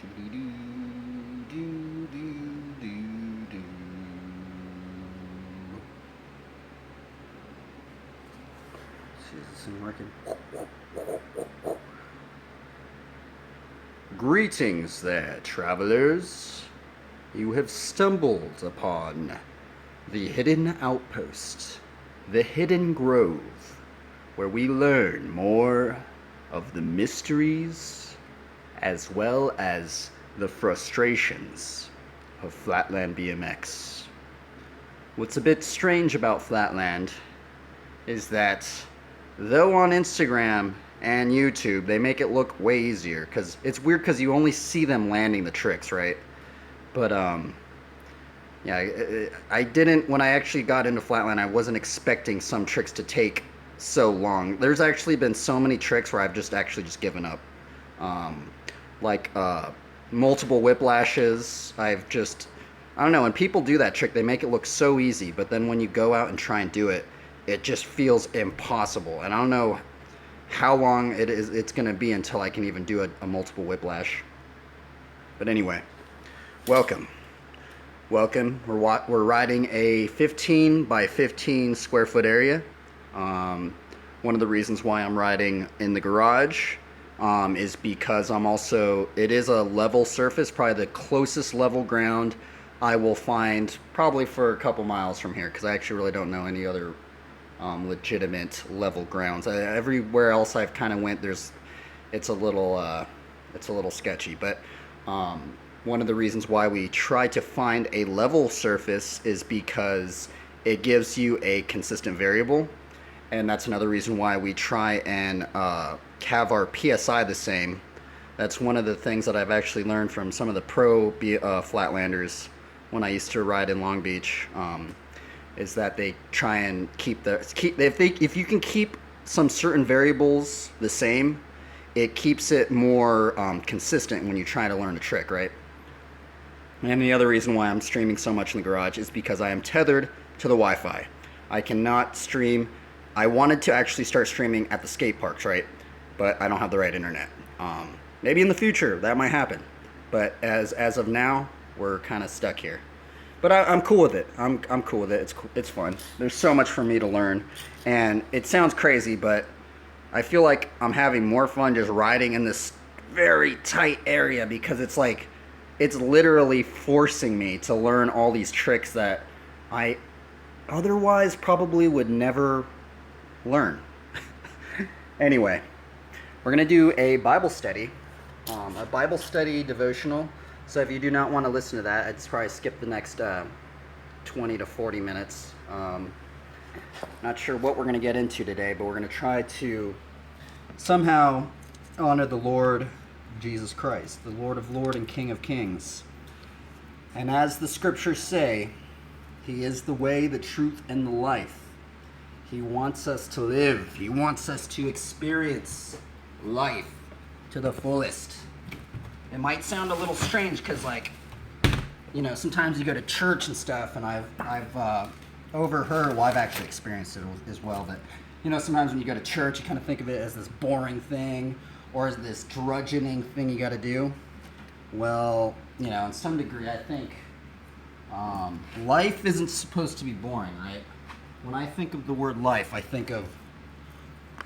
See, is this thing working? Greetings there, travelers. You have stumbled upon the hidden outpost, the hidden grove, where we learn more of the mysteries as well as the frustrations of Flatland BMX. What's a bit strange about Flatland is that though on Instagram and YouTube they make it look way easier, because it's weird because you only see them landing the tricks, right? But yeah, I didn't, when I actually got into Flatland, I wasn't expecting some tricks to take so long. There's actually been so many tricks where I've just given up. Um, like multiple whiplashes, I don't know, when people do that trick, they make it look so easy, but then when you go out and try and do it, it just feels impossible. And I don't know how long it's going to be until I can even do a multiple whiplash. But anyway, welcome. Welcome. We're riding a 15 by 15 square foot area. One of the reasons why I'm riding in the garage is because it is a level surface, probably the closest level ground I will find probably for a couple miles from here, because I actually really don't know any other legitimate level grounds. Everywhere else I've kind of went, it's a little sketchy. But one of the reasons why we try to find a level surface is because it gives you a consistent variable, and that's another reason why we try and have our PSI the same. That's one of the things that I've actually learned from some of the pro Flatlanders when I used to ride in Long Beach. Is that they try and if you can keep some certain variables the same, it keeps it more consistent when you try to learn a trick, right? And the other reason why I'm streaming so much in the garage is because I am tethered to the Wi-Fi. I cannot stream. I wanted to actually start streaming at the skate parks, right? But I don't have the right internet. Maybe in the future that might happen, but as of now, we're kind of stuck here. But I'm cool with it. I'm cool with it. It's fun. There's so much for me to learn, and it sounds crazy, but I feel like I'm having more fun just riding in this very tight area, because it's literally forcing me to learn all these tricks that I otherwise probably would never learn. Anyway, we're gonna do a Bible study devotional. So if you do not want to listen to that, I'd probably skip the next 20 to 40 minutes. Not sure what we're going to get into today, but we're going to try to somehow honor the Lord Jesus Christ, the Lord of Lords and King of Kings. And as the scriptures say, He is the way, the truth, and the life. He wants us to live. He wants us to experience life to the fullest. It might sound a little strange because, sometimes you go to church and stuff, and I've overheard, well, I've actually experienced it as well, but, sometimes when you go to church, you kind of think of it as this boring thing, or as this drudgeoning thing you got to do. Well, in some degree, I think life isn't supposed to be boring, right? When I think of the word life, I think of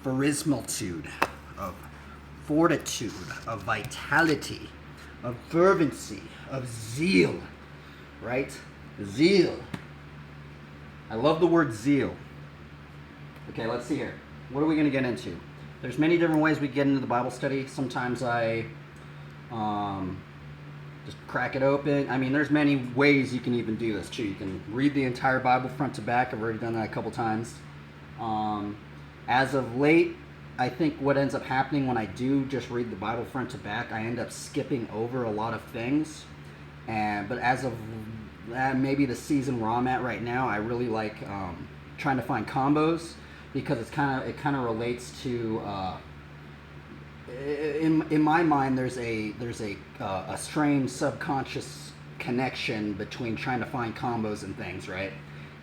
verisimilitude, of fortitude, of vitality, of fervency, of zeal, right? Zeal. I love the word zeal. Okay, let's see here. What are we going to get into? There's many different ways we get into the Bible study. Sometimes I just crack it open. I mean, there's many ways you can even do this too. You can read the entire Bible front to back. I've already done that a couple times. As of late, I think what ends up happening when I do just read the Bible front to back, I end up skipping over a lot of things. But as of maybe the season where I'm at right now, I really like trying to find combos, because it kind of relates to in my mind there's a strange subconscious connection between trying to find combos and things, right?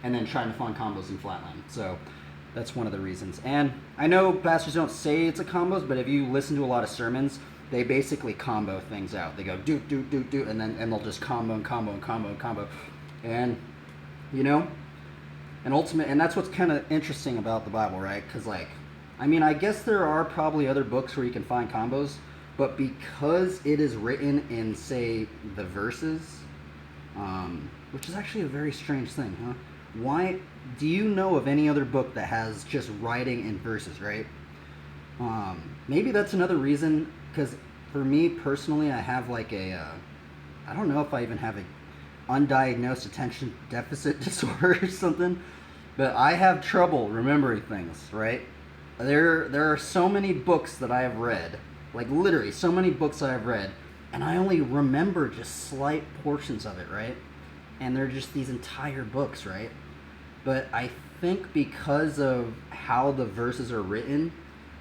And then trying to find combos in Flatland. So that's one of the reasons. And I know pastors don't say it's a combos, but if you listen to a lot of sermons, they basically combo things out. They go do, and then they'll just combo and combo and combo and combo, and you know, and that's what's kind of interesting about the Bible, right? Because like, I mean, I guess there are probably other books where you can find combos, but because it is written in, say, the verses, which is actually a very strange thing, huh? Why do you know of any other book that has just writing in verses, right? Maybe that's another reason, because for me personally, I have like I don't know if I even have a undiagnosed attention deficit disorder or something, but I have trouble remembering things, right? There are so many books that I have read, like literally so many books that I've read, and I only remember just slight portions of it, right? And they're just these entire books, right? But I think because of how the verses are written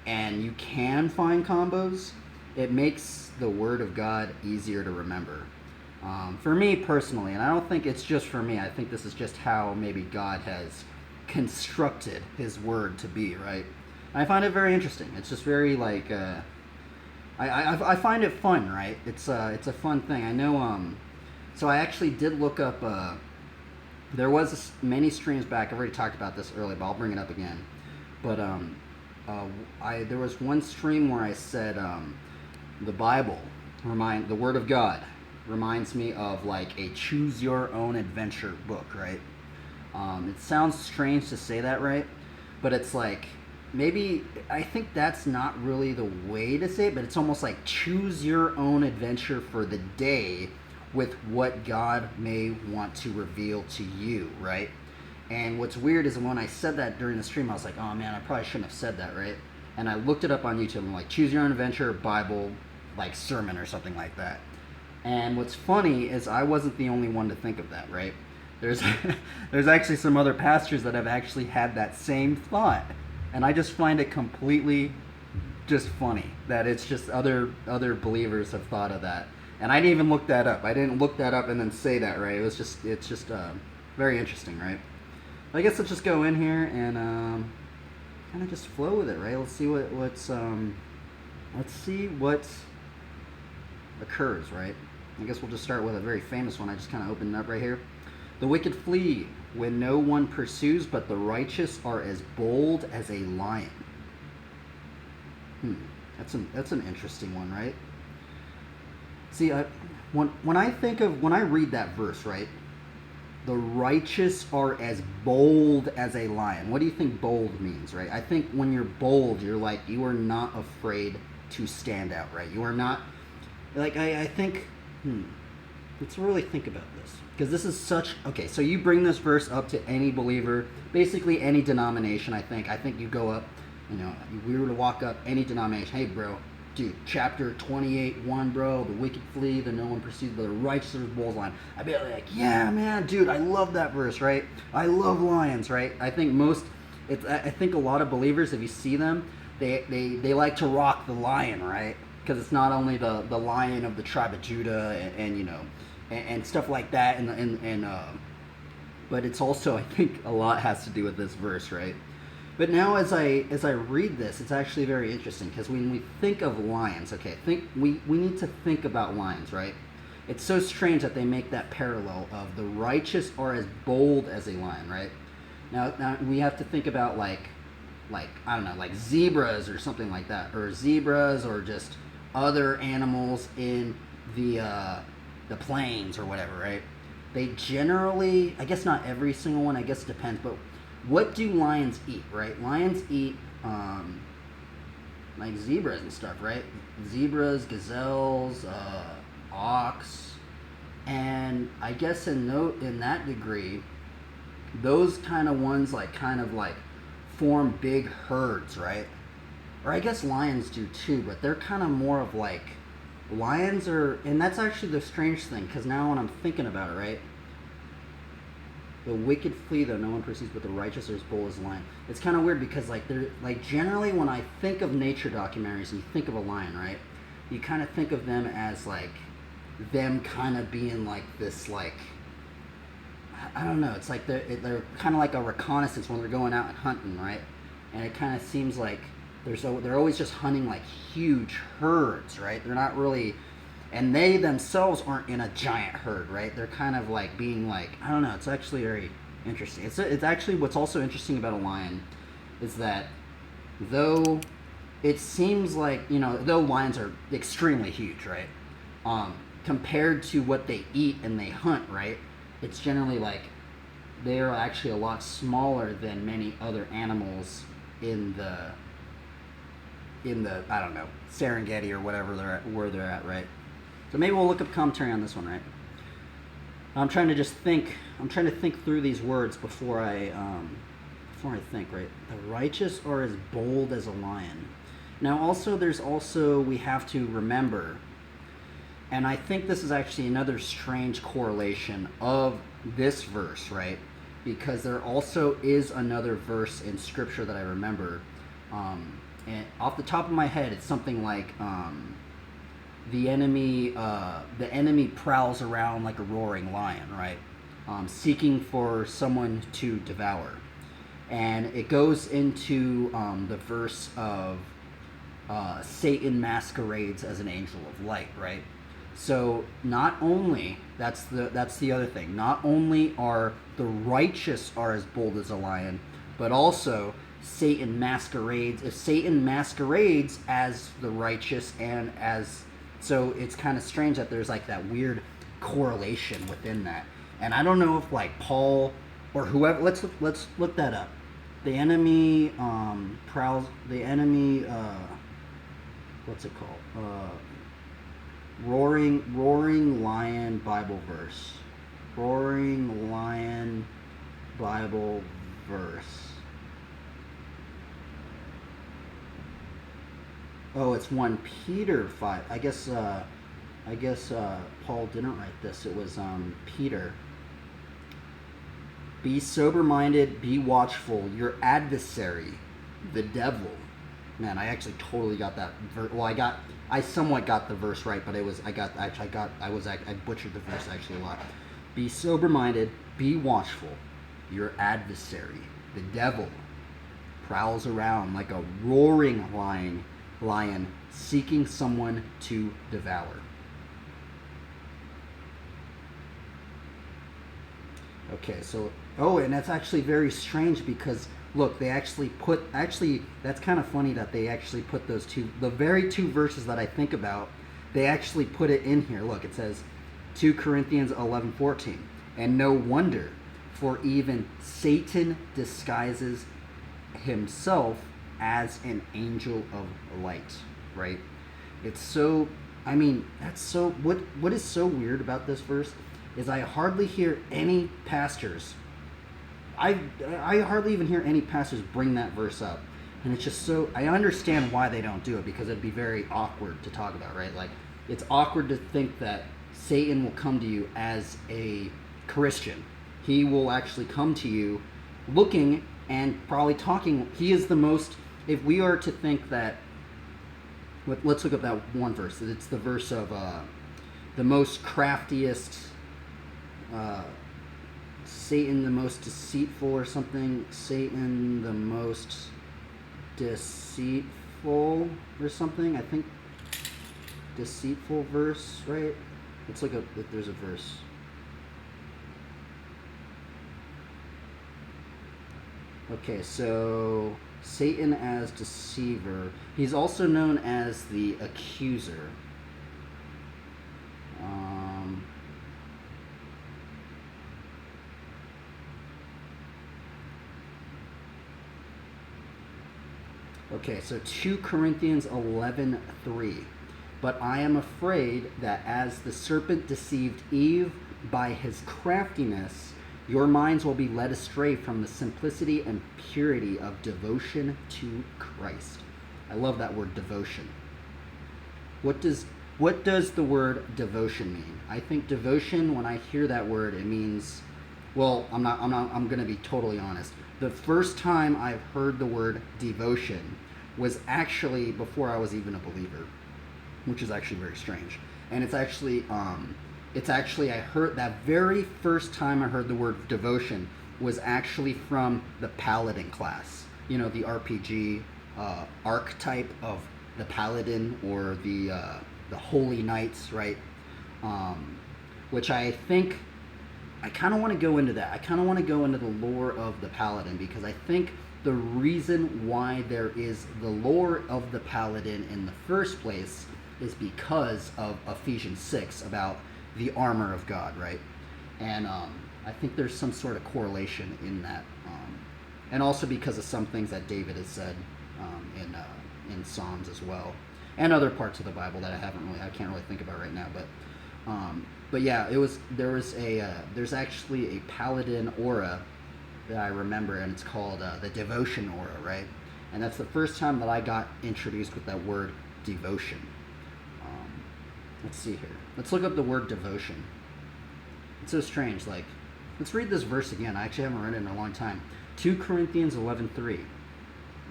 and you can find combos, it makes the Word of God easier to remember. For me personally, and I don't think it's just for me, I think this is just how maybe God has constructed His Word to be, right? I find it very interesting. It's just very like, I find it fun, right? It's a fun thing. I know, so I actually did look up, there was many streams back, I've already talked about this earlier, but I'll bring it up again. But there was one stream where I said the Bible, the Word of God, reminds me of like a choose your own adventure book, right? It sounds strange to say that, right? But it's like, maybe, I think that's not really the way to say it, but it's almost like choose your own adventure for the day with what God may want to reveal to you, right? And what's weird is when I said that during the stream, I was like, oh man, I probably shouldn't have said that, right? And I looked it up on YouTube, and like, choose your own adventure Bible, like sermon or something like that. And what's funny is I wasn't the only one to think of that, right? There's there's actually some other pastors that have actually had that same thought. And I just find it completely just funny that it's just other believers have thought of that. And I didn't even look that up. I didn't look that up and then say that, right? It's just very interesting, right? I guess let's just go in here and kind of just flow with it, right? Let's see let's see what occurs, right? I guess we'll just start with a very famous one. I just kind of opened it up right here. The wicked flee when no one pursues, but the righteous are as bold as a lion. That's an interesting one, right? See, when I read that verse, right? The righteous are as bold as a lion. What do you think bold means, right? I think when you're bold, you're like, you are not afraid to stand out, right? You are not, like, I think, let's really think about this. Because this is okay, so you bring this verse up to any believer, basically any denomination, I think. I think you go up, we were to walk up any denomination, hey bro, dude, chapter 28:1, bro, the wicked flee, the no one pursues, but the righteous are bulls lion. I'd be like, yeah, man, dude, I love that verse, right? I love lions, right? I think I think a lot of believers, if you see them, they like to rock the lion, right? Because it's not only the lion of the tribe of Judah and stuff like that, but it's also, I think, a lot has to do with this verse, right? But now as I read this, it's actually very interesting, because when we think of lions, okay, we need to think about lions, right? It's so strange that they make that parallel of the righteous are as bold as a lion, right? Now we have to think about like I don't know, like zebras or something like that, or zebras, or just other animals in the plains or whatever, right? They generally, I guess not every single one, I guess it depends, but what do lions eat, right? Lions eat like zebras and stuff, right? Zebras, gazelles, ox, and I guess in that degree, those kind of ones kind of form big herds, right? Or I guess lions do too, but they're kind of more of like, lions are, and that's actually the strange thing, because now when I'm thinking about it, right? The wicked flee though no one pursues, but the righteous are as bold as a lion. It's kind of weird, because they're generally when I think of nature documentaries and you think of a lion, right? You kind of think of them as them kind of being this I don't know. It's like they're kind of like a reconnaissance when they're going out and hunting, right? And it kind of seems like they're always just hunting like huge herds, right? They're not really, and they themselves aren't in a giant herd, right? They're kind of like being like, I don't know. It's actually very interesting. It's actually what's also interesting about a lion is that though it seems like, though lions are extremely huge, right? Compared to what they eat and they hunt, right? It's generally like they are actually a lot smaller than many other animals in the I don't know, Serengeti or whatever where they're at, right? So maybe we'll look up commentary on this one, right? I'm trying to think through these words before I think, right? The righteous are as bold as a lion. Now also we have to remember, and I think this is actually another strange correlation of this verse, right? Because there also is another verse in scripture that I remember, and off the top of my head, it's something like the enemy prowls around like a roaring lion, right? Seeking for someone to devour, and it goes into the verse of Satan masquerades as an angel of light, right? So not only that's the other thing. Not only are the righteous are as bold as a lion, but also Satan masquerades. If Satan masquerades as the righteous and as so, it's kind of strange that there's like that weird correlation within that. And I don't know if like Paul or whoever. Let's look that up. The enemy prowls. The enemy. What's it called? Roaring lion Bible verse. Roaring lion Bible verse. Oh, it's 1 Peter 5. I guess Paul didn't write this. It was Peter. Be sober-minded, be watchful. Your adversary, the devil. Man, I actually totally got that. Well, I somewhat got the verse right, but I butchered the verse actually a lot. Be sober-minded, be watchful. Your adversary, the devil, prowls around like a roaring lion seeking someone to devour. Okay, so and that's actually very strange because look, they actually that's kind of funny that they actually put the very two verses that I think about, they actually put it in here. Look, it says 2 Corinthians 11:14, and no wonder, for even Satan disguises himself as an angel of light, right? It's so, that's so, what is so weird about this verse is I hardly hear any pastors, I hardly even hear any pastors bring that verse up. And it's just so, I understand why they don't do it, because it'd be very awkward to talk about, right? Like, it's awkward to think that Satan will come to you as a Christian. He will actually come to you looking and probably talking. He is the most, if we are to think that, let's look up that one verse. It's the verse of the most craftiest, Satan the most deceitful or something. Satan the most deceitful or something. I think deceitful verse, right? Let's look up if there's a verse. Okay, so Satan as deceiver. He's also known as the accuser. Okay, so 2 Corinthians 11:3. But I am afraid that as the serpent deceived Eve by his craftiness, your minds will be led astray from the simplicity and purity of devotion to Christ. I love that word, devotion. What does the word devotion mean? I think devotion, when I hear that word, it means, well, I'm going to be totally honest. The first time I've heard the word devotion was actually before I was even a believer, which is actually very strange. And it's actually I heard that very first time I heard the word devotion was actually from the Paladin class. You know, the RPG archetype of the paladin or the holy knights, right? Which I think I kind of want to go into that. I kind of want to go into the lore of the paladin because I think the reason why there is the lore of the paladin in the first place is because of Ephesians 6 about the armor of God, right? And I think there's some sort of correlation in that, and also because of some things that David has said in Psalms as well, and other parts of the Bible that I can't really think about right now. But yeah, there's actually a paladin aura that I remember, and it's called the devotion aura, right? And that's the first time that I got introduced with that word devotion. Let's see here. Let's look up the word devotion. It's so strange. Like, let's read this verse again. I actually haven't read it in a long time. 2 Corinthians 11:3.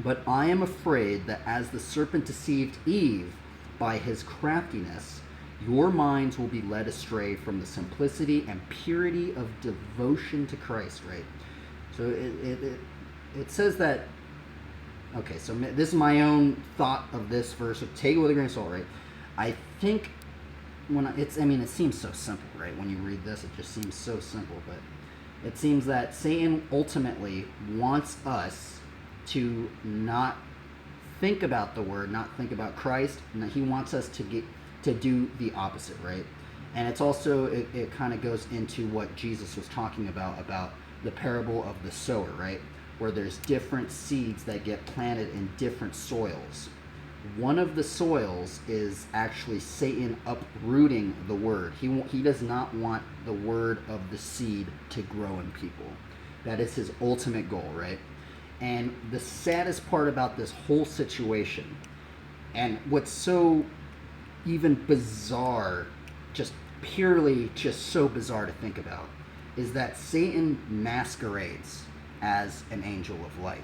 But I am afraid that as the serpent deceived Eve by his craftiness, your minds will be led astray from the simplicity and purity of devotion to Christ, right? So it says that, okay, so this is my own thought of this verse, so take it with a grain of salt, right? I think it seems so simple, right? When you read this, it just seems so simple, but it seems that Satan ultimately wants us to not think about the word, not think about Christ, and that he wants us to do the opposite, right? And it's also, it kind of goes into what Jesus was talking about the parable of the sower, right? Where there's different seeds that get planted in different soils. One of the soils is actually Satan uprooting the word. He does not want the word of the seed to grow in people. That is his ultimate goal, right? And the saddest part about this whole situation, and what's so even bizarre, just so bizarre to think about, is that Satan masquerades as an angel of light.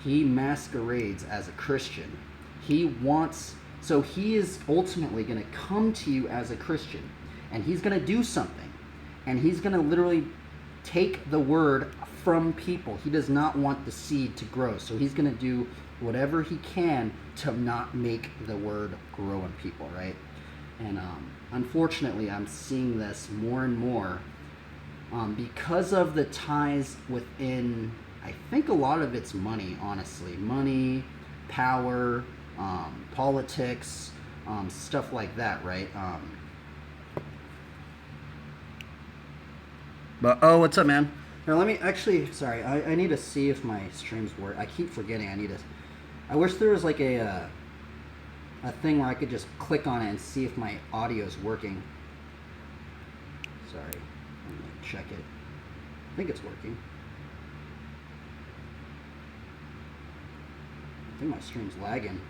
He masquerades as a Christian. He is ultimately going to come to you as a Christian, and he's going to do something, and he's going to literally take the word from people. He does not want the seed to grow, so he's going to do whatever he can to not make the word grow in people, right? And unfortunately, I'm seeing this more and more because of the ties within, I think a lot of it's money, honestly. Money, power, politics, stuff like that, right? But, what's up, man? Now, let me actually, sorry, I need to see if my streams work. I keep forgetting I wish there was like a thing where I could just click on it and see if my audio is working. Sorry, let me check it. I think it's working. I think my stream's lagging.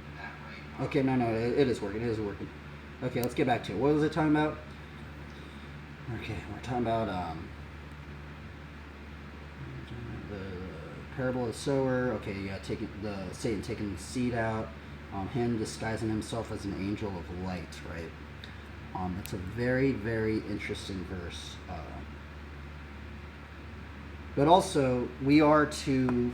Okay, no, it is working. It is working. Okay, let's get back to it. What was it talking about? Okay, we're talking about the parable of the sower. Okay, yeah, Satan taking the seed out. Him disguising himself as an angel of light, right? It's a very, very interesting verse. But also, we are to...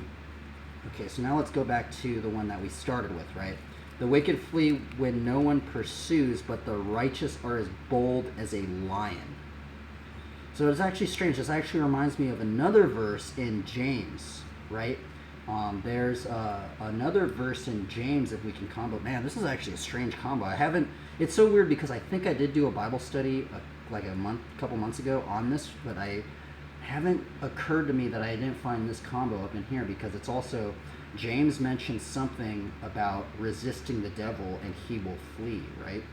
Okay, so now let's go back to the one that we started with, right? The wicked flee when no one pursues, but the righteous are as bold as a lion. So it's actually strange. This actually reminds me of another verse in James, right? There's another verse in James, if we can combo. Man, this is actually a strange combo. It's so weird because I think I did do a Bible study couple months ago on this, but I haven't occurred to me that I didn't find this combo up in here, because it's also, James mentions something about resisting the devil and he will flee, right?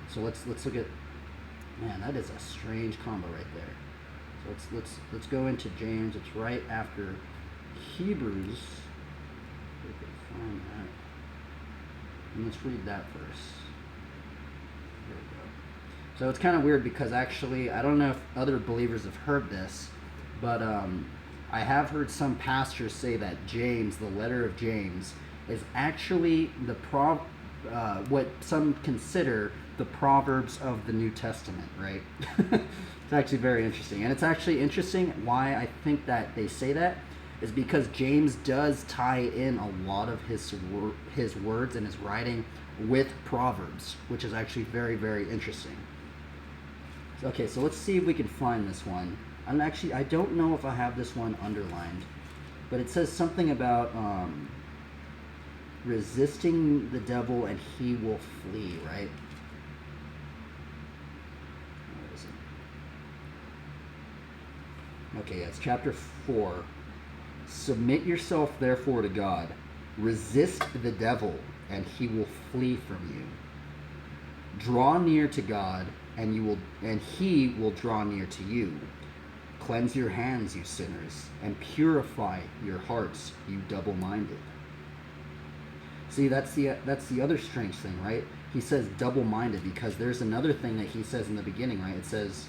So let's look at, man, that is a strange combo right there. So let's go into James. It's right after Hebrews. If we can find that. And let's read that verse. There we go. So it's kind of weird because actually, I don't know if other believers have heard this, but I have heard some pastors say that James, the letter of James, is actually what some consider the Proverbs of the New Testament, right? It's actually very interesting. And it's actually interesting why I think that they say that, is because James does tie in a lot of his words and his writing with Proverbs, which is actually very, very interesting. Okay, so let's see if we can find this one. I don't know if I have this one underlined, but it says something about resisting the devil and he will flee, right? Where is it? Okay, yeah, it's chapter 4. Submit yourself therefore to God. Resist the devil and he will flee from you. Draw near to God and he will draw near to you. Cleanse your hands, you sinners, and purify your hearts, you double-minded. See, that's the other strange thing, right? He says double-minded because there's another thing that he says in the beginning, right? It says,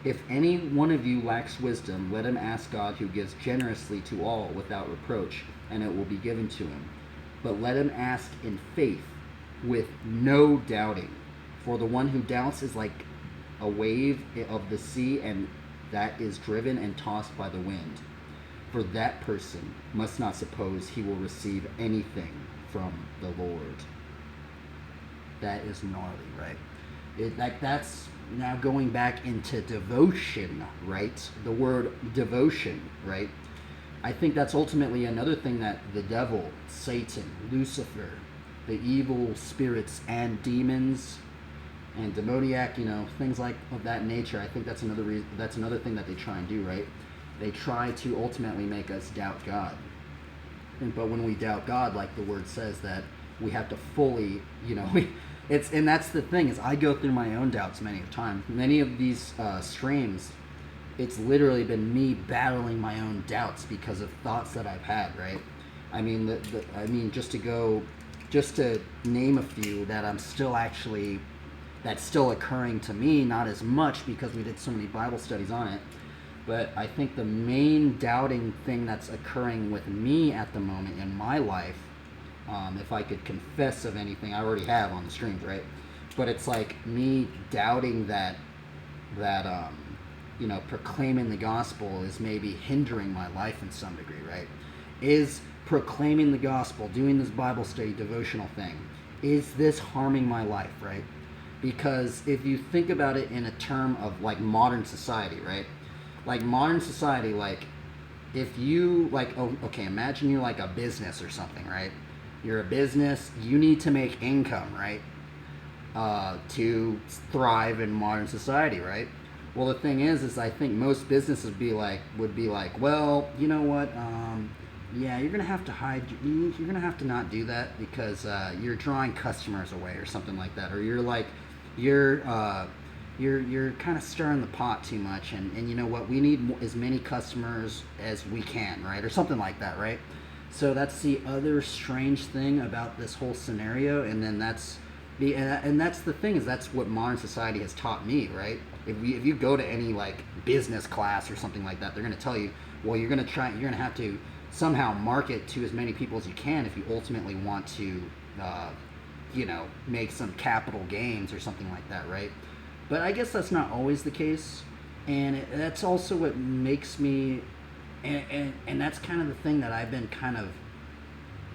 if any one of you lacks wisdom, let him ask God who gives generously to all without reproach, and it will be given to him. But let him ask in faith with no doubting. For the one who doubts is like a wave of the sea, and that is driven and tossed by the wind. For that person must not suppose he will receive anything from the Lord. That is gnarly, right? That's now going back into devotion, right? The word devotion, right? I think that's ultimately another thing that the devil, Satan, Lucifer, the evil spirits and demons and demoniac, things like of that nature. I think that's another thing that they try and do, right? They try to ultimately make us doubt God. But when we doubt God, like the word says, that we have to fully, and that's the thing, is I go through my own doubts many a time. Many of these streams, it's literally been me battling my own doubts because of thoughts that I've had, right? I mean, just to name a few that that's still occurring to me, not as much because we did so many Bible studies on it. But I think the main doubting thing that's occurring with me at the moment in my life, if I could confess of anything, I already have on the streams, right? But it's like me doubting that proclaiming the gospel is maybe hindering my life in some degree, right? Is proclaiming the gospel, doing this Bible study devotional thing, is this harming my life, right? Because if you think about it in a term of like modern society, right? Like modern society, like if you imagine you're like a business or something, right? You're a business, you need to make income, right? To thrive in modern society, right? Well, the thing is I think most businesses would be like, well, you know what? Yeah, you're gonna have to not do that because you're drawing customers away or something like that, or you're kind of stirring the pot too much, and you know what? We need as many customers as we can, right? Or something like that, right? So that's the other strange thing about this whole scenario, and then that's the thing, is that's what modern society has taught me, right? If you go to any like business class or something like that, they're going to tell you, well, you're going to have to somehow market to as many people as you can if you ultimately want to, make some capital gains or something like that, right? But I guess that's not always the case, and that's also what makes me, and that's kind of the thing that I've been kind of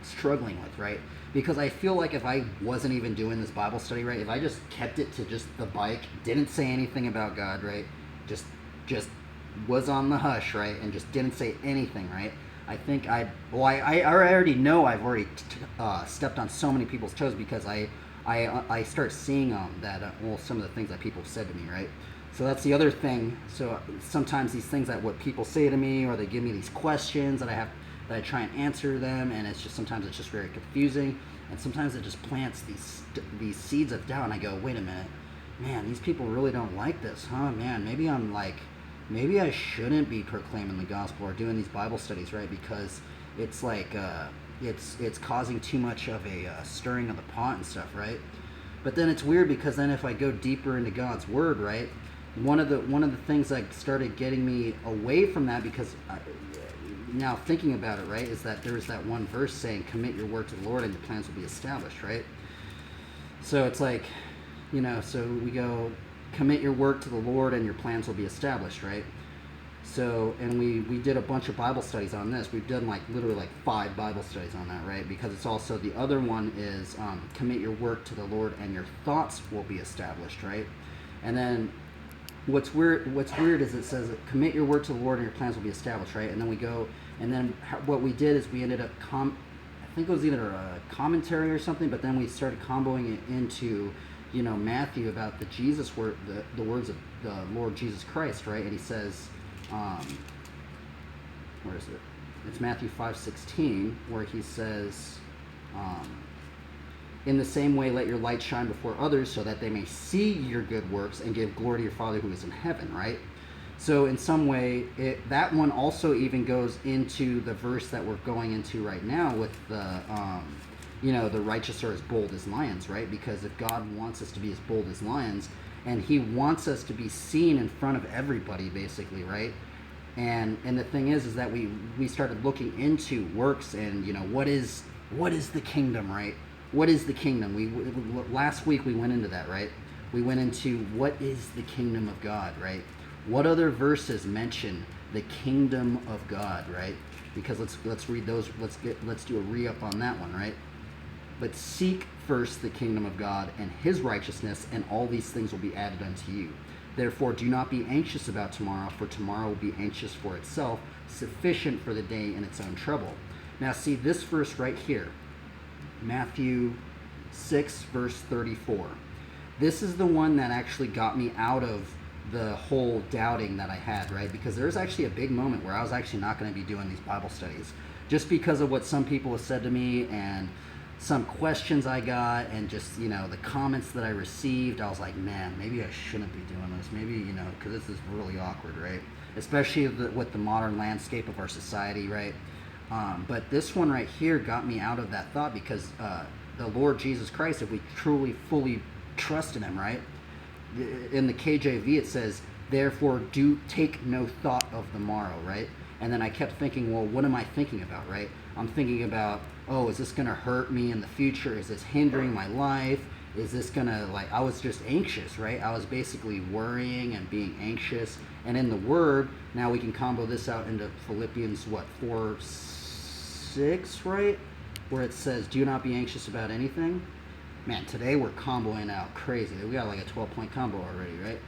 struggling with, right? Because I feel like if I wasn't even doing this Bible study, right, if I just kept it to just the bike, didn't say anything about God, right, just was on the hush, right, and just didn't say anything, right, I think I already know I've already stepped on so many people's toes because I start seeing some of the things that people have said to me, right? So that's the other thing. So sometimes these things that what people say to me, or they give me these questions that I try and answer them, and sometimes it's just very confusing, and sometimes it just plants these seeds of doubt, and I go, wait a minute, man, these people really don't like this, huh? Man, maybe I shouldn't be proclaiming the gospel or doing these Bible studies, right? Because it's like it's causing too much of a stirring of the pot and stuff, right? But then it's weird because then if I go deeper into God's word, right, one of the things that started getting me away from that, because now thinking about it, right, is that there's that one verse saying, commit your work to the Lord and your plans will be established, right? So it's like, so we go, commit your work to the Lord and your plans will be established, right? So, and we did a bunch of Bible studies on this. We've done like literally like 5 Bible studies on that, right? Because it's also, the other one is commit your work to the Lord and your thoughts will be established, right? And then what's weird is it says commit your work to the Lord and your plans will be established, right? And then we go, and then what we did is we ended up I think it was either a commentary or something, but then we started comboing it into, you know, Matthew about the Jesus word, the words of the Lord Jesus Christ, right? And he says, where is it? It's Matthew 5:16, where he says, in the same way, let your light shine before others so that they may see your good works and give glory to your Father who is in heaven, right? So in some way, that one also even goes into the verse that we're going into right now with the, you know, the righteous are as bold as lions, right? Because if God wants us to be as bold as lions, and he wants us to be seen in front of everybody, basically, right? And the thing is that we started looking into works and, you know, what is the kingdom, right? What is the kingdom? Last week we went into that, right? We went into what is the kingdom of God, right? What other verses mention the kingdom of God, right? Because let's read those. Let's do a re-up on that one, right? But seek first the kingdom of God and his righteousness, and all these things will be added unto you. Therefore, do not be anxious about tomorrow, for tomorrow will be anxious for itself. Sufficient for the day in its own trouble. Now, see this verse right here, Matthew 6, verse 34. This is the one that actually got me out of the whole doubting that I had, right? Because there's actually a big moment where I was actually not going to be doing these Bible studies just because of what some people have said to me and some questions I got and just, you know, the comments that I received. I was like, man, maybe I shouldn't be doing this. Maybe, you know, because this is really awkward, right? Especially with the modern landscape of our society, right? But this one right here got me out of that thought because the Lord Jesus Christ, if we truly, fully trust in him, right? In the KJV it says, therefore do take no thought of the morrow, right? And then I kept thinking, well, what am I thinking about, right? I'm thinking about, oh, is this going to hurt me in the future? Is this hindering my life? Is this going to, like, I was just anxious, right? I was basically worrying and being anxious. And in the Word, now we can combo this out into Philippians, 4:6, right? Where it says, do not be anxious about anything. Man, today we're comboing out crazy. We got like a 12-point combo already, right?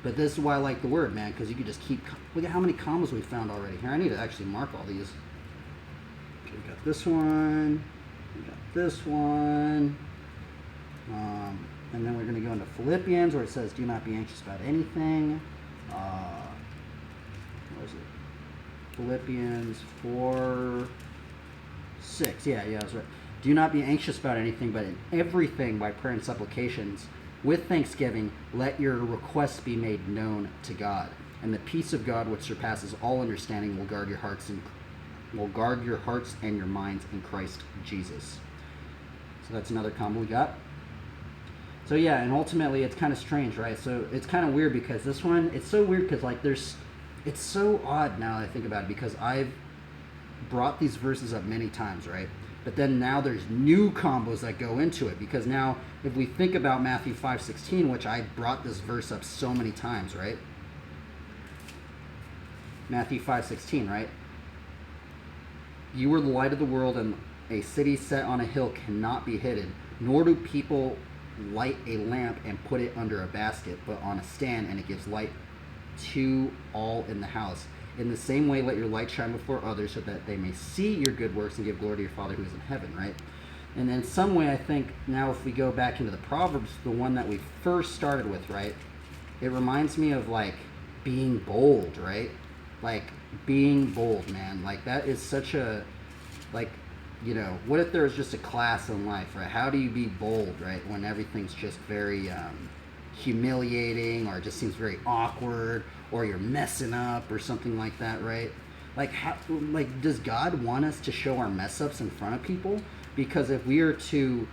But this is why I like the Word, man, because you can just keep... Look at how many combos we found already. Here, I need to actually mark all these. Okay, we got this one. We got this one. And then we're going to go into Philippians, where it says, do not be anxious about anything. What is it? Philippians 4:6. Yeah, that's right. Do not be anxious about anything, but in everything by prayer and supplications, with thanksgiving, let your requests be made known to God. And the peace of God, which surpasses all understanding, will guard your hearts and your minds in Christ Jesus. So that's another combo we got. So yeah, and ultimately it's kind of strange, right? So it's kind of weird because this one, it's so weird because like it's so odd now that I think about it, because I've brought these verses up many times, right? But then now there's new combos that go into it, because now if we think about Matthew 5:16, which I brought this verse up so many times, right? Matthew 5:16, right? You are the light of the world, and a city set on a hill cannot be hidden, nor do people light a lamp and put it under a basket, but on a stand, and it gives light to all in the house. In the same way, let your light shine before others so that they may see your good works and give glory to your Father who is in heaven, right? And in some way, I think now if we go back into the Proverbs, the one that we first started with, right? It reminds me of like being bold, right? Like being bold, man. Like that is such a, like, you know, what if there was just a class in life, right? How do you be bold, right? When everything's just very humiliating, or it just seems very awkward, or you're messing up or something like that, right? Like, how, like, does God want us to show our mess ups in front of people? Because if we are to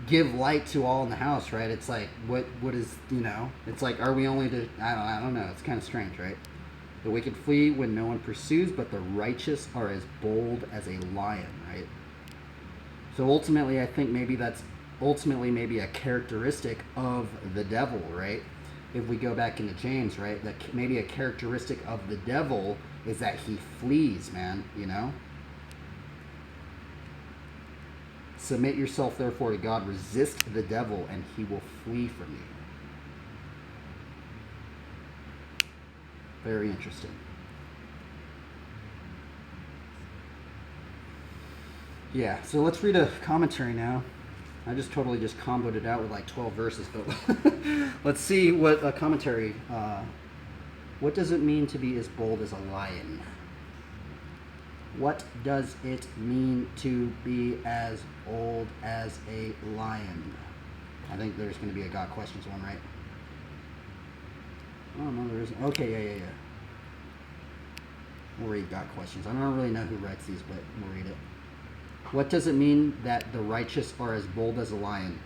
give light to all in the house, right? It's like, what is, you know? It's like, are we only to? I don't know. It's kind of strange, right? The wicked flee when no one pursues, but the righteous are as bold as a lion, right? So ultimately, I think maybe that's maybe a characteristic of the devil, right? if we go back into James, right, that maybe a characteristic of the devil is that he flees, man, you know? Submit yourself, therefore, to God. Resist the devil, and he will flee from you. Very interesting. Yeah, so let's read a commentary now. I just totally just comboed it out with like 12 verses, but let's see what a commentary. What does it mean to be as bold as a lion? What does it mean to be as bold as a lion? I think there's going to be a God Questions one, right? Oh, no, there isn't. Okay, yeah. We'll read God Questions. I don't really know who writes these, but we'll read it. What does it mean that the righteous are as bold as a lion?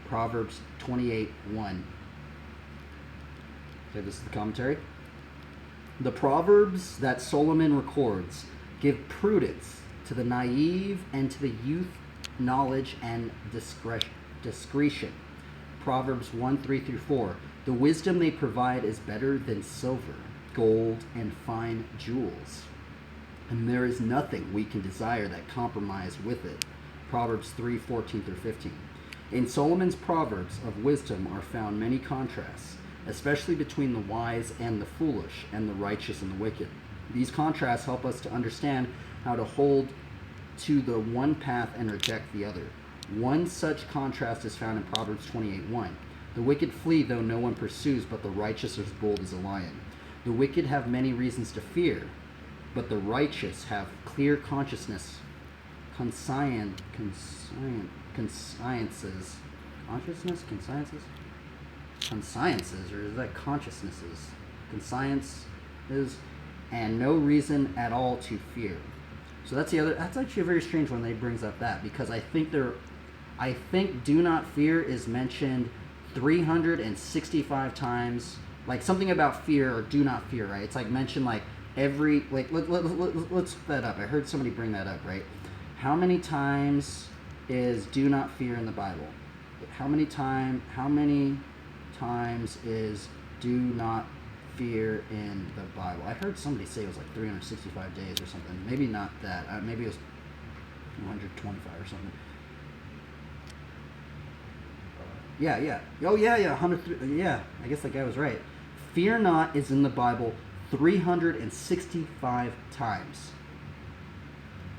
Proverbs 28:1. Okay, this is the commentary. The Proverbs that Solomon records give prudence to the naive and to the youth knowledge and discretion. Proverbs 1:3-4. The wisdom they provide is better than silver, gold, and fine jewels, and there is nothing we can desire that compromise with it. Proverbs 3:14-15. In Solomon's Proverbs of wisdom are found many contrasts, especially between the wise and the foolish, and the righteous and the wicked. These contrasts help us to understand how to hold to the one path and reject the other. One such contrast is found in Proverbs 28:1. The wicked flee though no one pursues, but the righteous are as bold as a lion. The wicked have many reasons to fear, but the righteous have clear consciences, or is that consciousnesses? Consciences, and no reason at all to fear. So that's actually a very strange one. They brings up that, because I think do not fear is mentioned 365 times, like something about fear or do not fear, right? It's like mentioned like every, like let's look that up. I heard somebody bring that up, right? How many times is do not fear in the Bible? How many times is do not fear in the Bible? I heard somebody say it was like 365 days or something. Maybe not that. Maybe it was 125 or something. Yeah. Oh, yeah. 100. Yeah, I guess that guy was right. Fear not is in the Bible 365 times.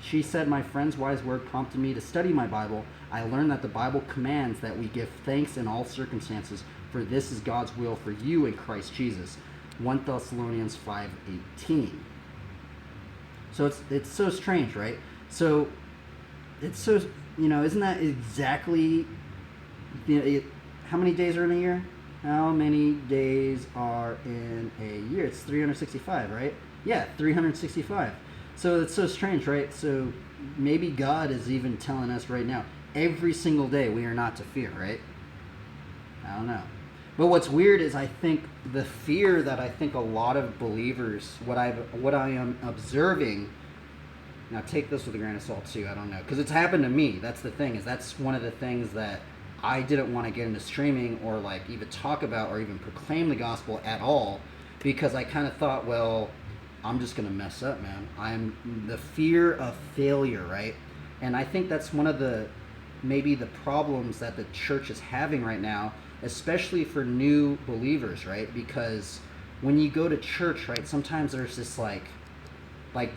She said, my friend's wise word prompted me to study my Bible. I learned that the Bible commands that we give thanks in all circumstances, for this is God's will for you in Christ Jesus. 1 Thessalonians 5:18. So it's so strange, right? So it's so, isn't that exactly, how many days are in a year? How many days are in a year? It's 365, right? Yeah, 365. So it's so strange, right? So maybe God is even telling us right now, every single day we are not to fear, right? I don't know. But what's weird is I think the fear that I think a lot of believers, what I am observing, now take this with a grain of salt too, I don't know, because it's happened to me. That's the thing, is that's one of the things that I didn't want to get into streaming or like even talk about or even proclaim the gospel at all, because I kind of thought, well, I'm just going to mess up, man. I'm the fear of failure, right? And I think that's one of maybe the problems that the church is having right now, especially for new believers, right? Because when you go to church, right, sometimes there's this like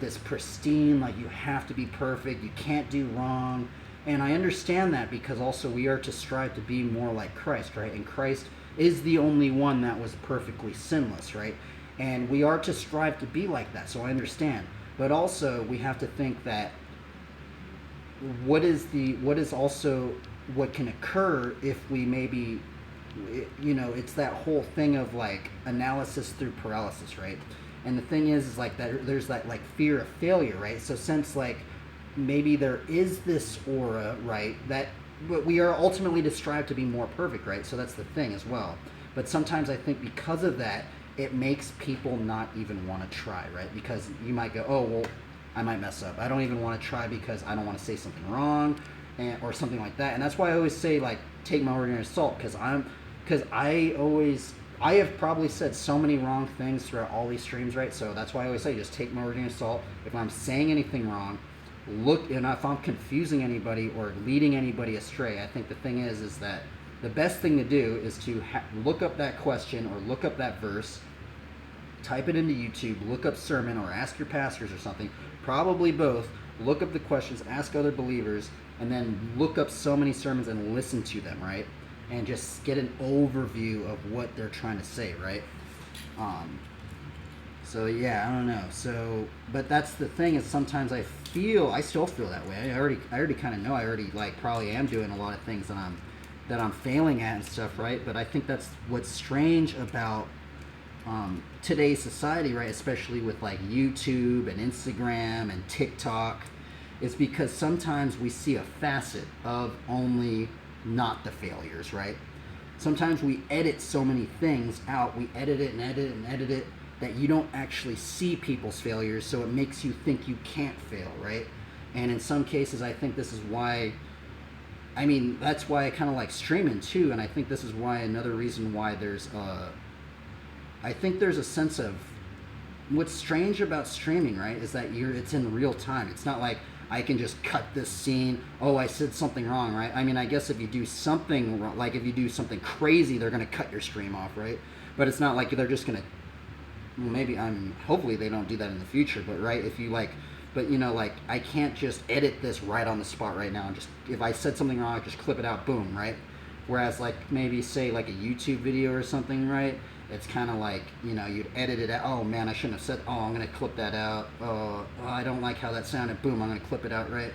this pristine, like you have to be perfect, you can't do wrong. And I understand that, because also we are to strive to be more like Christ, right? And Christ is the only one that was perfectly sinless, right? And we are to strive to be like that, so I understand. But also we have to think that what can occur if we maybe, it's that whole thing of like analysis through paralysis, right? And the thing is like that there's that like fear of failure, right? So since like maybe there is this aura, right, that we are ultimately to strive to be more perfect, right? So that's the thing as well. But sometimes I think because of that, it makes people not even want to try, right? Because you might go, oh, well, I might mess up. I don't even want to try because I don't want to say something wrong, or something like that. And that's why I always say, like, take my word with a grain of salt, because I I have probably said so many wrong things throughout all these streams, right? So that's why I always say just take my word grain of salt. If I'm saying anything wrong, look, and if I'm confusing anybody or leading anybody astray, I think the thing is that the best thing to do is to look up that question or look up that verse, type it into YouTube, look up sermon or ask your pastors or something, probably both. Look up the questions, ask other believers, and then look up so many sermons and listen to them, right? And just get an overview of what they're trying to say, right? So yeah, I don't know. So, but that's the thing is sometimes I still feel that way. I already kind of know. I already like probably am doing a lot of things that I'm failing at and stuff, right? But I think that's what's strange about today's society, right? Especially with like YouTube and Instagram and TikTok, is because sometimes we see a facet of only not the failures, right? Sometimes we edit so many things out. We edit it and edit it and edit it that you don't actually see people's failures, so it makes you think you can't fail, right? And in some cases, I think this is why, I mean, that's why I kind of like streaming too, and I think this is why another reason why I think there's a sense of, what's strange about streaming, right, is that it's in real time. It's not like I can just cut this scene, oh, I said something wrong, right? I mean, I guess if you do something wrong, like if you do something crazy, they're going to cut your stream off, right? But it's not like they're just going to, maybe hopefully they don't do that in the future, but right, if you like, but you know, like I can't just edit this right on the spot right now and just, if I said something wrong, I just clip it out, boom, right? Whereas like maybe say like a YouTube video or something, right? It's kind of like, you know, you'd edit it out, oh man, I shouldn't have said, oh, I'm going to clip that out, oh, I don't like how that sounded, boom, I'm going to clip it out, right?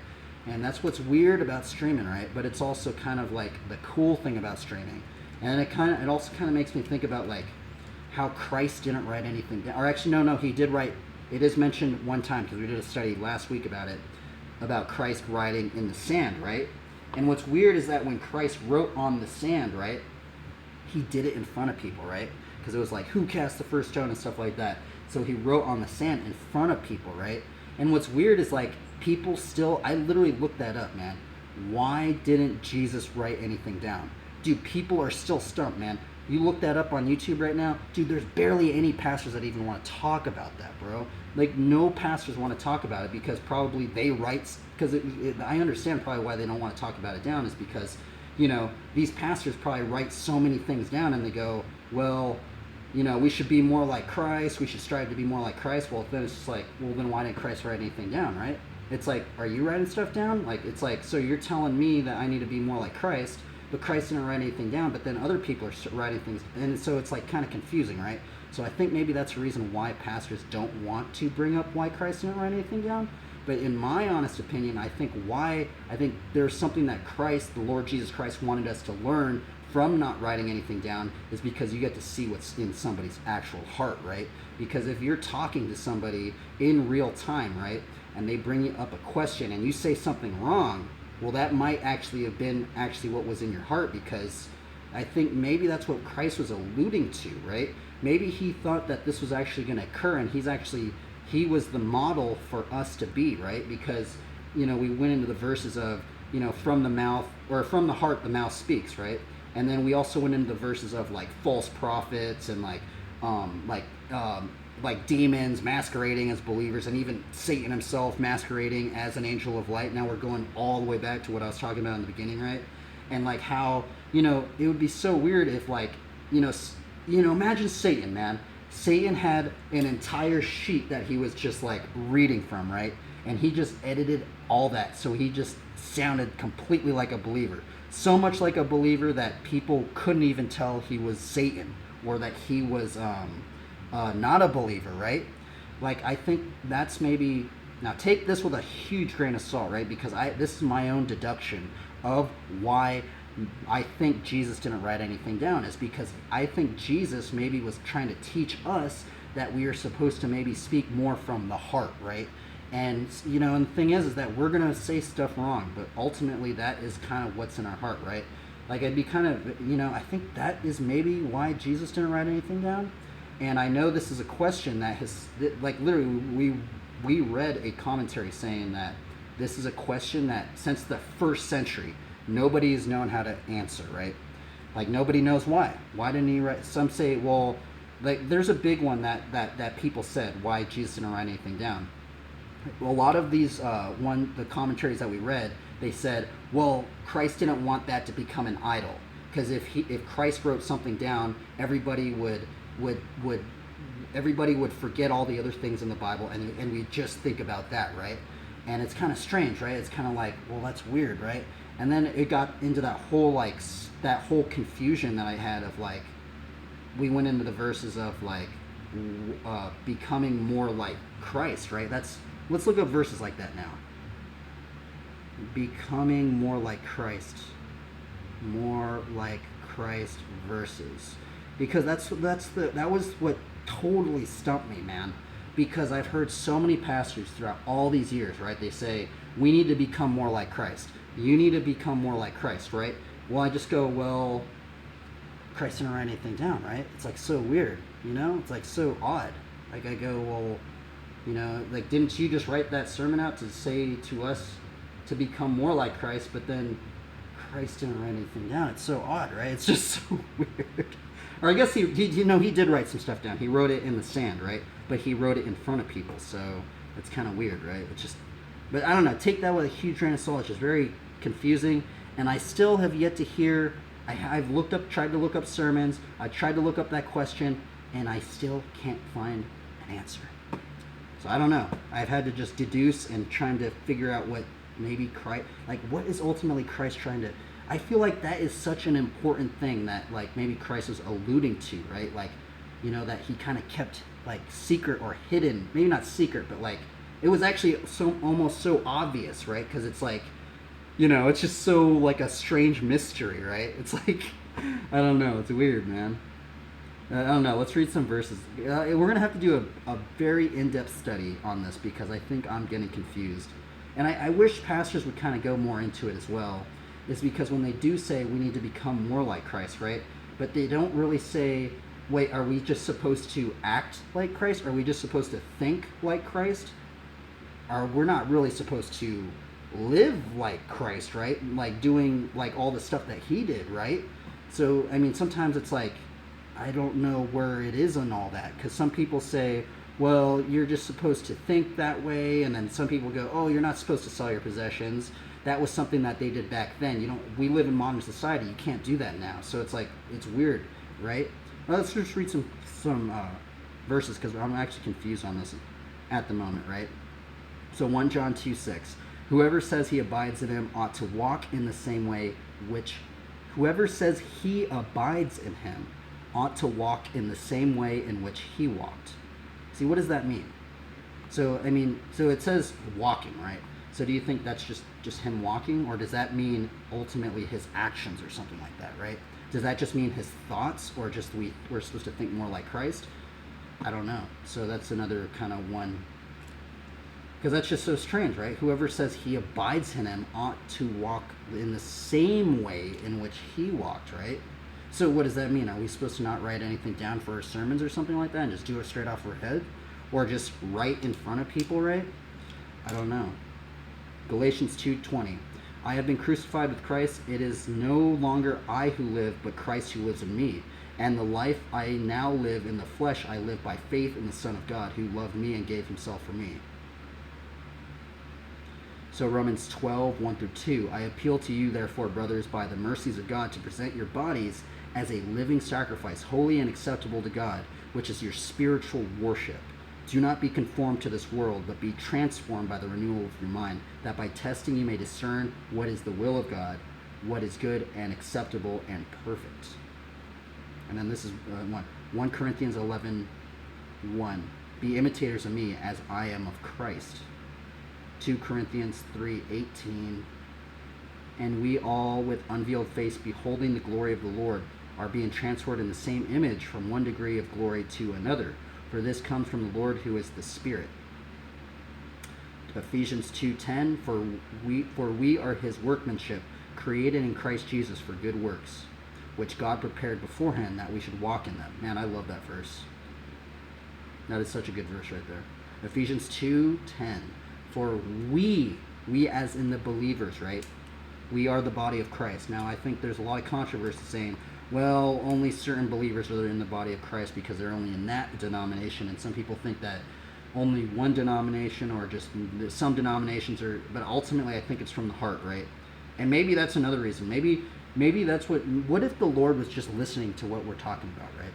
And that's what's weird about streaming, right? But it's also kind of like the cool thing about streaming. And it also kind of makes me think about like how Christ didn't write anything down. Or actually, no, he did write, it is mentioned one time because we did a study last week about it, about Christ writing in the sand, right? And what's weird is that when Christ wrote on the sand, right, he did it in front of people, right? Because it was like, who cast the first stone and stuff like that. So he wrote on the sand in front of people, right? And what's weird is like people still, I literally looked that up, man. Why didn't Jesus write anything down? Dude, people are still stumped, man. You look that up on YouTube right now, dude, there's barely any pastors that even want to talk about that, bro. Like, no pastors want to talk about it because probably they write, because I understand probably why they don't want to talk about it down is because, you know, these pastors probably write so many things down and they go, well, you know, we should be more like Christ, we should strive to be more like Christ. Well, then it's just like, well, then why didn't Christ write anything down, right? It's like, are you writing stuff down? Like, it's like, so you're telling me that I need to be more like Christ, but Christ didn't write anything down, but then other people are writing things, and so it's like kind of confusing, right? So I think maybe that's the reason why pastors don't want to bring up why Christ didn't write anything down. But in my honest opinion, I think there's something that Christ, the Lord Jesus Christ, wanted us to learn from not writing anything down is because you get to see what's in somebody's actual heart, right? Because if you're talking to somebody in real time, right, and they bring you up a question and you say something wrong, well, that might actually have been actually what was in your heart, because I think maybe that's what Christ was alluding to, right? Maybe he thought that this was actually going to occur, and he was the model for us to be, right? Because, you know, we went into the verses of, you know, from the mouth, or from the heart the mouth speaks, right? And then we also went into the verses of like false prophets and like demons masquerading as believers, and even Satan himself masquerading as an angel of light. Now we're going all the way back to what I was talking about in the beginning, right? And like how, you know, it would be so weird if like, you know, imagine Satan, man. Satan had an entire sheet that he was just like reading from, right? And he just edited all that, so he just sounded completely like a believer. So much like a believer that people couldn't even tell he was Satan, or that he was not a believer, right? Like, I think that's maybe, now take this with a huge grain of salt, right? Because this is my own deduction of why I think Jesus didn't write anything down, is because I think Jesus maybe was trying to teach us that we are supposed to maybe speak more from the heart, right? And, you know, and the thing is that we're going to say stuff wrong, but ultimately that is kind of what's in our heart, right? Like, it'd be kind of, you know, I think that is maybe why Jesus didn't write anything down. And I know this is a question that has, like, literally, we read a commentary saying that this is a question that since the first century, nobody has known how to answer, right? Like nobody knows why. Why didn't he write? Some say, well, like there's a big one that people said why Jesus didn't write anything down. A lot of these the commentaries that we read, they said, well, Christ didn't want that to become an idol, because if Christ wrote something down, would everybody would forget all the other things in the Bible, and we just think about that, right? And it's kind of strange, right? It's kind of like, well, that's weird, right? And then it got into that whole confusion that I had of like, we went into the verses of like becoming more like Christ, right? Let's look up verses like that now. Becoming more like Christ, verses, because that was what totally stumped me, man. Because I've heard so many pastors throughout all these years, right? They say we need to become more like Christ. You need to become more like Christ, right? Well, I just go, well, Christ didn't write anything down, right? It's like so weird, you know? It's like so odd. Like I go, well, you know, like didn't you just write that sermon out to say to us to become more like Christ, but then Christ didn't write anything down? It's so odd, right? It's just so weird. Or I guess he did write some stuff down. He wrote it in the sand, right? But he wrote it in front of people, so it's kind of weird, right? It's just, but I don't know. Take that with a huge grain of salt. It's just very confusing, and I still have yet to hear. I've tried to look up sermons. I tried to look up that question, and I still can't find an answer. So I don't know. I've had to just deduce and trying to figure out what maybe Christ, like what is ultimately Christ trying to. I feel like that is such an important thing that like maybe Christ was alluding to, right? Like, you know, that he kind of kept like secret or hidden, maybe not secret, but like it was actually almost so obvious, right? Because it's like, you know, it's just so like a strange mystery, right? It's like, I don't know, it's weird, man. I don't know. Let's read some verses. We're gonna have to do a very in-depth study on this because I think I'm getting confused, and I wish pastors would kind of go more into it as well. Is because when they do say we need to become more like Christ, right? But they don't really say, wait, are we just supposed to act like Christ? Are we just supposed to think like Christ? Or we're not really supposed to live like Christ, right? Like doing like all the stuff that he did, right? So, I mean, sometimes it's like, I don't know where it is on all that. Because some people say, well, you're just supposed to think that way. And then some people go, oh, you're not supposed to sell your possessions. That was something that they did back then. We live in modern society. You can't do that now. So it's like, it's weird, right? Well, let's just read some verses because I'm actually confused on this at the moment, right? So 1 John 2:6. Whoever says he abides in him ought to walk in the same way whoever says he abides in him ought to walk in the same way in which he walked. See, what does that mean? So, I mean, so it says walking, right? So do you think that's just him walking, or does that mean ultimately his actions or something like that, right? Does that just mean his thoughts, or just we're supposed to think more like Christ? I don't know. So that's another kind of one, because that's just so strange, right? Whoever says he abides in him ought to walk in the same way in which he walked, right? So what does that mean? Are we supposed to not write anything down for our sermons or something like that and just do it straight off our head? Or just write in front of people, right? I don't know. Galatians 2:20. I have been crucified with Christ. It is no longer I who live, but Christ who lives in me. And the life I now live in the flesh, I live by faith in the Son of God, who loved me and gave himself for me. So Romans 12:1-2. I appeal to you, therefore, brothers, by the mercies of God, to present your bodies as a living sacrifice, holy and acceptable to God, which is your spiritual worship. Do not be conformed to this world, but be transformed by the renewal of your mind, that by testing you may discern what is the will of God, what is good and acceptable and perfect. And then this is 1 Corinthians 11:1. Be imitators of me as I am of Christ. 2 Corinthians 3:18. And we all, with unveiled face, beholding the glory of the Lord, are being transferred in the same image from one degree of glory to another. For this comes from the Lord, who is the Spirit. Ephesians 2:10. For we are his workmanship, created in Christ Jesus for good works, which God prepared beforehand that we should walk in them. Man, I love that verse. That is such a good verse right there. Ephesians 2:10. For we as in the believers, right? We are the body of Christ. Now, I think there's a lot of controversy saying, well, only certain believers are in the body of Christ because they're only in that denomination, and some people think that only one denomination or just some denominations are, but ultimately I think it's from the heart, right? And maybe that's another reason. Maybe that's what if the Lord was just listening to what we're talking about, right?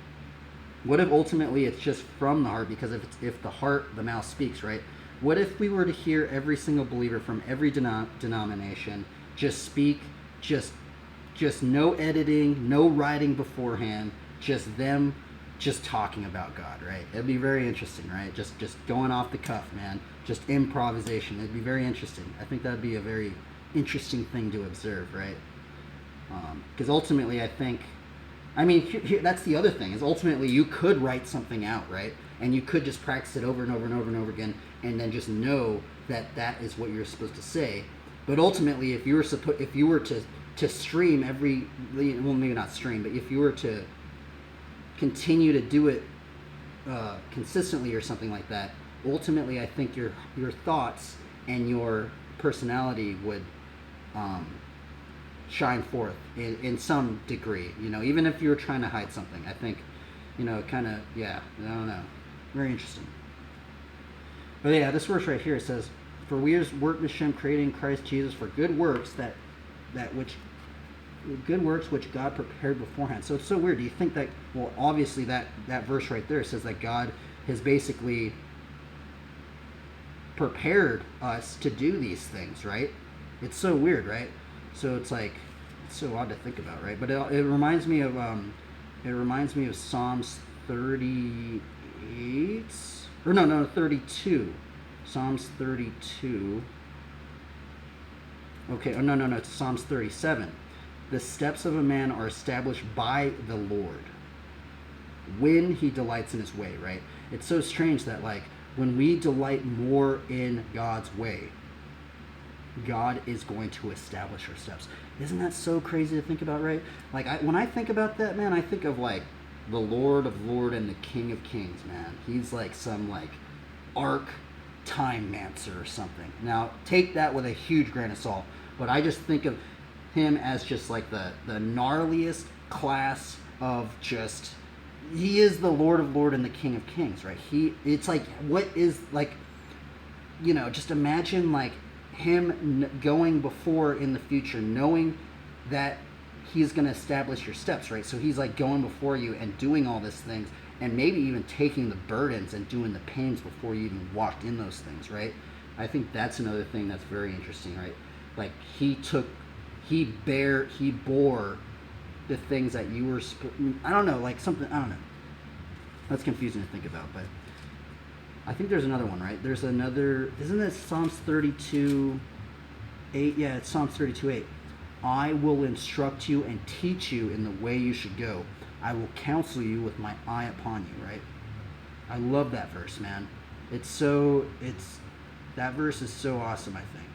What if ultimately it's just from the heart? Because if the heart, the mouth speaks, right? What if we were to hear every single believer from every denomination just speak, just no editing, no writing beforehand, just them just talking about God, right? It'd be very interesting, right? Just going off the cuff, man. Just improvisation. It'd be very interesting. I think that'd be a very interesting thing to observe, right? Because ultimately, I think, I mean, that's the other thing, is ultimately you could write something out, right? And you could just practice it over and over and over and over again, and then just know that that is what you're supposed to say. But ultimately, if you were to stream every, well, maybe not stream, but if you were to continue to do it consistently or something like that, ultimately I think your thoughts and your personality would shine forth in some degree, even if you're trying to hide something. I think, kind of, yeah, I don't know, very interesting. But yeah, this verse right here, it says, for we are workmanship created in Christ Jesus for good works which God prepared beforehand. So it's so weird. Do you think that, well, obviously that verse right there says that God has basically prepared us to do these things, right? It's so weird, right? So it's like, it's so odd to think about, right? But it reminds me of Psalms 38, or no, 32. Psalms 32. Okay, oh no, it's Psalms 37. The steps of a man are established by the Lord when he delights in his way, right? It's so strange that, like, when we delight more in God's way, God is going to establish our steps. Isn't that so crazy to think about, right? Like, when I think about that, man, I think of, like, the Lord of Lords and the King of Kings, man. He's like some, like, arc time mancer or something. Now, take that with a huge grain of salt, but I just think of him as just like the gnarliest class of just, he is the Lord of Lords and the King of Kings, right? It's like, what is, like, just imagine, like, him going before in the future, knowing that he's going to establish your steps, right? So he's like going before you and doing all these things, and maybe even taking the burdens and doing the pains before you even walked in those things, right? I think that's another thing that's very interesting, right? Like, he bore the things that you were, I don't know, like something, I don't know. That's confusing to think about, but I think there's another one, right? There's another, isn't it Psalms 32:8? Yeah, it's Psalms 32:8. I will instruct you and teach you in the way you should go. I will counsel you with my eye upon you, right? I love that verse, man. That verse is so awesome, I think.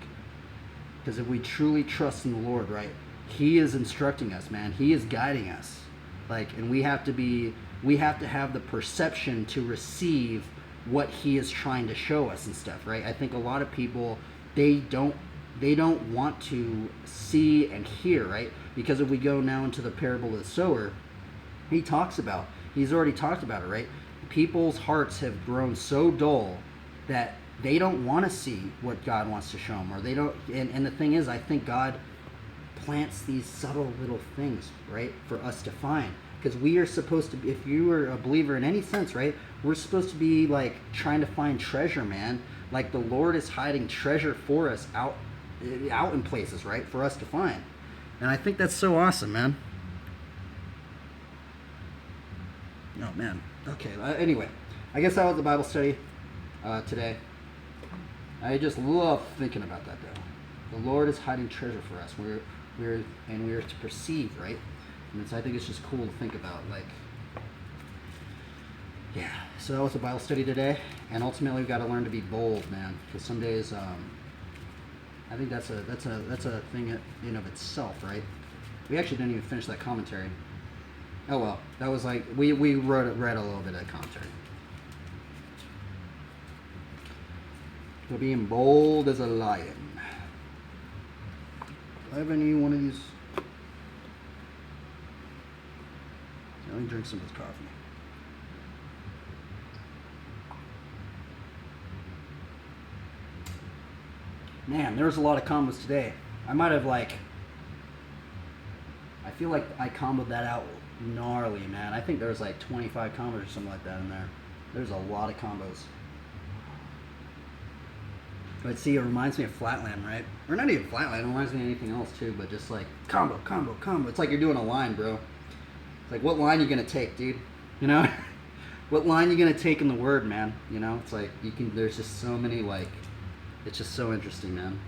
Because if we truly trust in the Lord, right, he is instructing us, man. He is guiding us. Like, and we have to have the perception to receive what he is trying to show us and stuff, right? I think a lot of people, they don't want to see and hear, right? Because if we go now into the parable of the sower, he's already talked about it, right? People's hearts have grown so dull that they don't want to see what God wants to show them, or they don't. And the thing is, I think God plants these subtle little things, right, for us to find. Because we are supposed to be, if you are a believer in any sense, right, we're supposed to be, like, trying to find treasure, man. Like, the Lord is hiding treasure for us out in places, right, for us to find. And I think that's so awesome, man. Oh, man. Okay, anyway, I guess that was the Bible study today. I just love thinking about that, though. The Lord is hiding treasure for us. We're to perceive, right? And I think it's just cool to think about, like, yeah. So that was the Bible study today, and ultimately we've got to learn to be bold, man. Because some days, I think that's a thing in of itself, right? We actually didn't even finish that commentary. Oh well, that was like we read a little bit of commentary. So being bold as a lion. Do I have any one of these? Let me drink some of this coffee. Man, there was a lot of combos today. I might have I feel like I comboed that out gnarly, man. I think there was like 25 combos or something like that in there. There's a lot of combos. But see, it reminds me of Flatland, right? Or not even Flatland, it reminds me of anything else too, but just like combo, combo, combo. It's like you're doing a line, bro. It's like, what line you gonna take, dude? You know? What line you gonna take in the word, man? You know? It's like, there's just so many, like, it's just so interesting, man.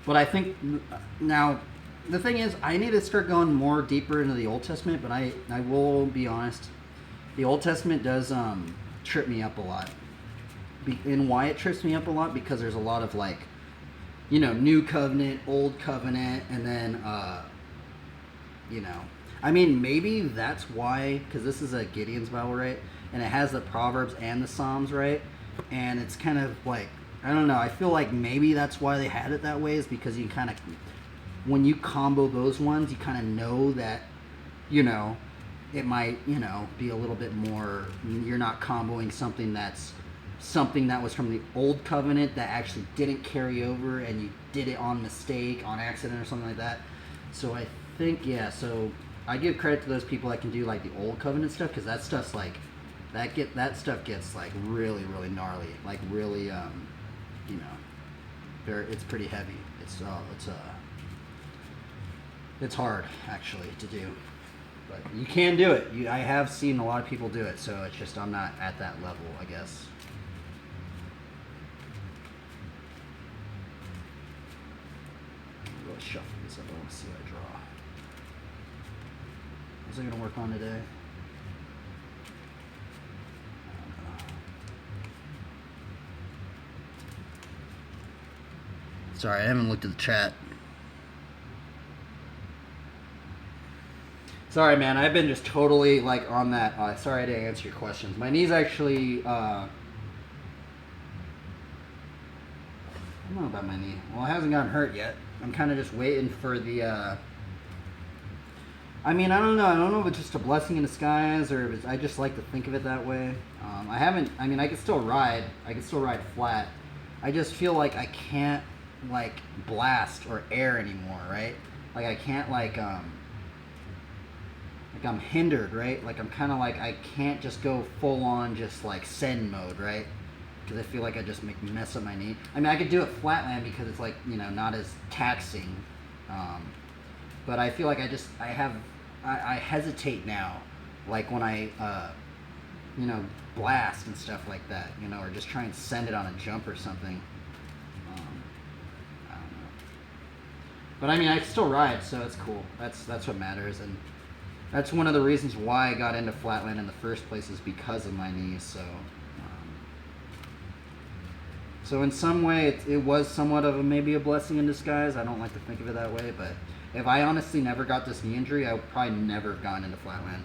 But I think now, the thing is, I need to start going more deeper into the Old Testament, but I will be honest, the Old Testament does trip me up a lot. And why it trips me up a lot? Because there's a lot of like, you know, New Covenant, Old Covenant, and then, you know, I mean, maybe that's why, because this is a Gideon's Bible, right? And it has the Proverbs and the Psalms, right? And it's kind of like, I don't know, I feel like maybe that's why they had it that way, is because you kind of, when you combo those ones, you kind of know that, you know, it might, you know, be a little bit more, you're not comboing something that was from the Old Covenant that actually didn't carry over and you did it on mistake, on accident or something like that. So I think, yeah, so I give credit to those people that can do like the Old Covenant stuff, because that stuff's like, that stuff gets like really, really gnarly, like really, you know, it's pretty heavy. It's hard actually to do, but you can do it. I have seen a lot of people do it, so it's just I'm not at that level, I guess. I'll go shuffle this up. I want to see what I draw. What's I gonna work on today? Sorry, I haven't looked at the chat. Sorry, man. I've been just totally like on that. Sorry I didn't answer your questions. My knee's actually. I don't know about my knee. Well, it hasn't gotten hurt yet. I'm kind of just waiting for the. I mean, I don't know. I don't know if it's just a blessing in disguise, or if it's, I just like to think of it that way. I haven't. I mean, I can still ride. I can still ride flat. I just feel like I can't like blast or air anymore, right? Like I can't like I'm hindered, right? Like I'm kind of like I can't just go full on just like send mode, right? Because I feel like I just mess up my knee. I mean, I could do it flatland because it's like, you know, not as taxing. But I feel like I hesitate now, like when I you know, blast and stuff like that, you know, or just try and send it on a jump or something. I don't know. But I mean, I can still ride, so it's cool. That's what matters, and that's one of the reasons why I got into flatland in the first place, is because of my knees. So in some way, it was somewhat of maybe a blessing in disguise. I don't like to think of it that way, but if I honestly never got this knee injury, I would probably never have gone into flatland.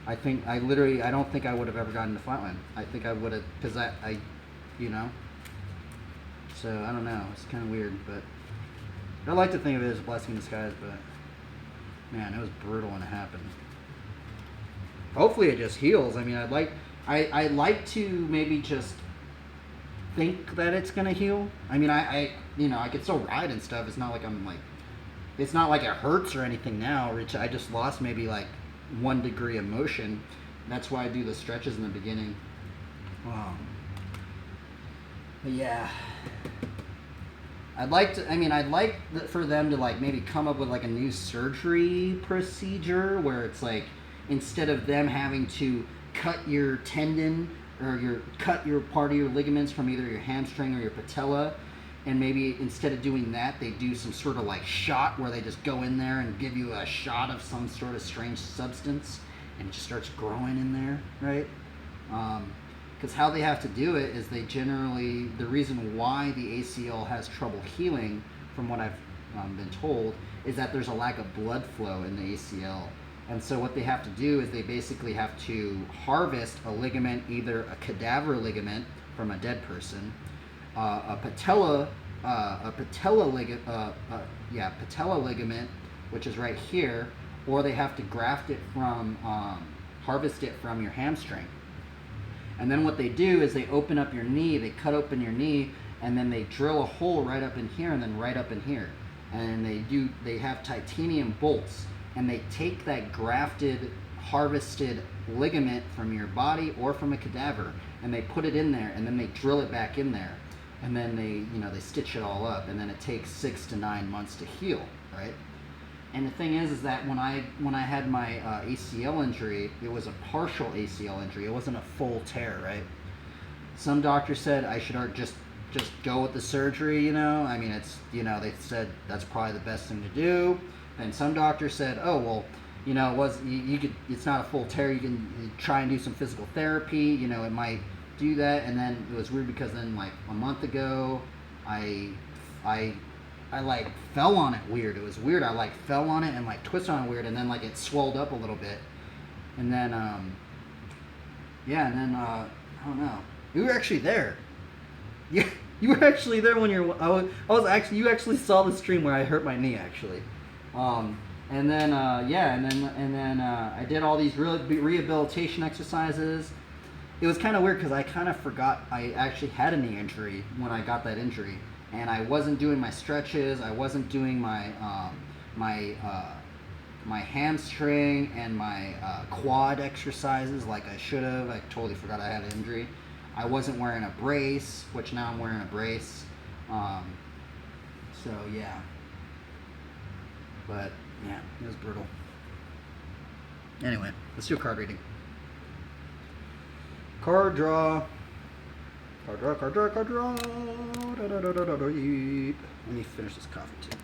I don't think I would have ever gotten into flatland. I think I would have, because I, you know. So I don't know. It's kind of weird, but I like to think of it as a blessing in disguise. But man, it was brutal when it happened. Hopefully, it just heals. I mean, I'd like to maybe just think that it's gonna heal. I mean, I you know, I could still ride and stuff. It's not like it's not like it hurts or anything now. I just lost maybe like 1 degree of motion. That's why I do the stretches in the beginning. But yeah, I'd like for them to like maybe come up with like a new surgery procedure where it's like, instead of them having to cut your tendon or cut your part of your ligaments from either your hamstring or your patella, and maybe instead of doing that, they do some sort of like shot where they just go in there and give you a shot of some sort of strange substance, and it just starts growing in there, right? Because how they have to do it is the reason why the ACL has trouble healing, from what I've been told, is that there's a lack of blood flow in the ACL. And so what they have to do is they basically have to harvest a ligament, either a cadaver ligament from a dead person, a patella ligament, patella ligament, which is right here, or they have to graft it from, harvest it from your hamstring. And then what they do is they open up your knee, they cut open your knee, and then they drill a hole right up in here and then right up in here. And they have titanium bolts, and they take that grafted, harvested ligament from your body or from a cadaver, and they put it in there, and then they drill it back in there, and then they stitch it all up, and then it takes 6 to 9 months to heal, right? And the thing is that when I had my ACL injury, it was a partial ACL injury. It wasn't a full tear, right? Some doctors said I should just go with the surgery. I mean, it's they said that's probably the best thing to do. And some doctors said, oh well, you could, it's not a full tear. You can try and do some physical therapy. It might do that. And then it was weird because then like a month ago, I like fell on it weird. It was weird. I like fell on it and like twisted on it weird, and then like it swelled up a little bit, and then I don't know. You were actually there. Yeah, you were actually there when I was actually, you actually saw the stream where I hurt my knee actually, and then I did all these rehabilitation exercises. It was kind of weird because I kind of forgot I actually had a knee injury when I got that injury. And I wasn't doing my stretches. I wasn't doing my my hamstring and my quad exercises like I should have. I totally forgot I had an injury. I wasn't wearing a brace, which now I'm wearing a brace. So yeah. But yeah, it was brutal. Anyway, let's do a card reading. Card draw. Card draw. Let me finish this coffee too.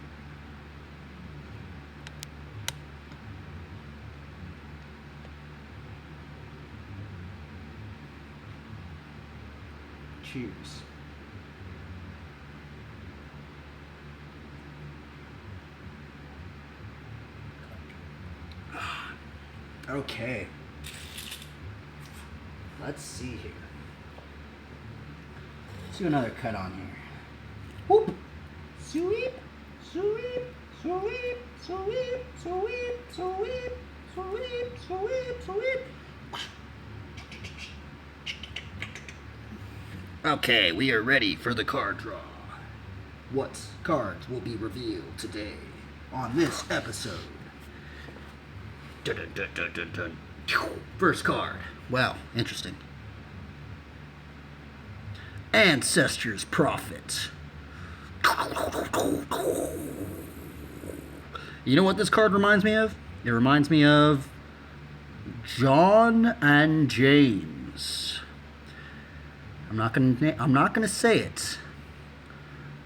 Cheers. Okay. Let's see here. Let's do another cut on here. Whoop! Sweep! Sweep! Sweep! Sweep! Sweep! Sweep! Sweep! Sweep! Sweep! Okay, we are ready for the card draw. What cards will be revealed today on this episode? Dun, dun, dun, dun, dun, dun. First card. Wow, interesting. Ancestors' Prophet. You know what this card reminds me of? It reminds me of John and James. I'm not gonna say it,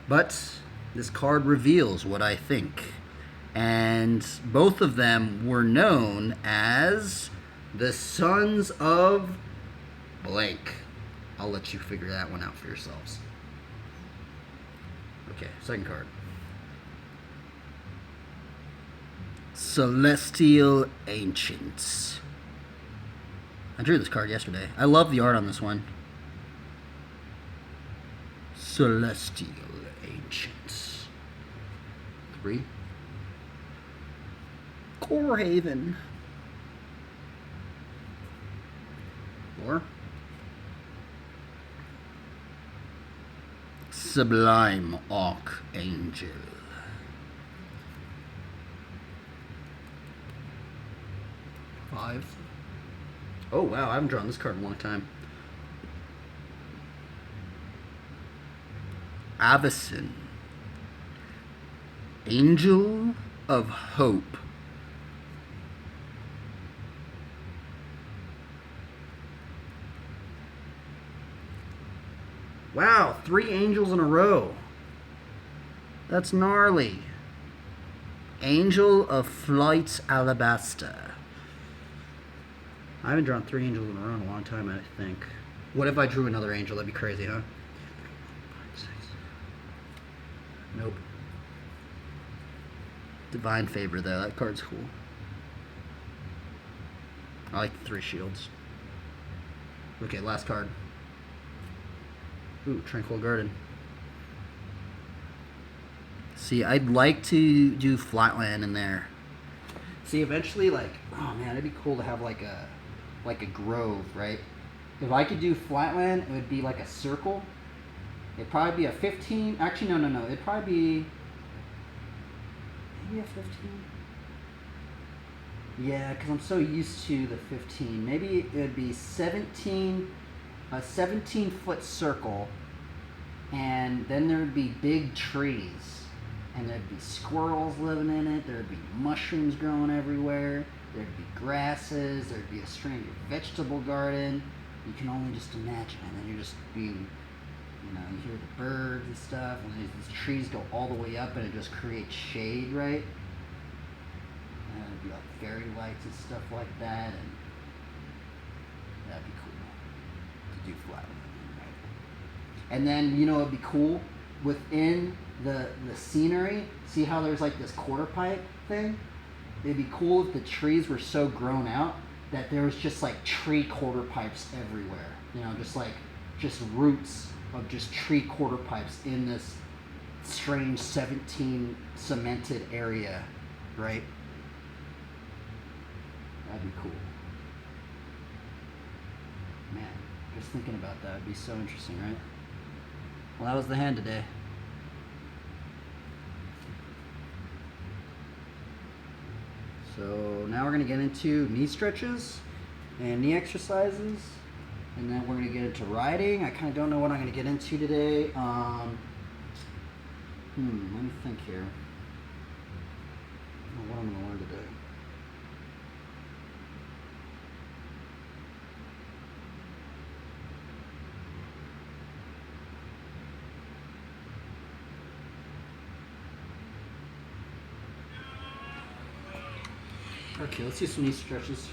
but this card reveals what I think. And both of them were known as the sons of blank. I'll let you figure that one out for yourselves. Okay, second card. Celestial Ancients. I drew this card yesterday. I love the art on this one. Celestial Ancients. 3. Corehaven. 4. Sublime Archangel. 5. Oh wow, I haven't drawn this card in a long time. Avacyn. Angel of Hope. Wow, 3 angels in a row. That's gnarly. Angel of Flight Alabaster. I haven't drawn 3 angels in a row in a long time, I think. What if I drew another angel? That'd be crazy, huh? 5, 6. Nope. Divine Favor, though. That card's cool. I like the 3 shields. Okay, last card. Ooh, Tranquil Garden. See, I'd like to do flatland in there. See, eventually, like, oh man, it'd be cool to have like a grove, right? If I could do flatland, it would be like a circle. It'd probably be a 15. Actually, no. It'd probably be maybe a 15. Yeah, because I'm so used to the 15. Maybe it would be 17, a 17-foot circle, and then there would be big trees, and there'd be squirrels living in it. There'd be mushrooms growing everywhere. There'd be grasses. There'd be a strange vegetable garden. You can only just imagine, and then you're just being, you hear the birds and stuff, and these trees go all the way up, and it just creates shade, right? And it'd be like fairy lights and stuff like that, and that'd be cool to do flat. Right? And then, it'd be cool within the scenery. See how there's like this quarter pipe thing? It'd be cool if the trees were so grown out that there was just like tree quarter pipes everywhere. Just roots of just tree quarter pipes in this strange 17 cemented area, right? That'd be cool. Man, just thinking about that would be so interesting, right? Well, that was the hand today. So now we're going to get into knee stretches and knee exercises, and then we're going to get into riding. I kind of don't know what I'm going to get into today. Let me think here. I don't know what I'm going to learn today. Okay, let's do some knee stretches.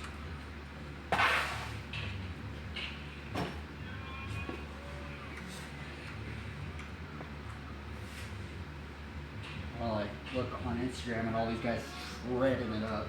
Well, I look on Instagram and all these guys shredding it up.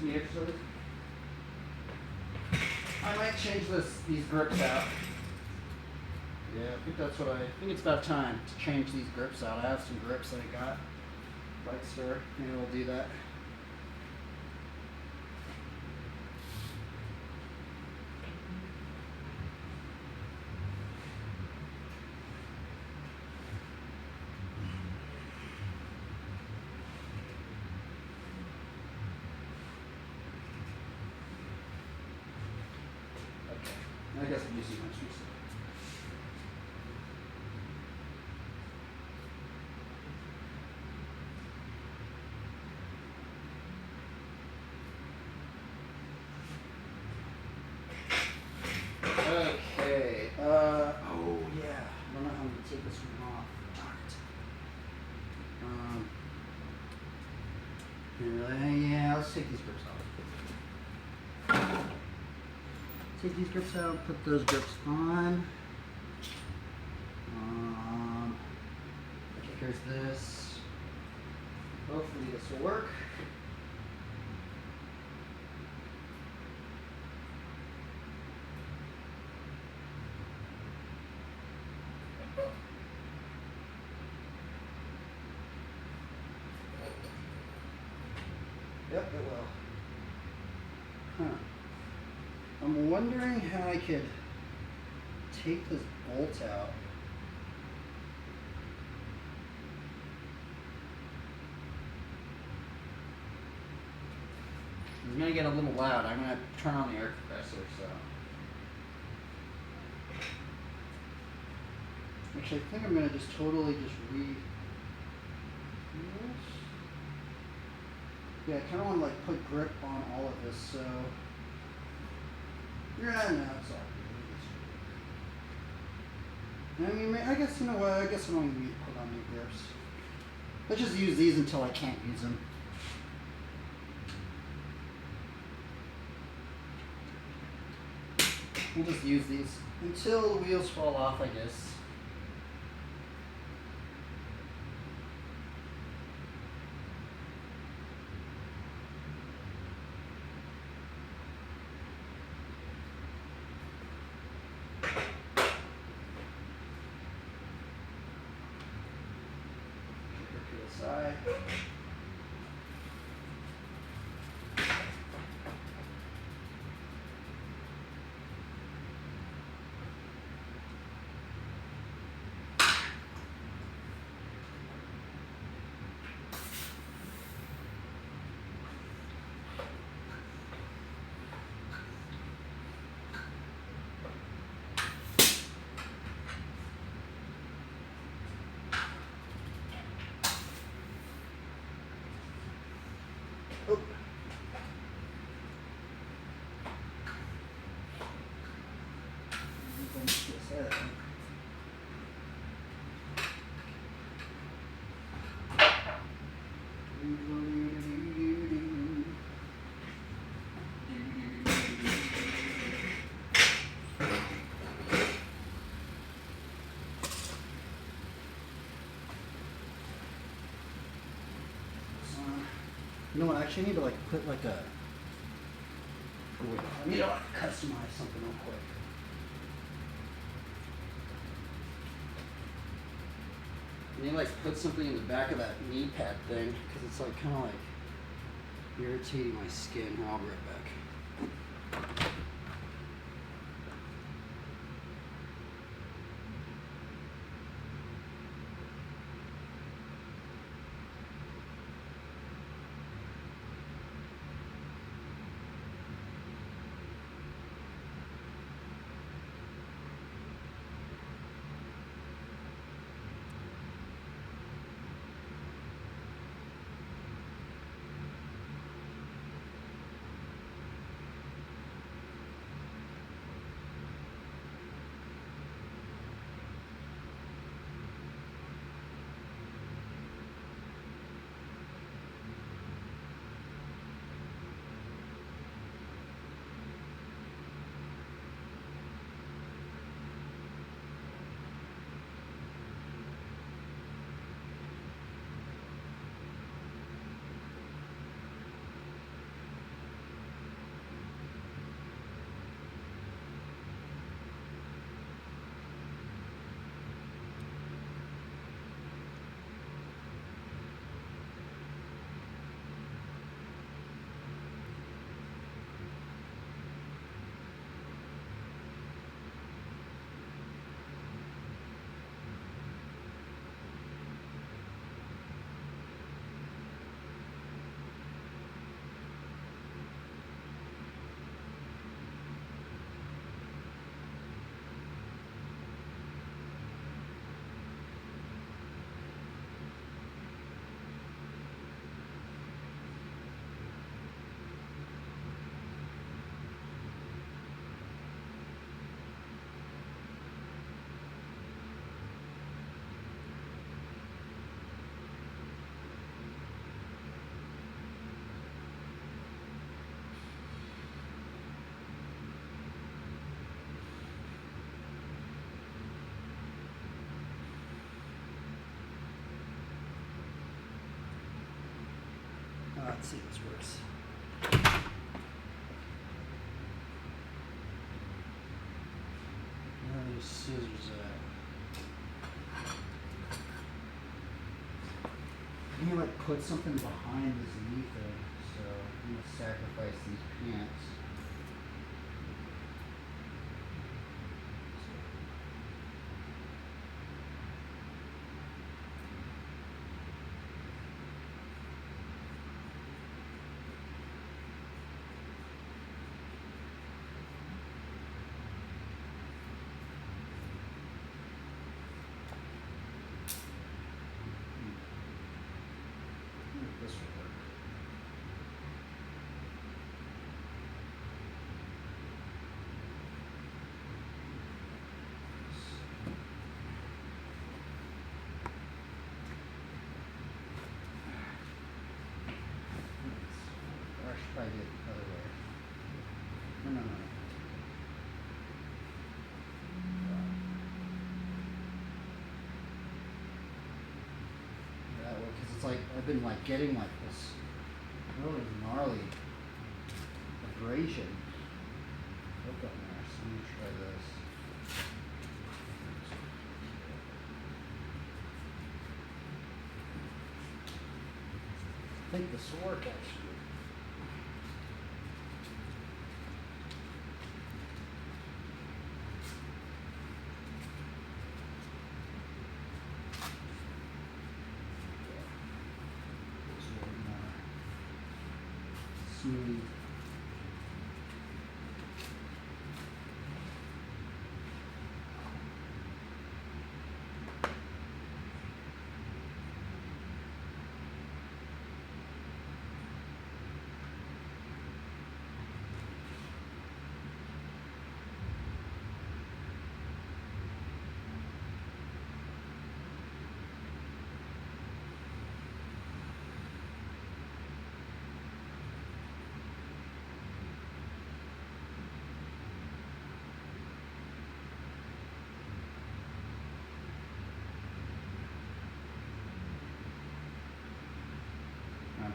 Some exercise. I might change these grips out. Yeah, I think it's about time to change these grips out. I have some grips that I got. Bike store, maybe we'll do that. I guess I'm using my shoes. Okay. Oh yeah. I don't know how I'm gonna take this one off. Darn it. Yeah, let's take these grips off. Take these grips out, put those grips on. Okay, here's this. Hopefully this will work. Yep, it will. Huh. I'm wondering how I could take this bolt out. It's gonna get a little loud. I'm gonna turn on the air compressor, so. Actually, I think I'm gonna just totally just yeah, I kind of want to like put grip on all of this, so. Yeah, no, it's all good. I mean, I guess, you know what, I guess I don't even need to put on new grips. Let's just use these until I can't use them. We'll just use these until the wheels fall off, I guess. Side. Oh. You know what? I actually need to like put like a. I need to like customize something real quick. I need to like put something in the back of that knee pad thing because it's like kind of like irritating my skin. I'll be right back. Let's see if this works. Where are these scissors at? I need to like put something behind this knee thing, so I'm gonna sacrifice these pants. like I've been like getting like this really gnarly abrasion. Look up there. So let me try this. I think this will work actually. Smooth.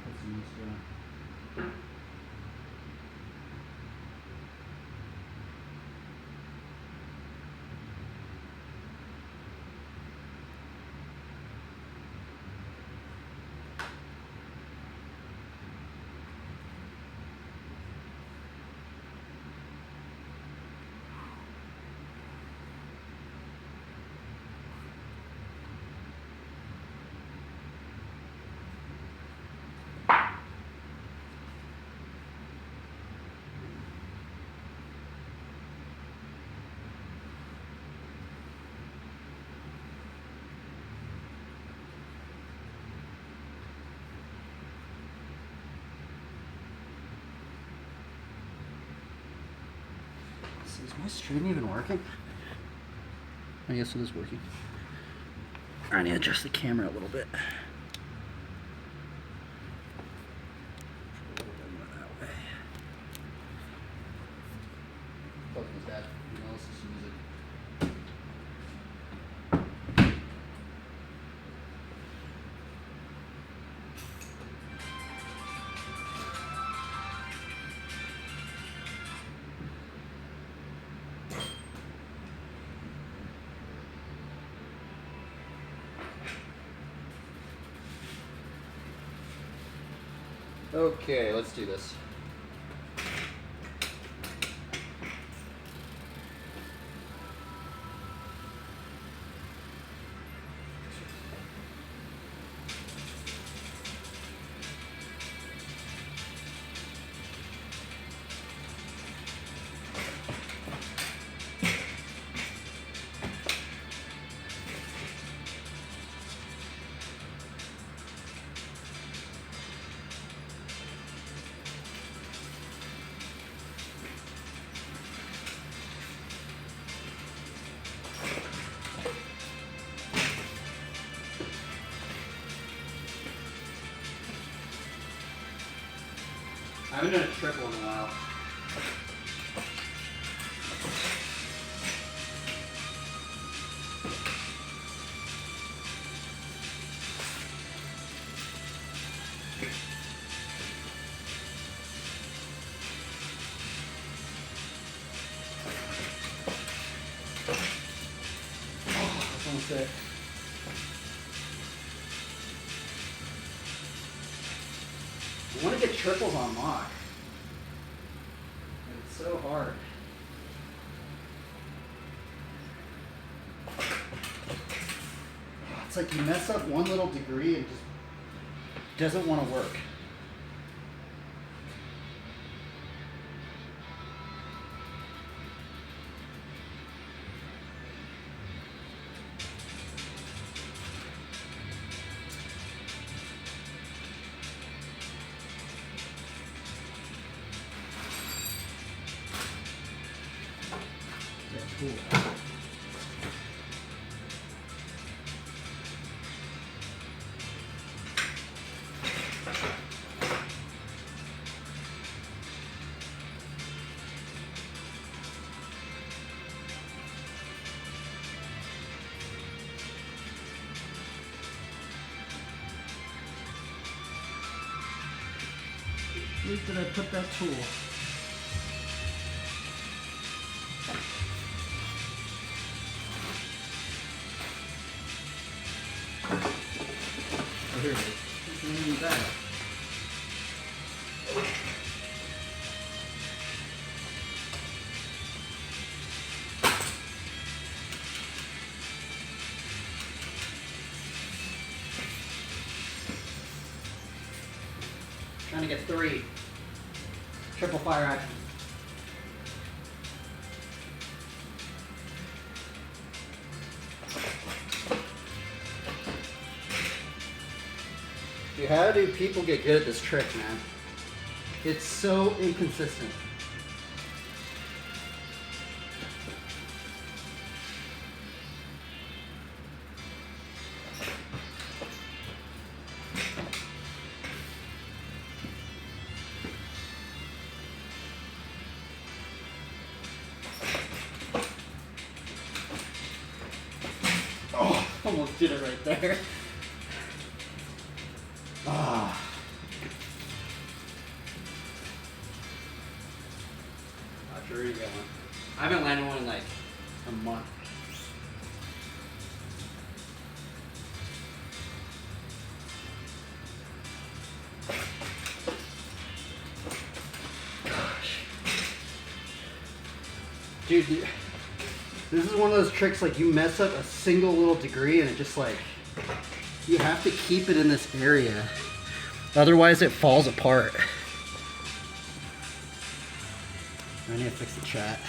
Put some use to Is my stream even working? I guess it is working. I need to adjust the camera a little bit. A little bit more that way. Fuck is that? You know, let's just use it. Okay, let's do this. I haven't done a triple in a while. Oh, that's almost it. I want to get triples on lock. And it's so hard. It's like you mess up one little degree and just doesn't want to work. Cool. week did I put that tool? Oh, here it is. It's not even bad. Trying to get 3. Triple fire action. Dude, how do people get good at this trick, man? It's so inconsistent. Oh, almost did it right there. Ah. Not sure where you're going. I haven't landed one in like a month. Gosh. Dude, this is one of those tricks, like you mess up a single little degree and it just like, you have to keep it in this area. Otherwise it falls apart. I need to fix the chat.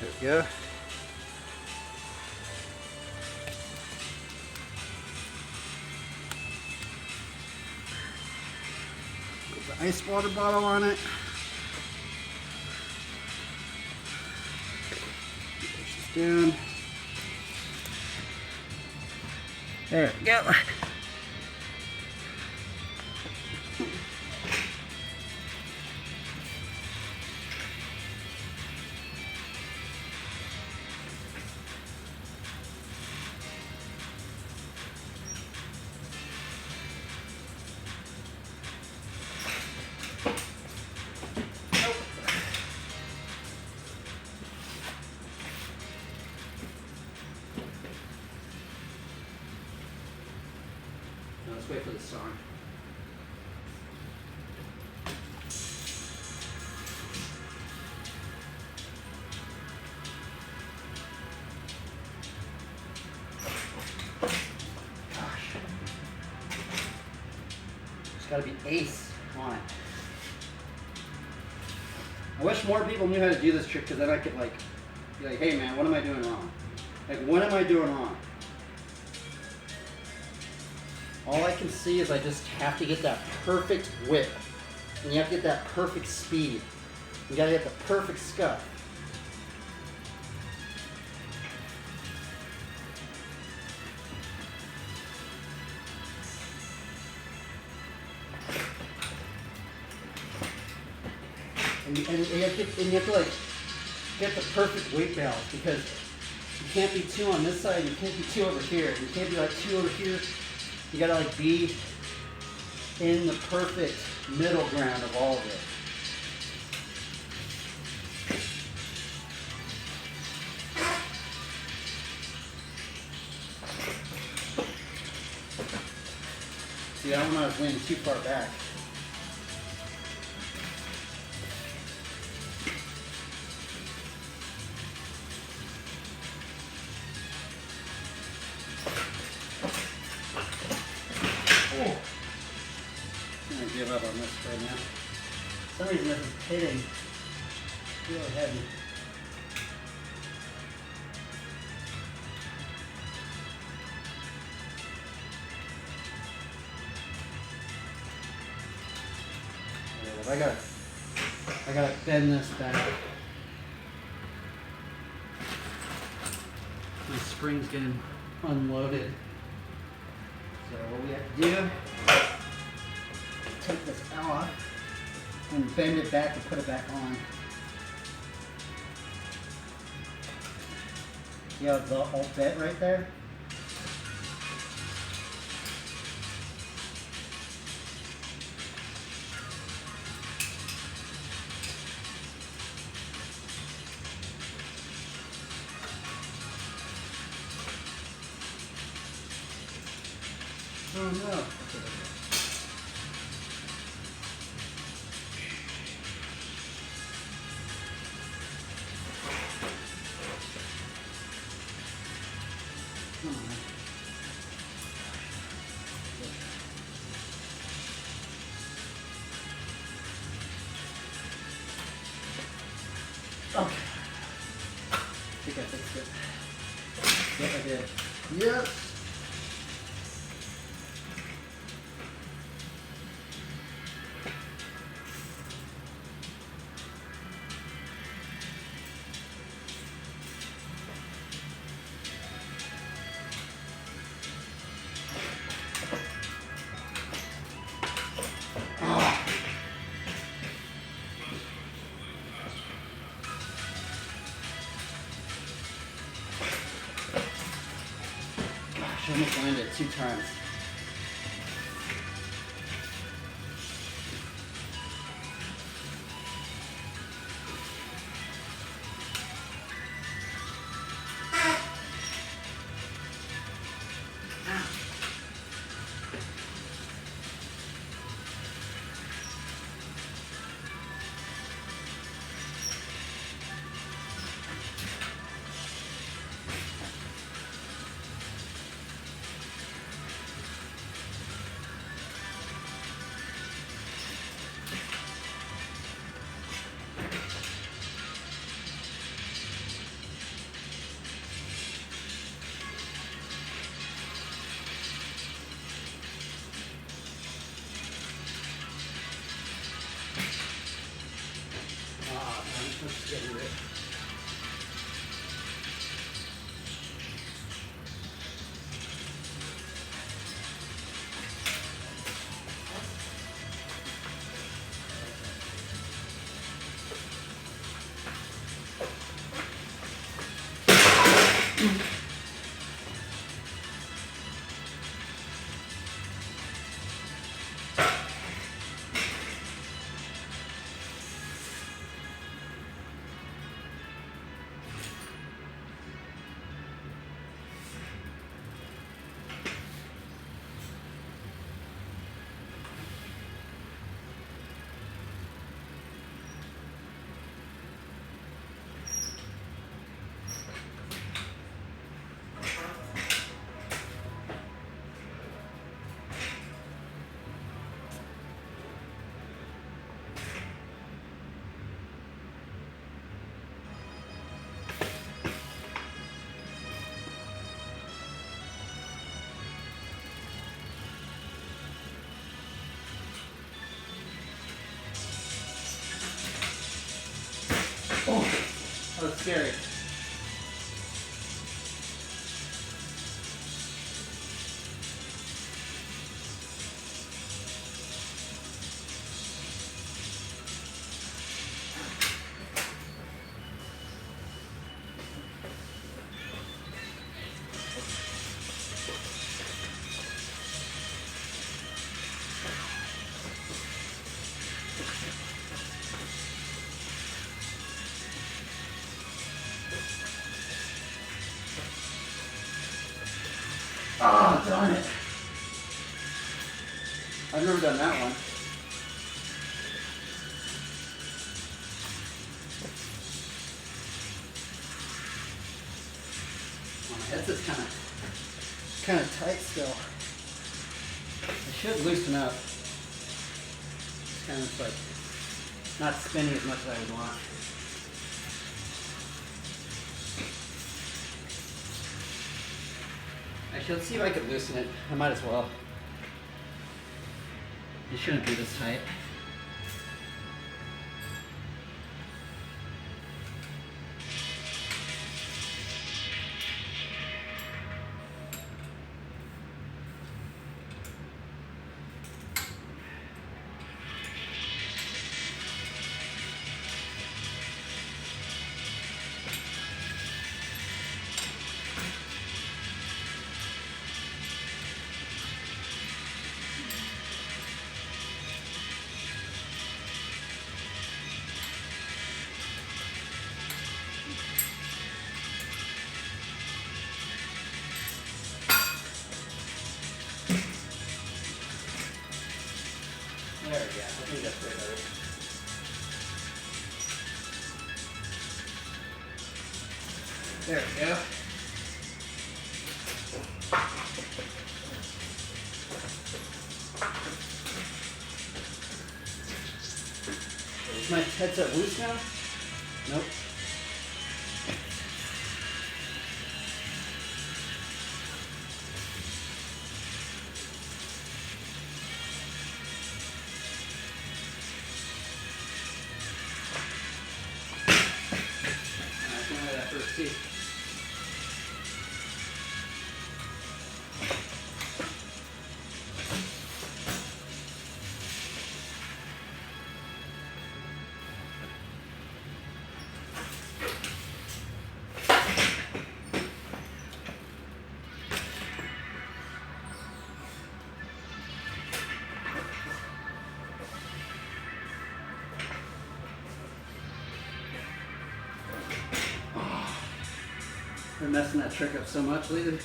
There we go. Put the ice water bottle on it. Push this down. There we go. Let's wait for the song. Gosh. There's got to be ace on it. I wish more people knew how to do this trick, because then I could like be like, hey man, what am I doing wrong? Like, what am I doing wrong? All I can see is I just have to get that perfect whip. And you have to get that perfect speed. You gotta get the perfect scuff. And you have to like get the perfect weight balance, because you can't be 2 on this side, you can't be 2 over here, you can't be like 2 over here. You gotta like be in the perfect middle ground of all of it. See, I don't want to lean too far back. I'm gonna give up on this right now. For some reason this is hitting really heavy. Yeah, I gotta bend this back. My spring's getting unloaded. So what we have to do, take this off and bend it back and put it back on. You have the alt bit right there. Oh no. Okay. I think I fixed it. Yep, I did. Yep. I almost landed it 2 times. Let's get it. Oh, that was scary. Oh, darn it. I've never done that one. Oh, my headset's kind of tight still. I should loosen up. It's kind of like not spinning as much as I would want. Actually, let's see if I could loosen it. I might as well. It shouldn't be this tight. There we go. I think that's way better. There we go. Is my headset loose now? Nope. Alright, give me that first piece. Been messing that trick up so much lately.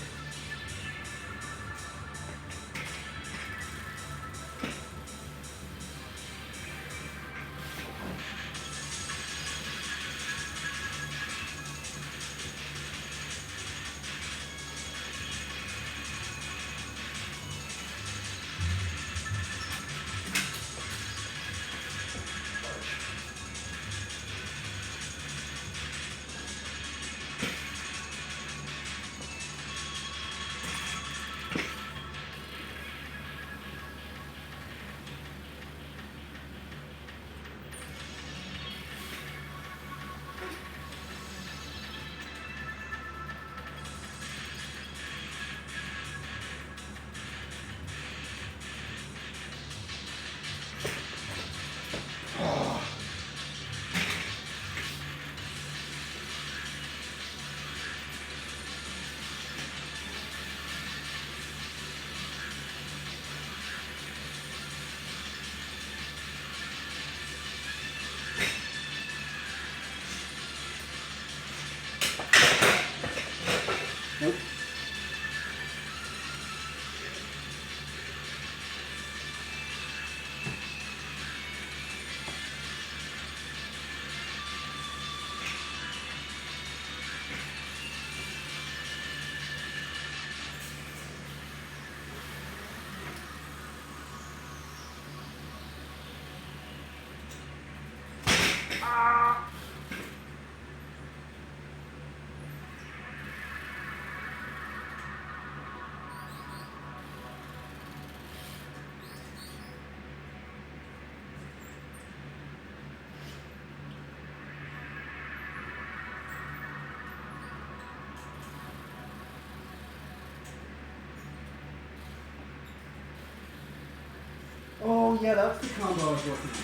Nope. Oh yeah, that's the combo I was working on.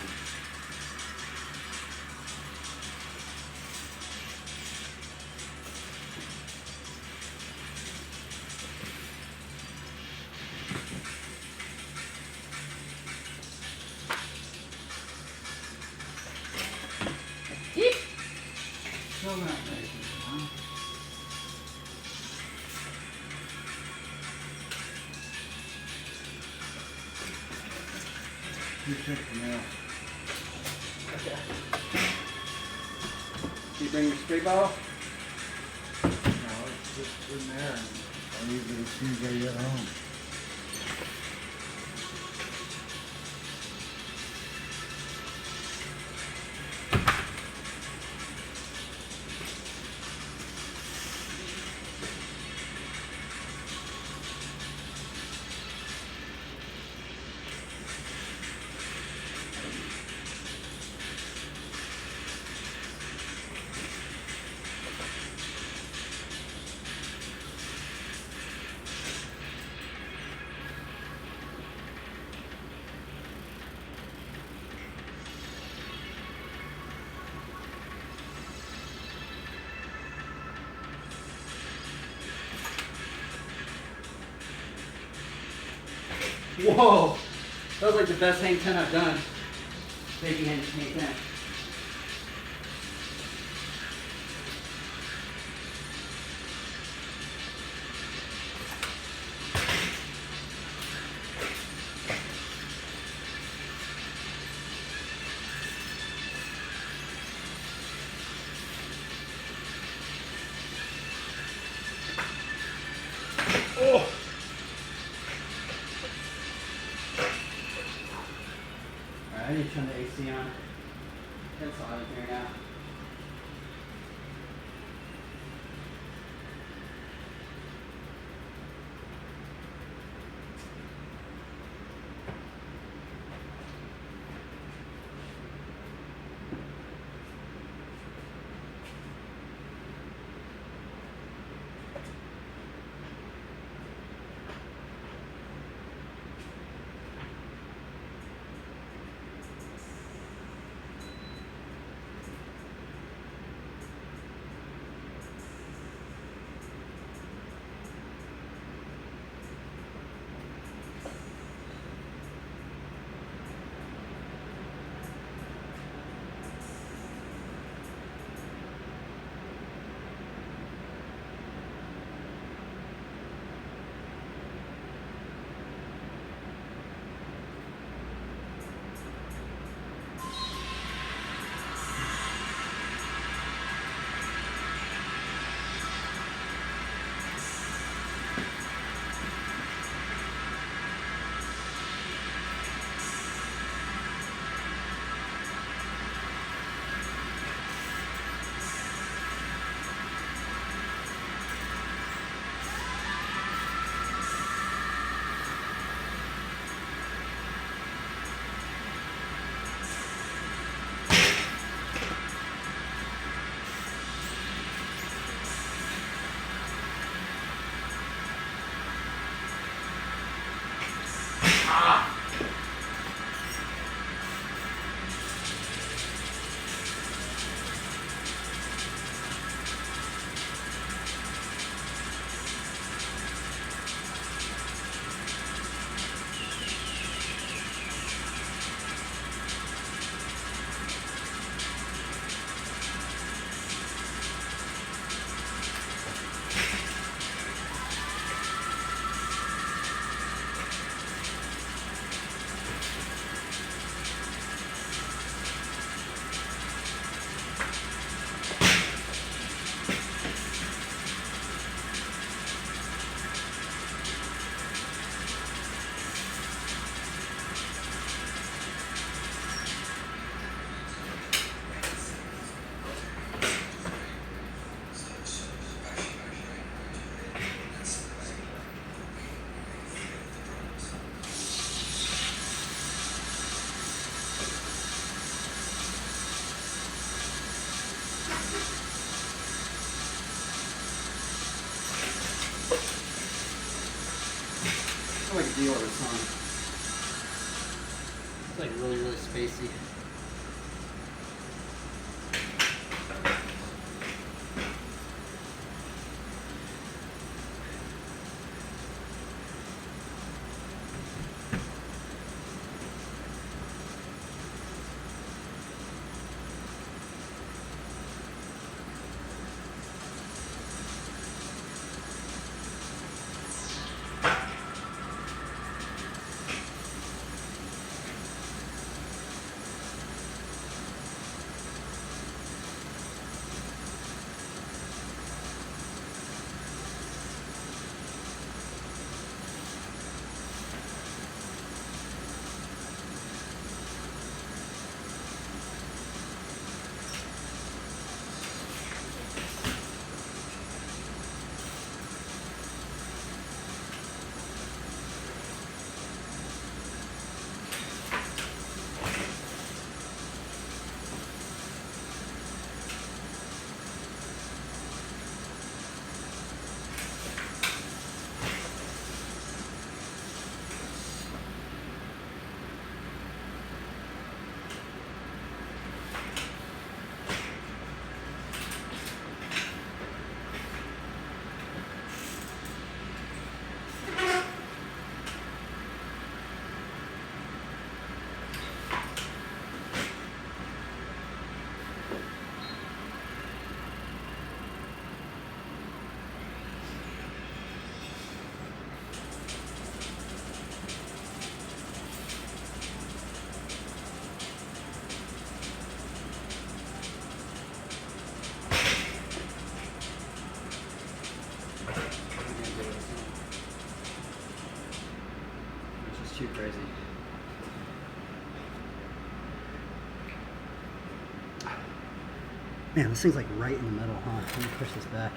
Still not ready, huh? You check the mail. Okay. You bring your spray bottle? No, it's just in there. I'll use it as soon as I get home. Whoa! That was like the best hang 10 I've done. Baby hang 10. I need to turn the AC on. It's hot in here now. I like a deal of this song. It's like really, really spacey. Man, this thing's like right in the middle, huh? Let me push this back.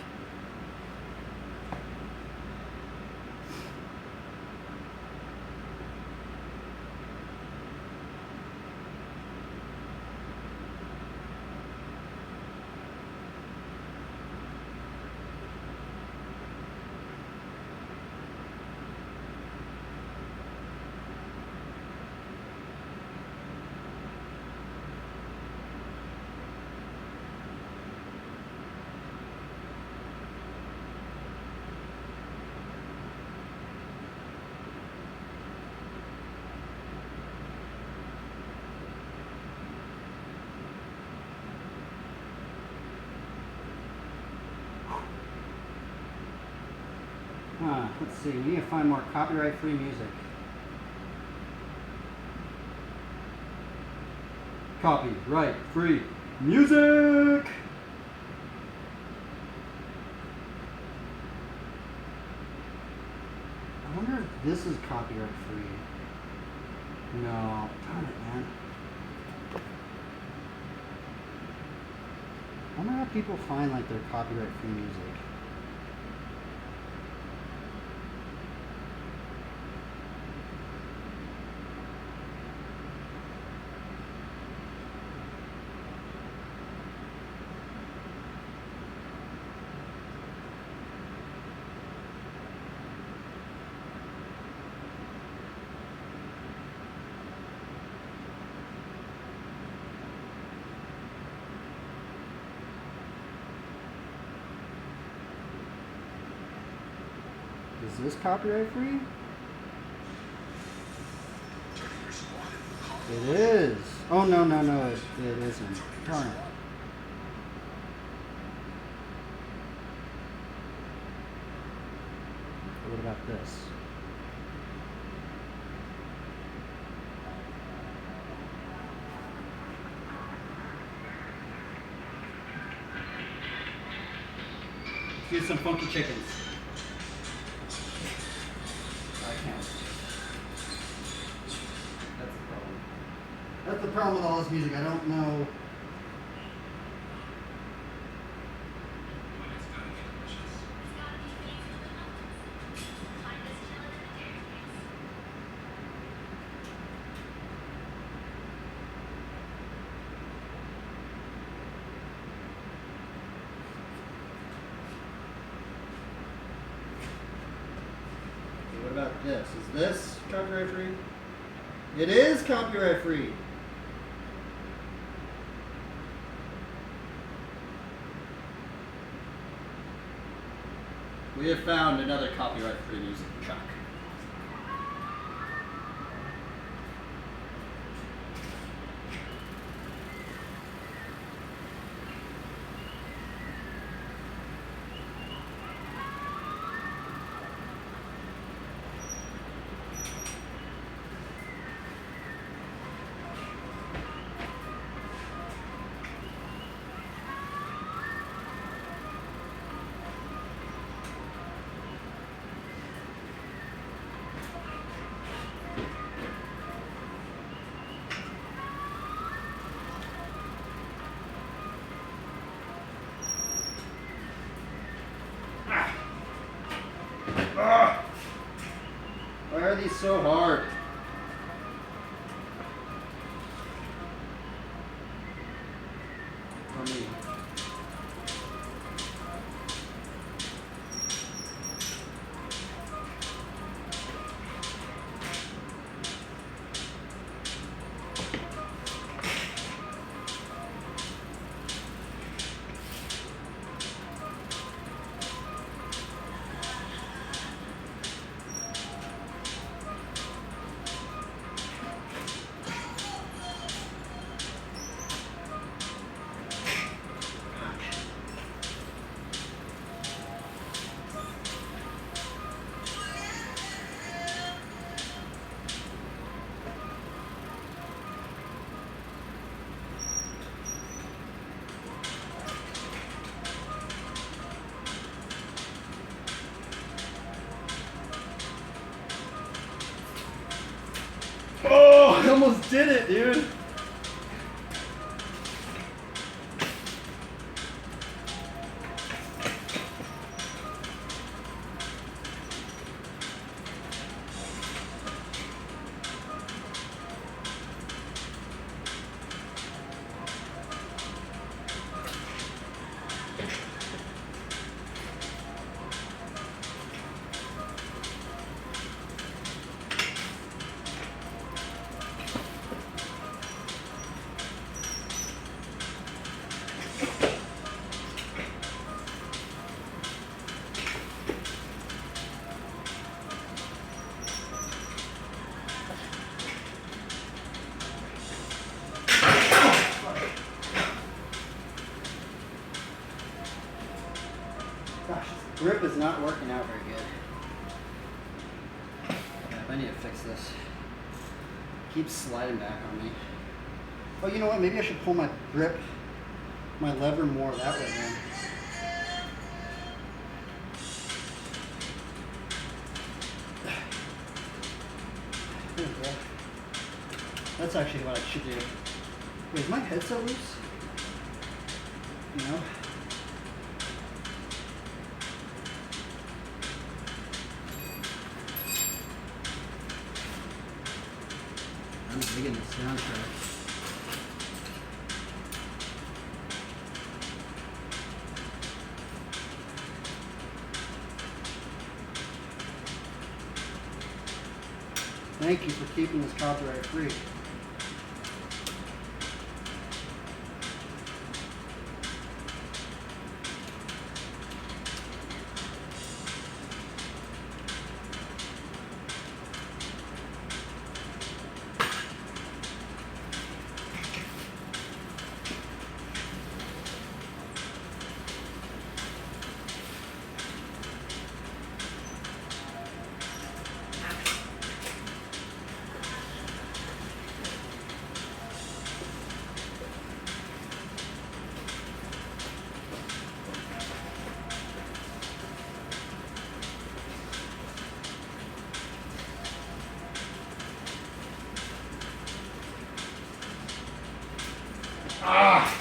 Let's see, we need to find more copyright-free music. Copyright-free music! I wonder if this is copyright-free. No, darn it, man. I wonder how people find like their copyright-free music. Is this copyright free? It is. Oh, no, it isn't. Darn it. What about this? Let's do some funky chickens. That's the problem with all this music. I don't know. What about this? Is this copyright free? It is copyright free. We have found another copyright-free music track. Why are these so hard? For me. Oh, I almost did it, dude. grip is not working out very good. Yeah, I need to fix this. Keeps sliding back on me. Oh, you know what? Maybe I should pull my grip, my lever more that way then. There we go. That's actually what I should do. Wait, is my headset loose? No. I'm digging this soundtrack. Thank you for keeping this copyright free. Ah!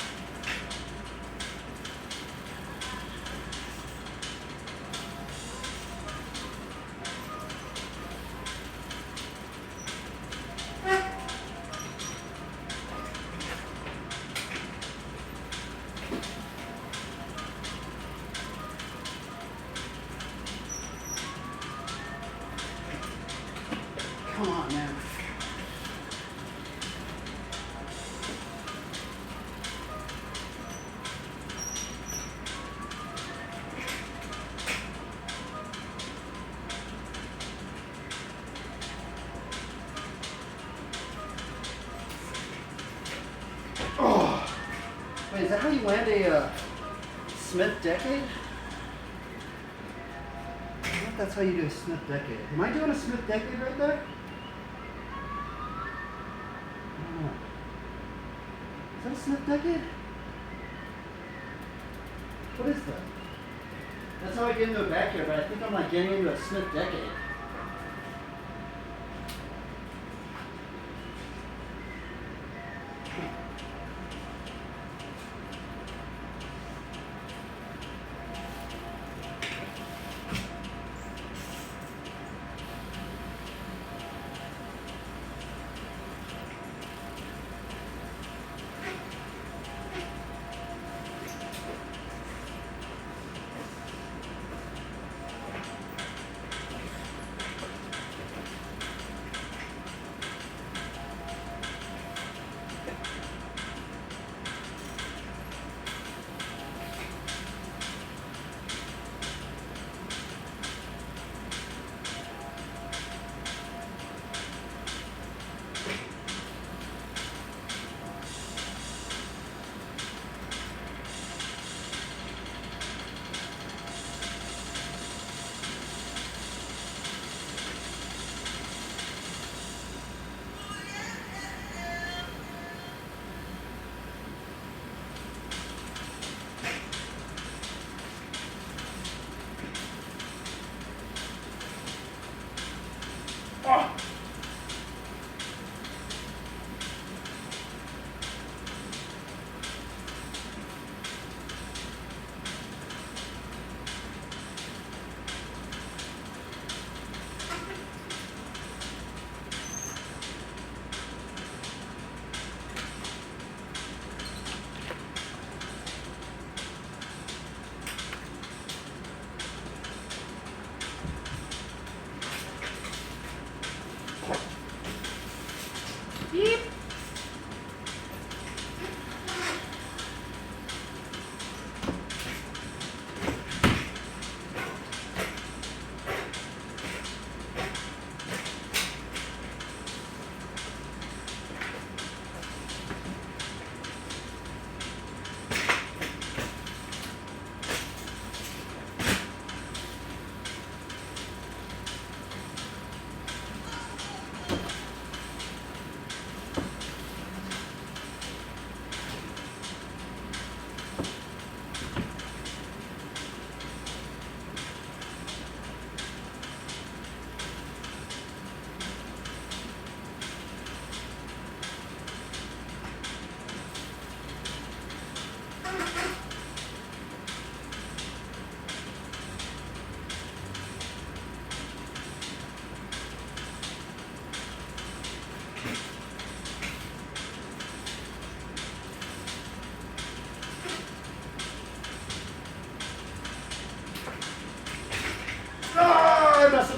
Come on, man. Oh. Wait, is that how you land a Smith Decade? I think that's how you do a Smith Decade. Am I doing a Smith Decade right there? I don't know. Is that a Smith Decade? What is that? That's how I get into a backyard, but I think I'm like getting into a Smith Decade.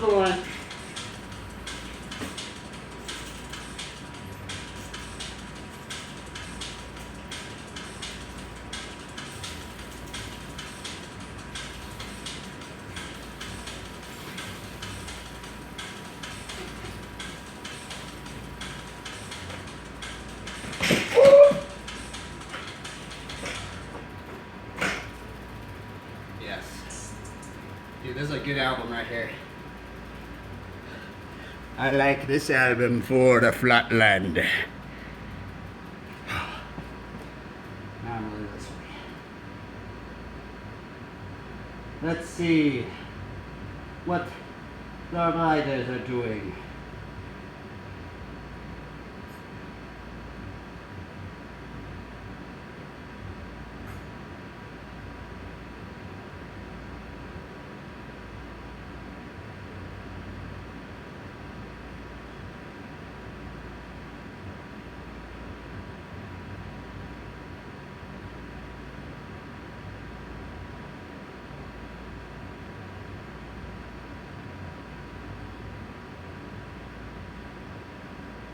the one. Yes. Dude, this is a good album right here. I like this album for the Flatland. Now I'm really this way. Let's see what the riders are doing.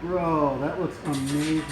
Bro, that looks amazing.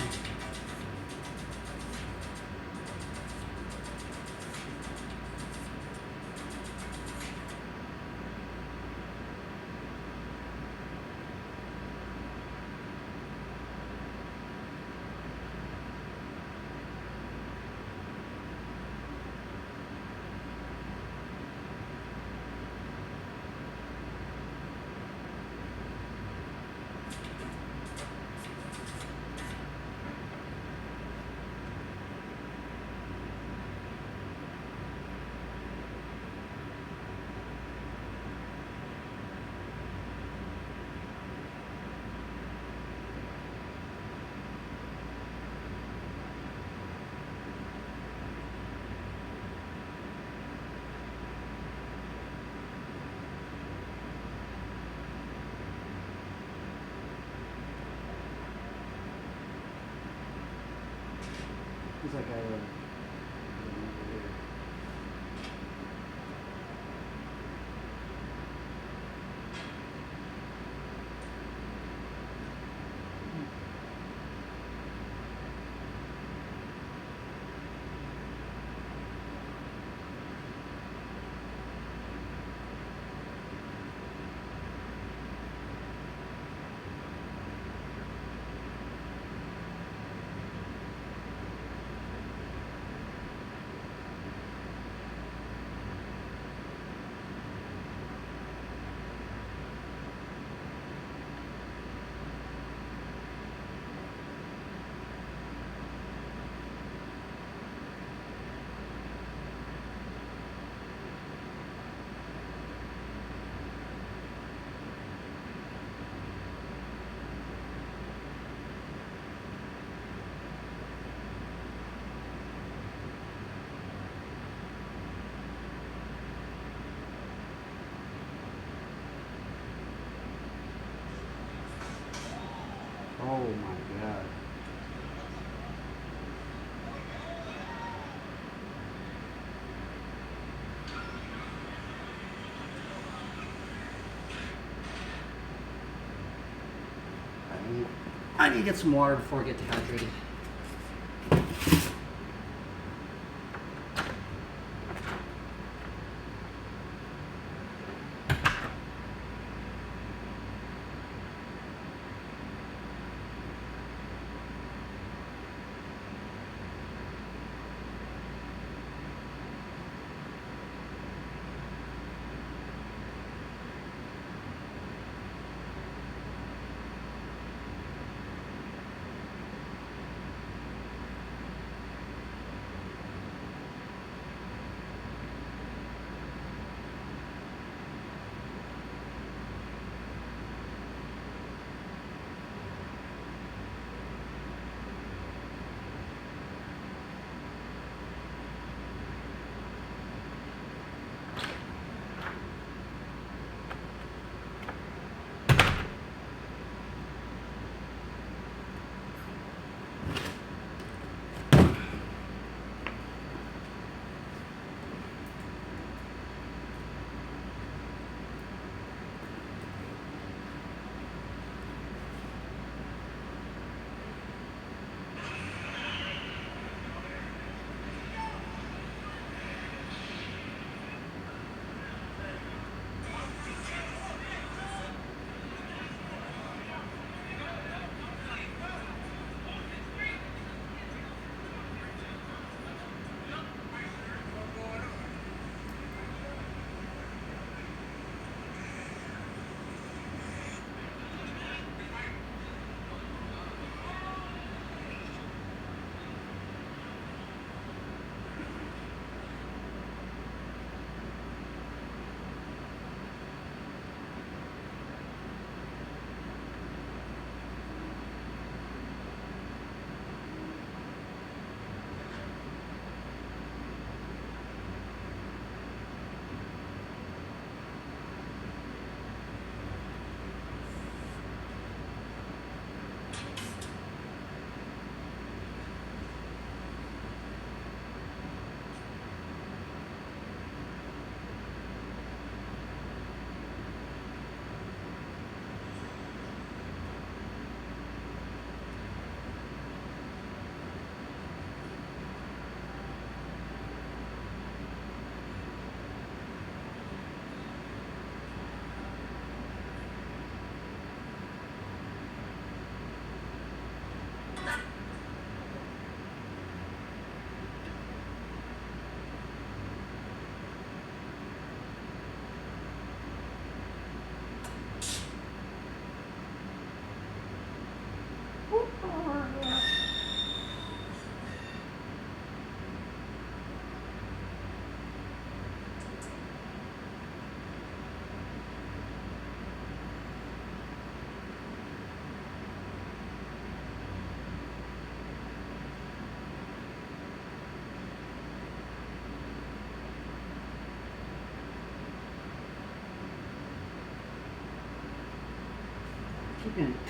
He's like a oh my god. I need to get some water before I get dehydrated.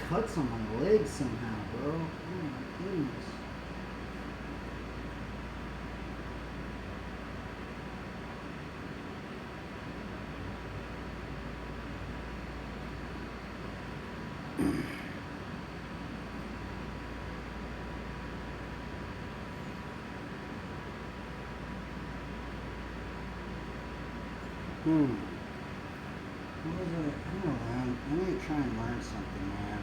cuts on my legs somehow, bro. Oh my goodness. What was it? I don't know, man. I need to try and learn something, man.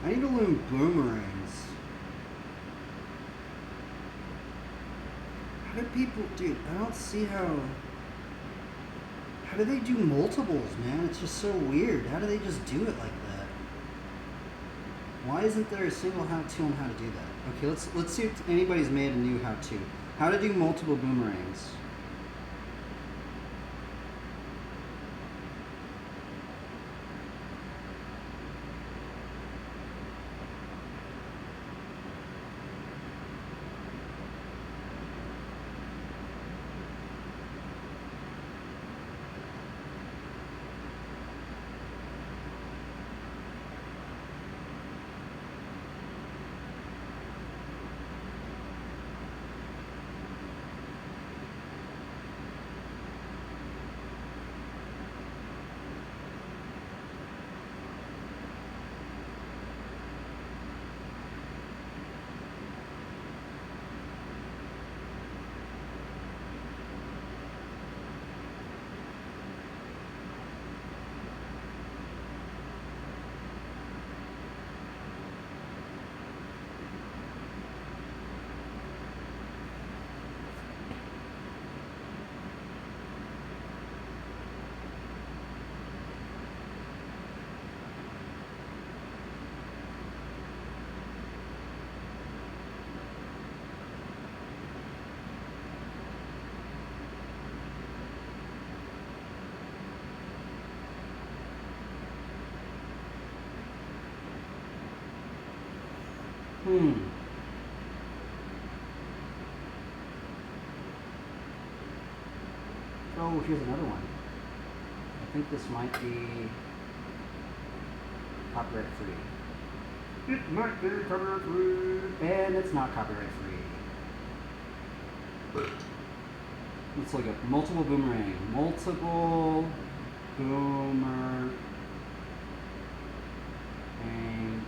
I need to learn boomerangs. How do people, dude, I don't see how do they do multiples, man? It's just so weird. How do they just do it like that? Why isn't there a single how-to on how to do that? Okay, let's see if anybody's made a new how-to. How to do multiple boomerangs. Oh, here's another one. I think this might be copyright free. It might be copyright free. And it's not copyright free. Let's look up multiple boomerang. Multiple boomerang BMX.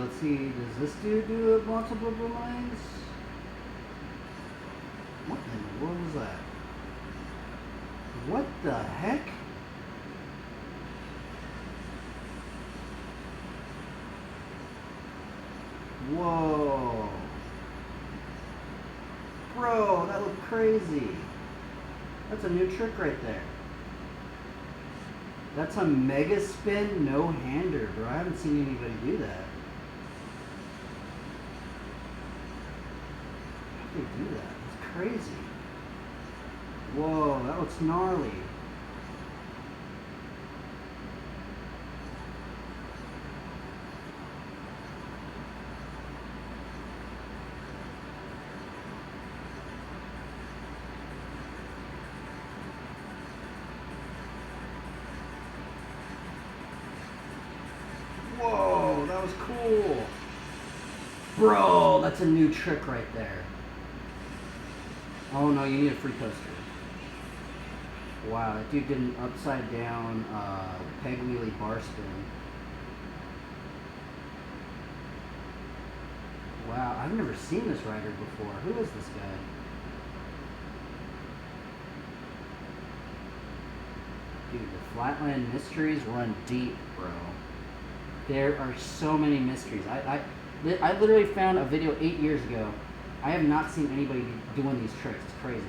let's see. Does this dude do it multiple lines? What in the world was that? What the heck? Whoa. Bro, that looked crazy. That's a new trick right there. That's a mega spin no-hander, bro. I haven't seen anybody do that. How do they do that? It's crazy. Whoa, that looks gnarly. Whoa, that was cool. Bro, that's a new trick right there. Oh no, you need a free coaster. Wow, that dude did an upside down peg wheelie bar spin. Wow, I've never seen this rider before. Who is this guy? Dude, the Flatland mysteries run deep, bro. There are so many mysteries. I literally found a video 8 years ago. I have not seen anybody doing these tricks. It's crazy.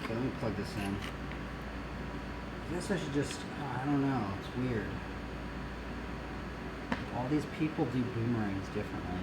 Okay, let me plug this in. I guess I should just, I don't know, it's weird. All these people do boomerangs differently.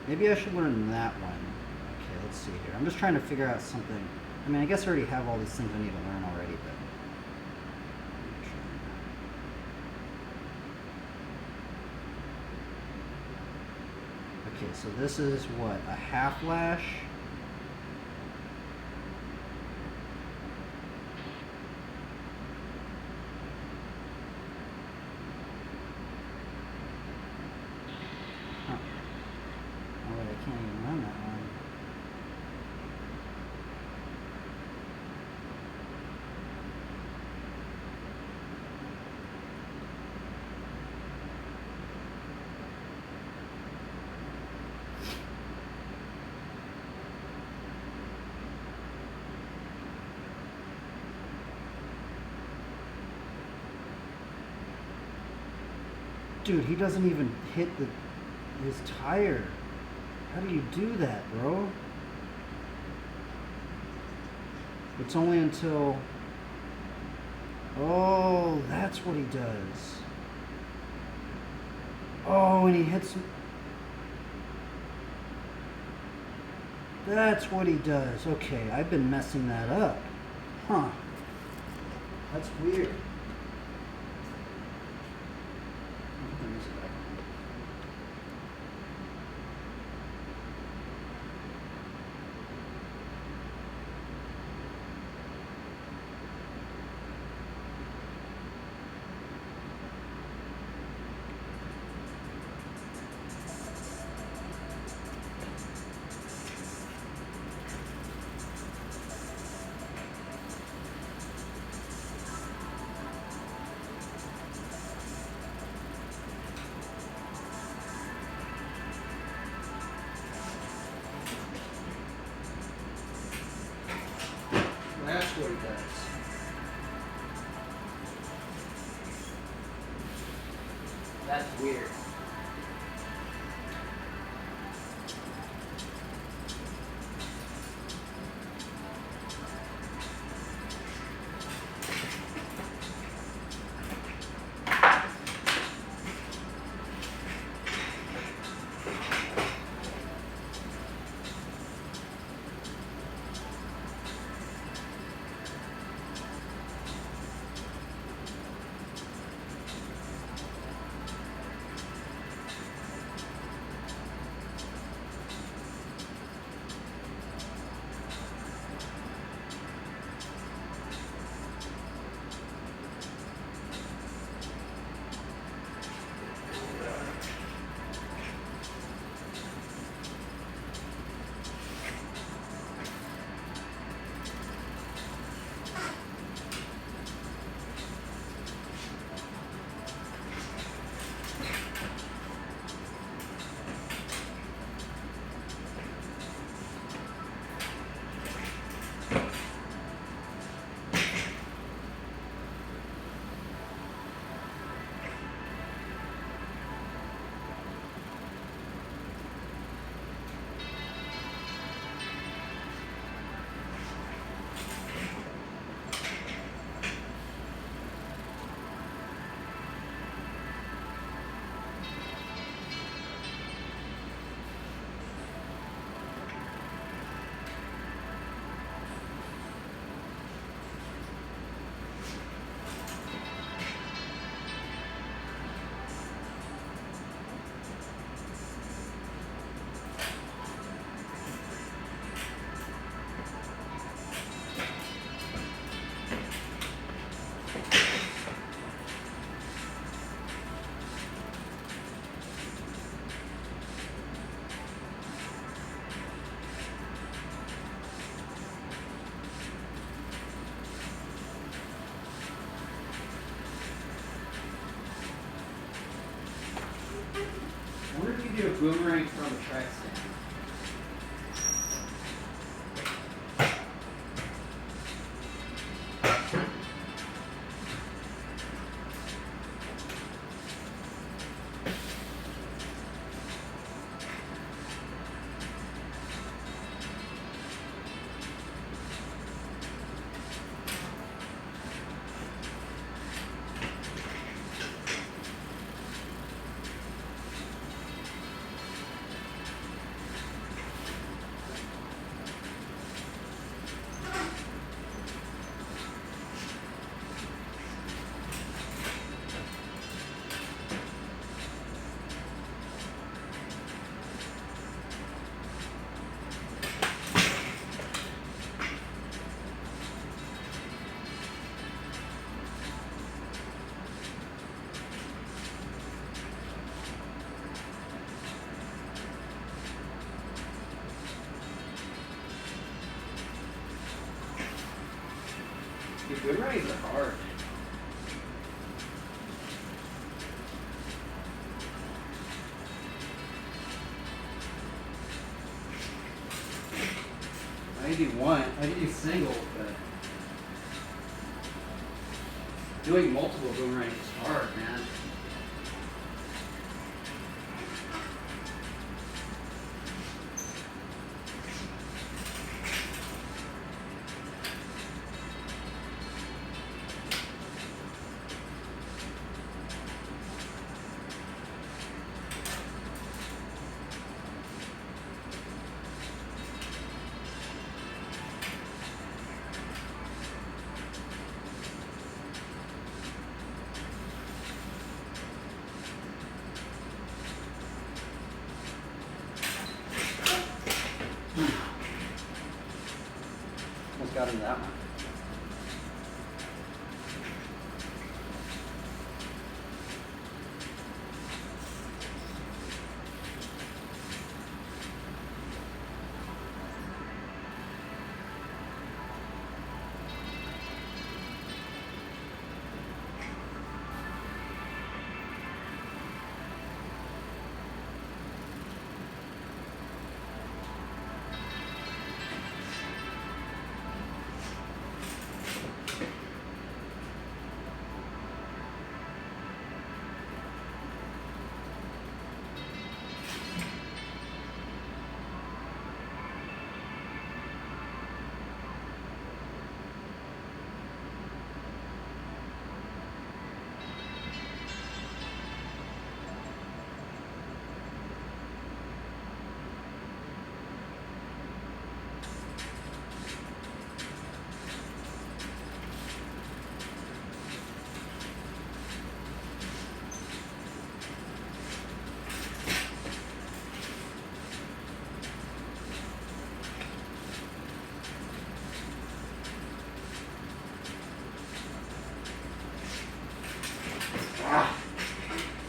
Maybe I should learn that one. Okay, let's see here. I'm just trying to figure out something. I mean, I guess I already have all these things I need to learn already, but... Okay, so this is what? A half lash? Dude, he doesn't even hit his tire. How do you do that, bro? It's only until... Oh, that's what he does. Oh, and he hits... That's what he does. Okay, I've been messing that up. Huh. That's weird. I'll put the music back on. That's what he does. That's weird. I wonder if you do a boomerang from a track stand. Dude, boomerangs are hard. I can do one. I can do singles, but doing multiple boomerangs is hard, man. got into that one.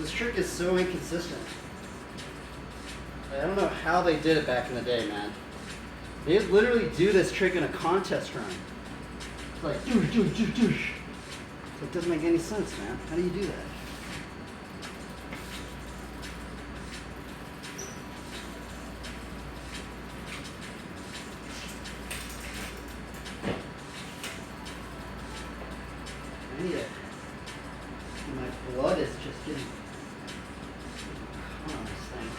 This trick is so inconsistent. I don't know how they did it back in the day, man. They literally do this trick in a contest run. It's like, doosh, doosh, doosh, doosh. So it doesn't make any sense, man. How do you do that? I need it. My blood is just getting on this thing.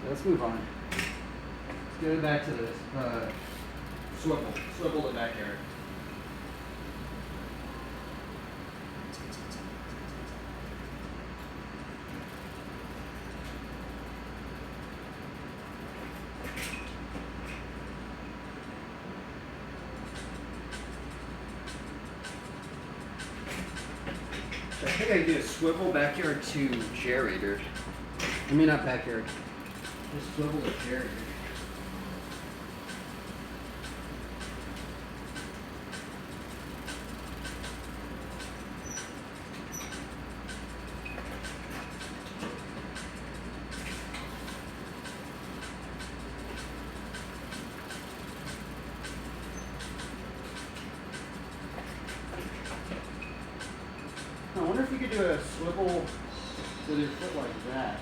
Let's move on. Let's go back to this swivel the backyard. So I think I do a swivel backyard to generator. I mean, not backyard. Just swivel the generator. if you could do a swivel with your foot like that?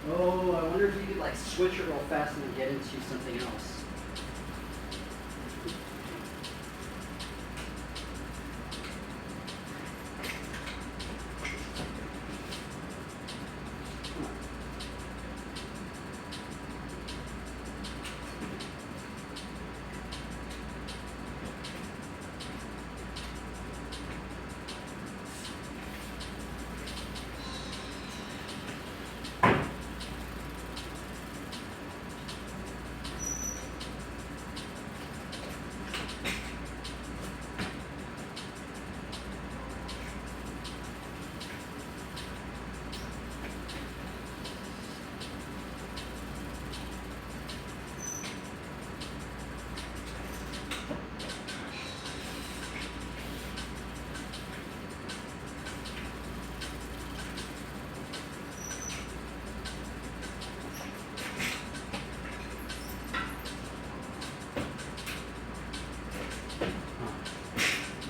Oh, I wonder if you could like switch it real fast and then get into something else.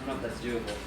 I don't know if that's doable.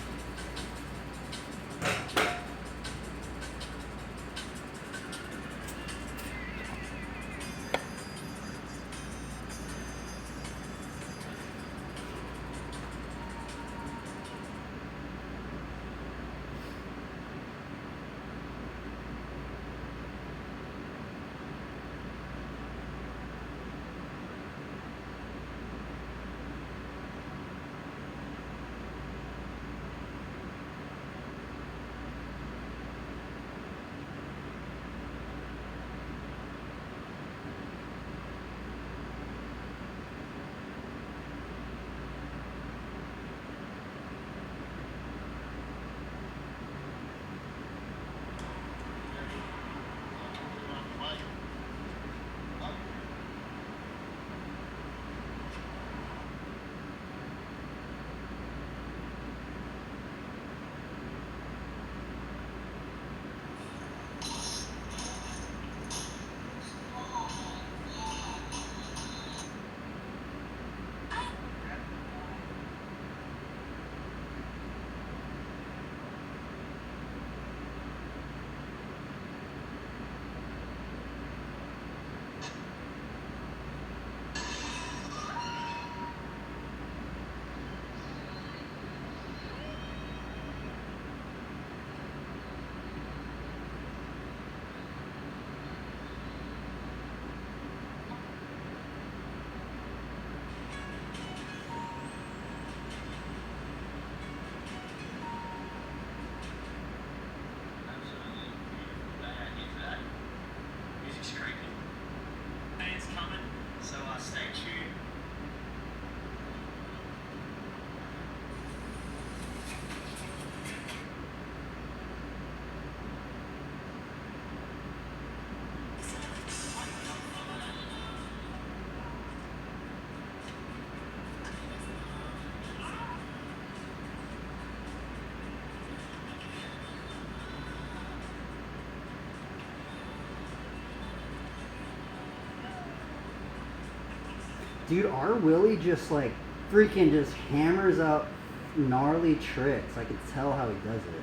Dude, our Willie just like freaking just hammers out gnarly tricks. I can tell how he does it.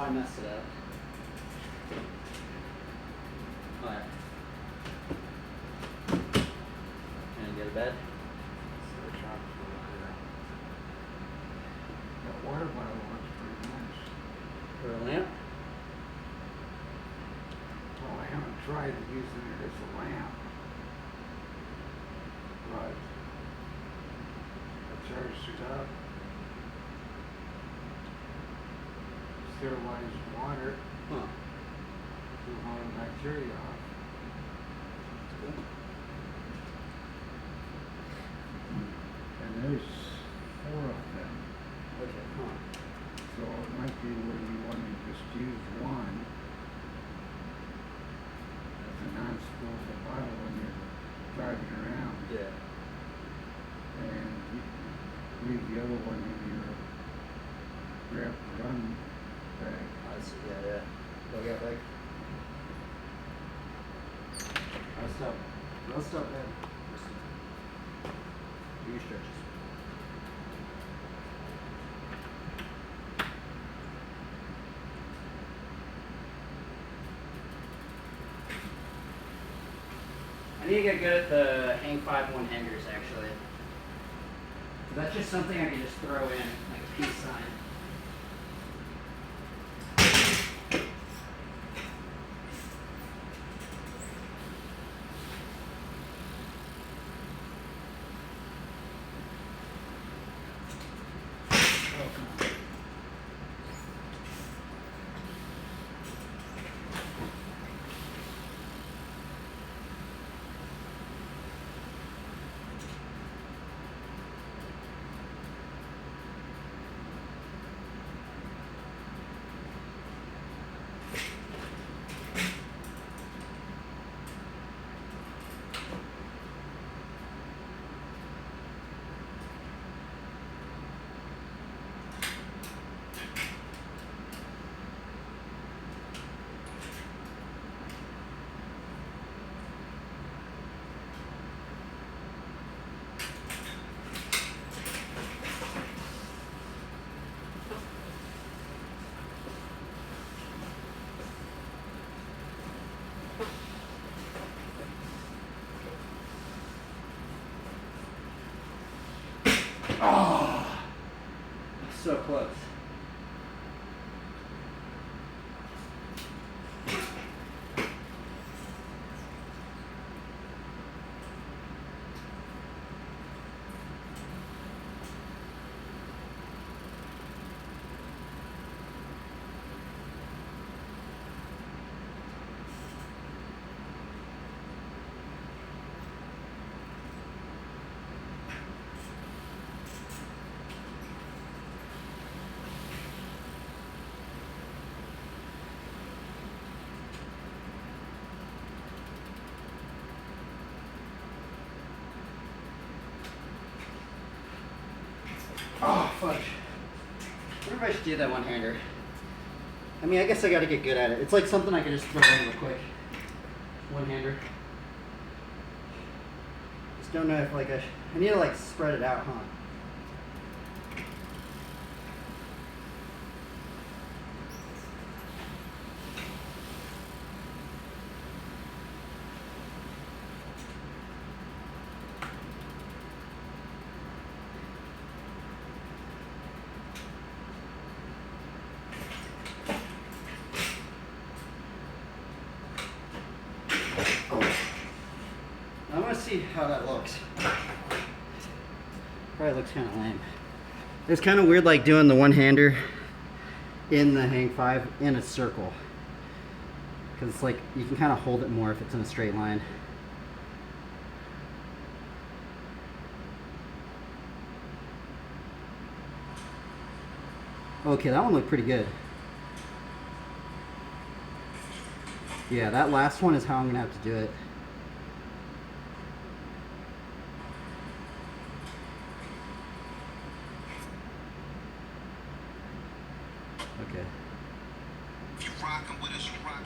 I messed it up. Alright. Gonna go to bed? Search out for that water bottle looks pretty nice. For a lamp? Well, I haven't tried using it as a lamp, but I charged it up. Sterilized water Huh. to all the bacteria off. And there's 4 of them. Okay, huh. So it might be where you want to just use one as a non-disposable bottle when you're driving around, Yeah. and leave the other one in your grab run bag. I see, yeah. What we got back? Rest up. Rest up, man. Do your stretches. I need to get good at the hang 5 one-handers, actually. That's just something I can just throw in, like a peace sign. Oh, so close. Oh, fudge. I wonder if I should do that one-hander. I mean, I guess I gotta get good at it. It's like something I can just throw in real quick. One-hander. Just don't know if like I need to like spread it out, huh? I want to see how that looks. Probably looks kind of lame. It's kind of weird like doing the one-hander in the hang 5 in a circle. Because it's like, you can kind of hold it more if it's in a straight line. Okay, that one looked pretty good. Yeah, that last one is how I'm going to have to do it. Okay. If you rockin' with us, you rockin'.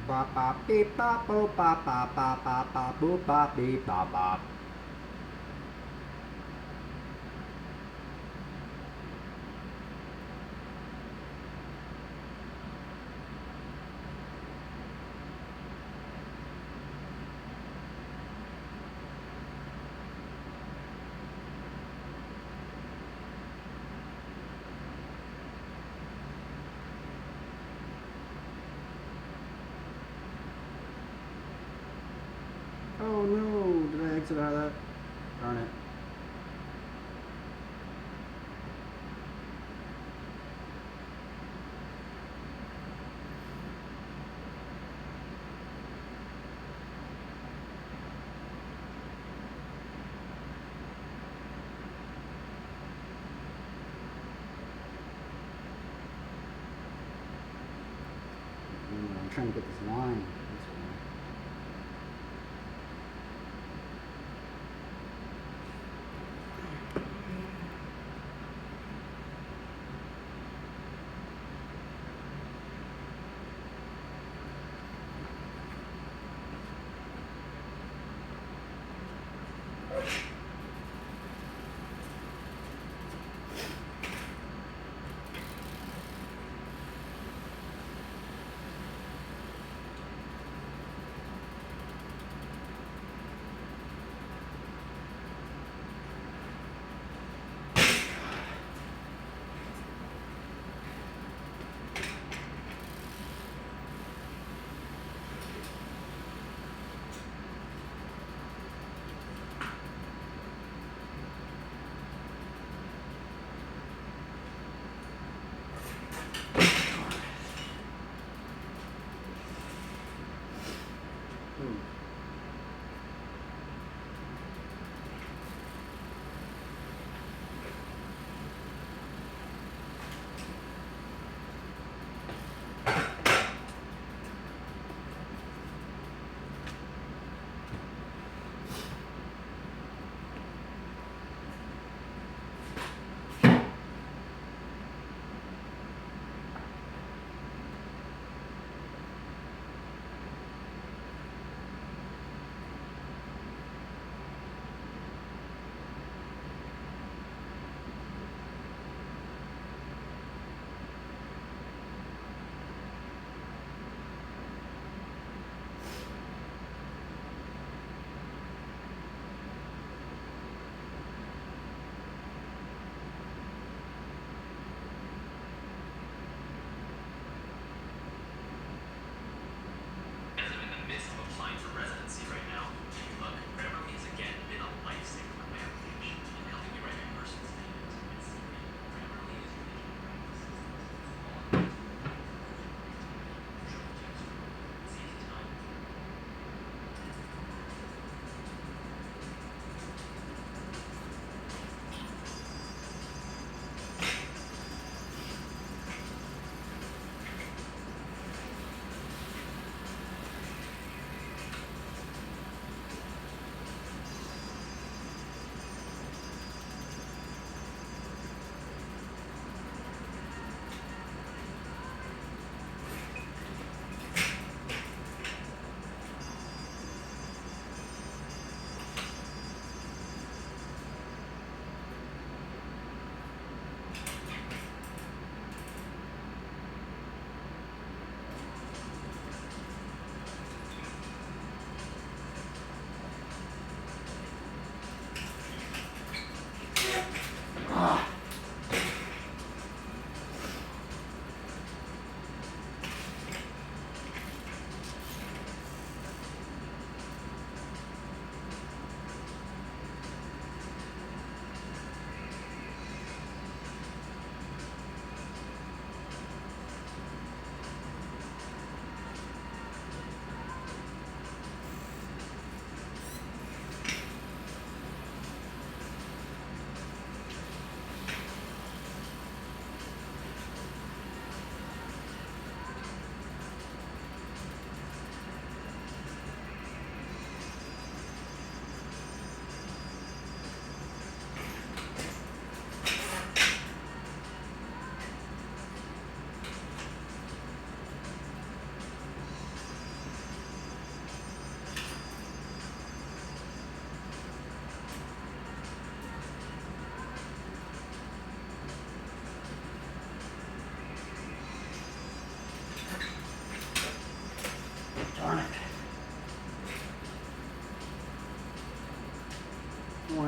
Ba ba beep ba bo ba ba ba ba ba boo ba beep ba ba. Oh no, did I exit out of that? Darn it. I'm trying to get this line. This way.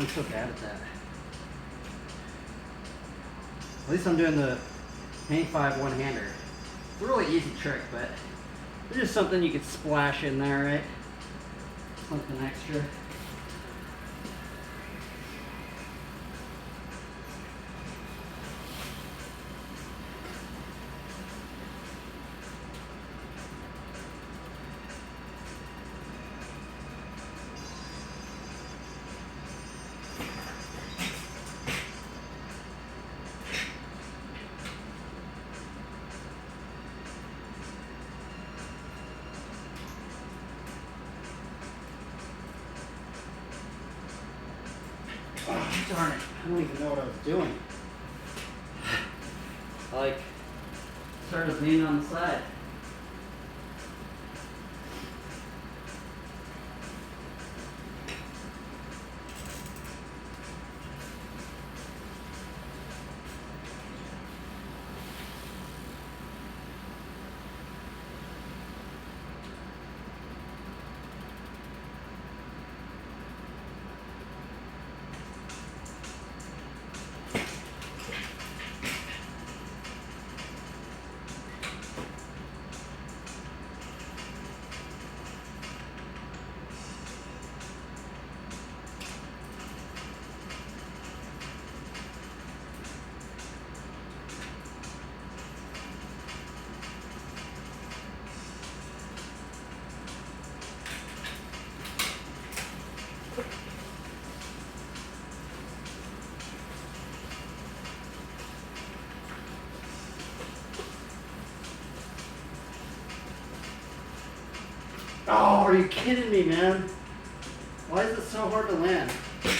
I'm so bad at that. At least I'm doing the hang 5 one-hander. It's a really easy trick, but it's just something you could splash in there, right? Something extra. Oh, darn it. I don't even know what I was doing. I started leaning on the side. Oh, are you kidding me, man? Why is it so hard to land? It's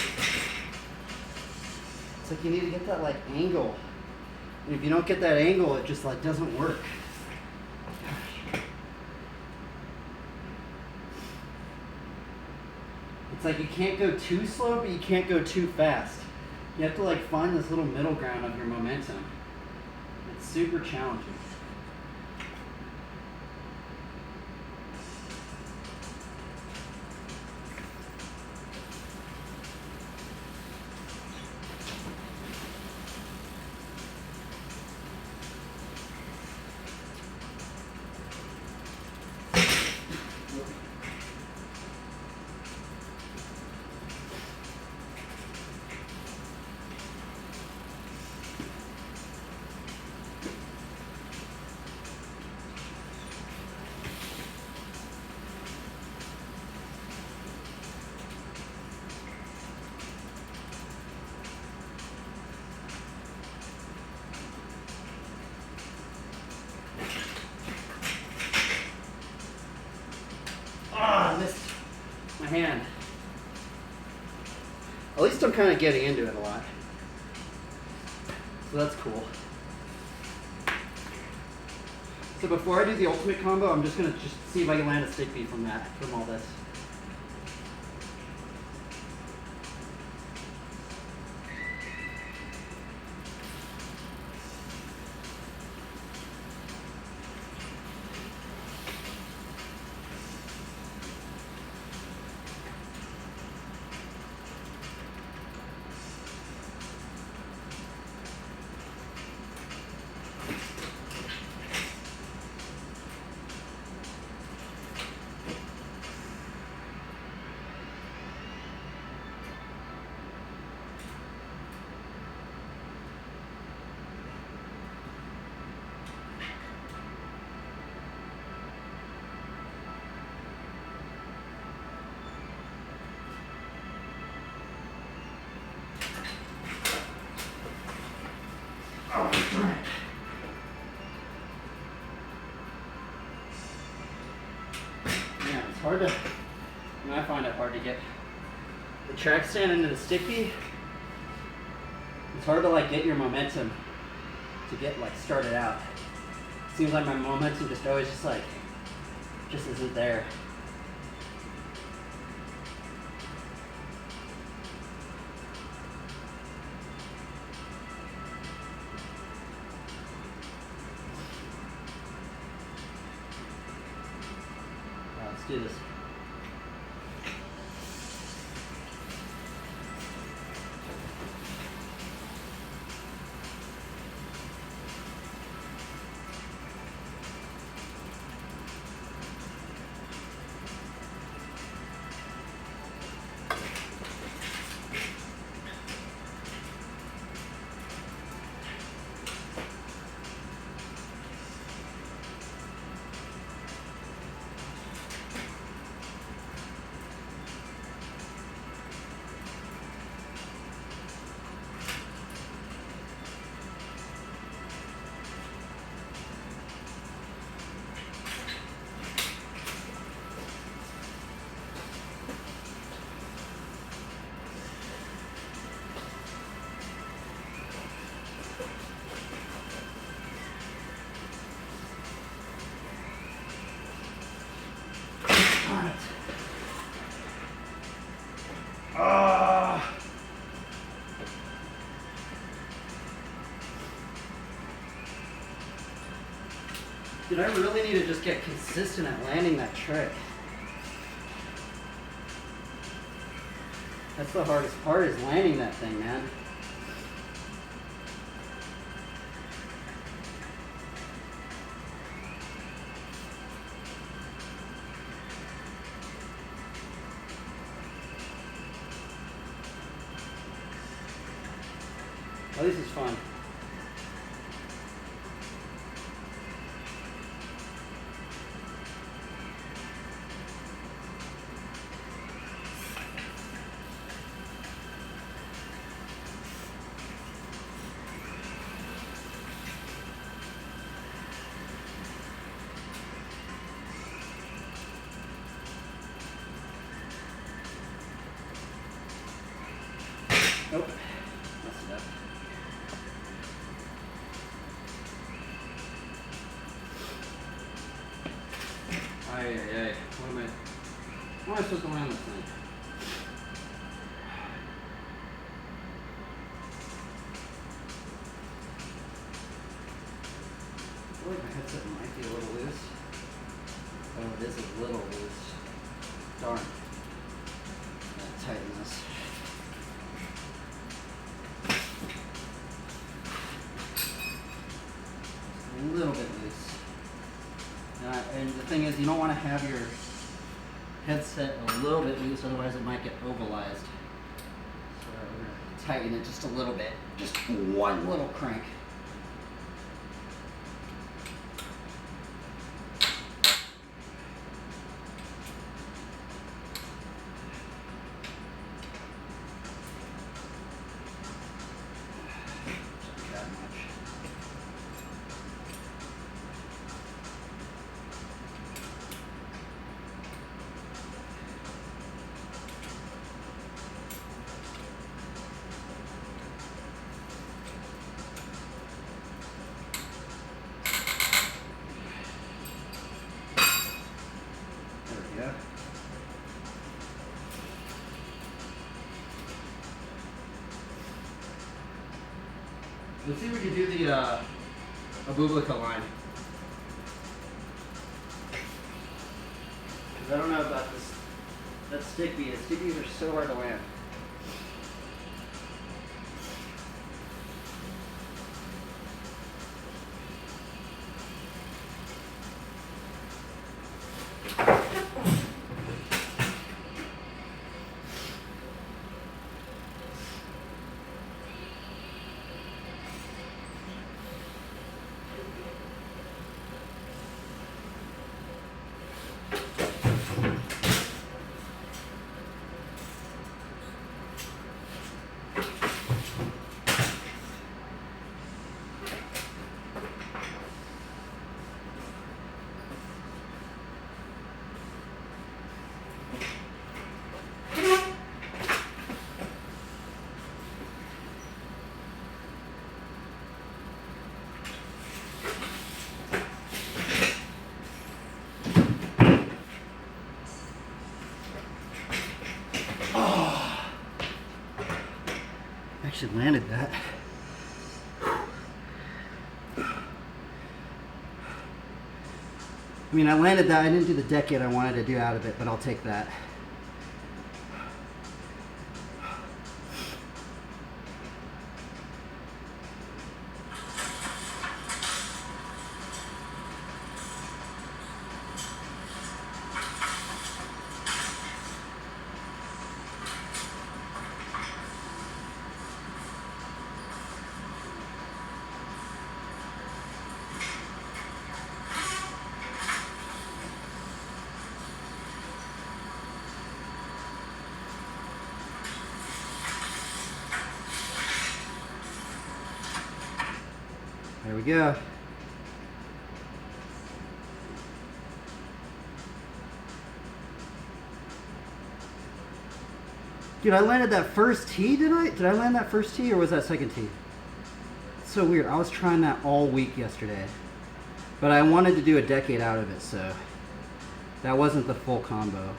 like you need to get that like angle. And if you don't get that angle, it just like doesn't work. It's like you can't go too slow, but you can't go too fast. You have to like find this little middle ground of your momentum. It's super challenging. Ah, I missed my hand. At least I'm kind of getting into it a lot. So that's cool. So before I do the ultimate combo, I'm just going to see if I can land a stick beat from all this. Yeah, it's hard to, I find it hard to get the track stand into the sticky. It's hard to like get your momentum to get like started out. Seems like my momentum just always just isn't there. Let's do this. Ah. Dude, I really need to just get consistent at landing that trick. That's the hardest part, is landing that thing, man. Oh, this is fun. Nope. Messed it up. Ay. What am I supposed to land this thing? I feel like my headset might be a little loose. Oh, it is a little loose. Darn. Gotta tighten this. A little bit loose. And the thing is, you don't want to have your headset a little bit loose, otherwise it might get ovalized. So we're going to tighten it just a little bit. Just one little crank. That much. There we go. Let's see if we can do the Abublica line. Because I don't know about this. That stick bead. Stick beads are so hard to land. Actually landed that. I mean, I landed that. I didn't do the decade I wanted to do out of it, but I'll take that. There we go. Dude, I landed that first tee, did I? Did I land that first tee or was that second tee? It's so weird. I was trying that all week yesterday. But I wanted to do a decade out of it, so that wasn't the full combo.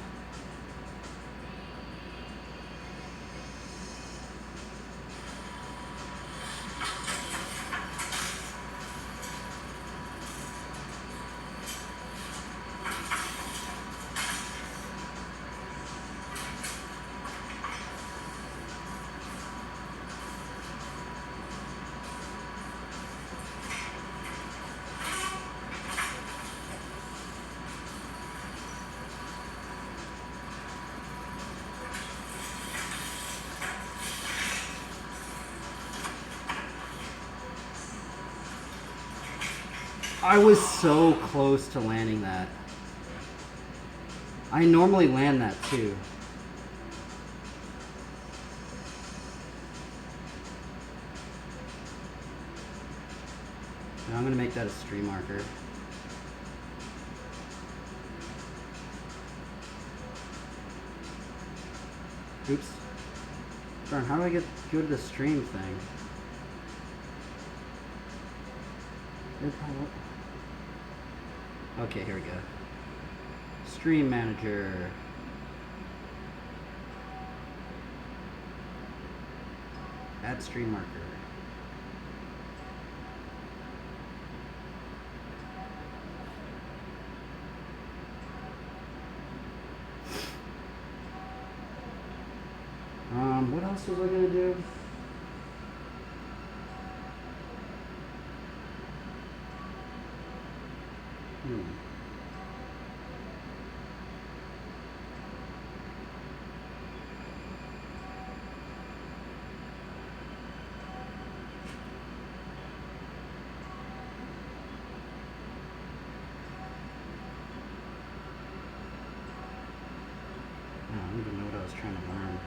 I was so close to landing that. I normally land that too. Now I'm gonna make that a stream marker. Oops. Darn, how do I go to the stream thing? Okay, here we go. Stream manager. Add stream marker. What else was I gonna do? I don't even know what I was trying to learn.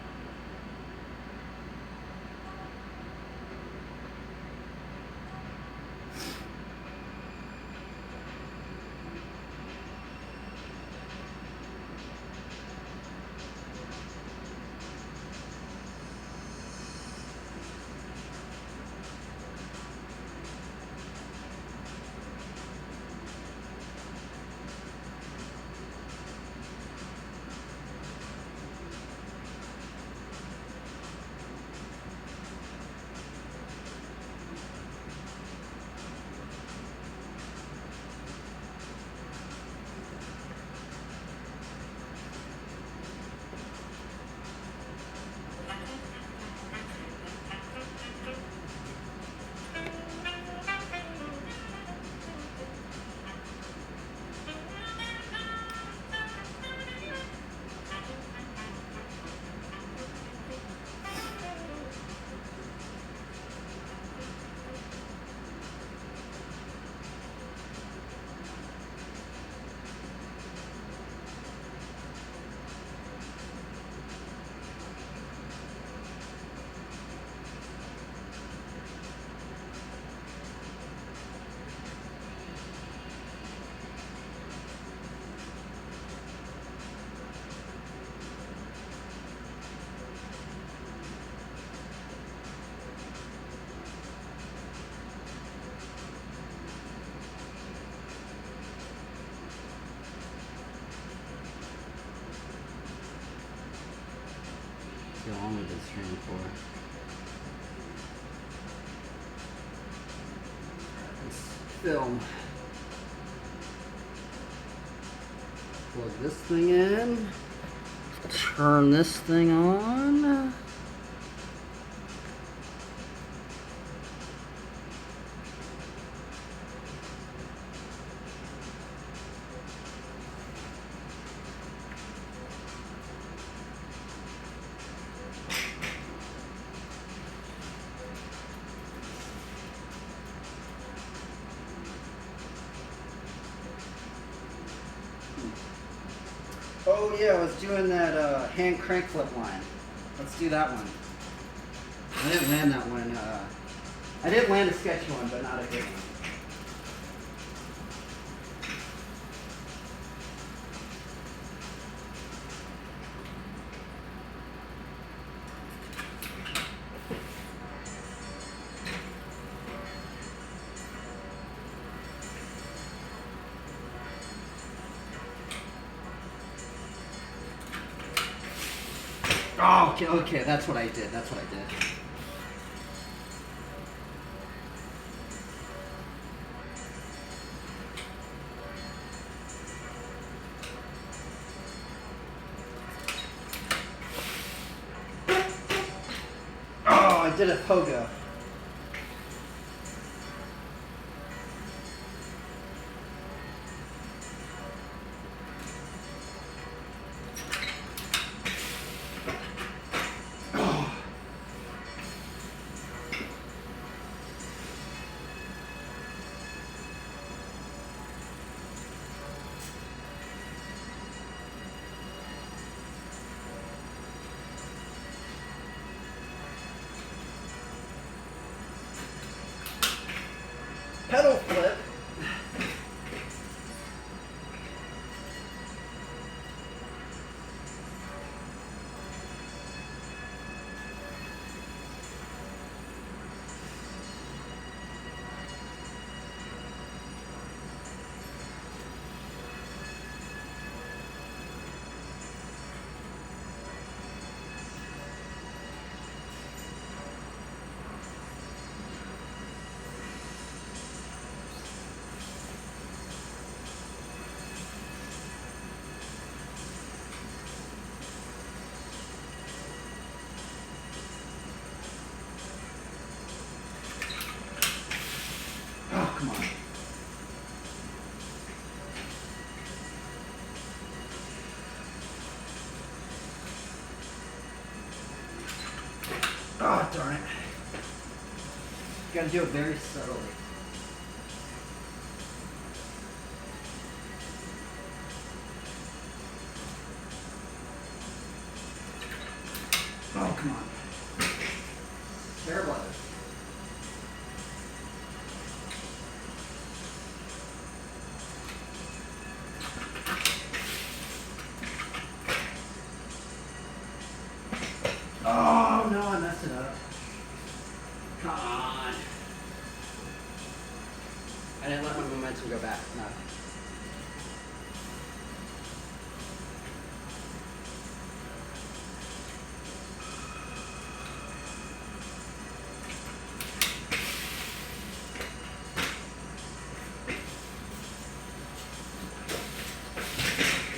How long we've been streaming for? Let's film. Plug this thing in. Turn this thing on. Oh yeah, I was doing that hand crank flip line. Let's do that one. I didn't land that one. I did land a sketchy one, but not a good one. Oh, okay, that's what I did. That's what I did. Oh, I did a pogo. Pedal flip. Oh, come on. Oh, darn it. You gotta do it very subtly. Oh, come on. Terrible at this. Oh, no, I messed it up. Come on. I didn't let my momentum go back. No.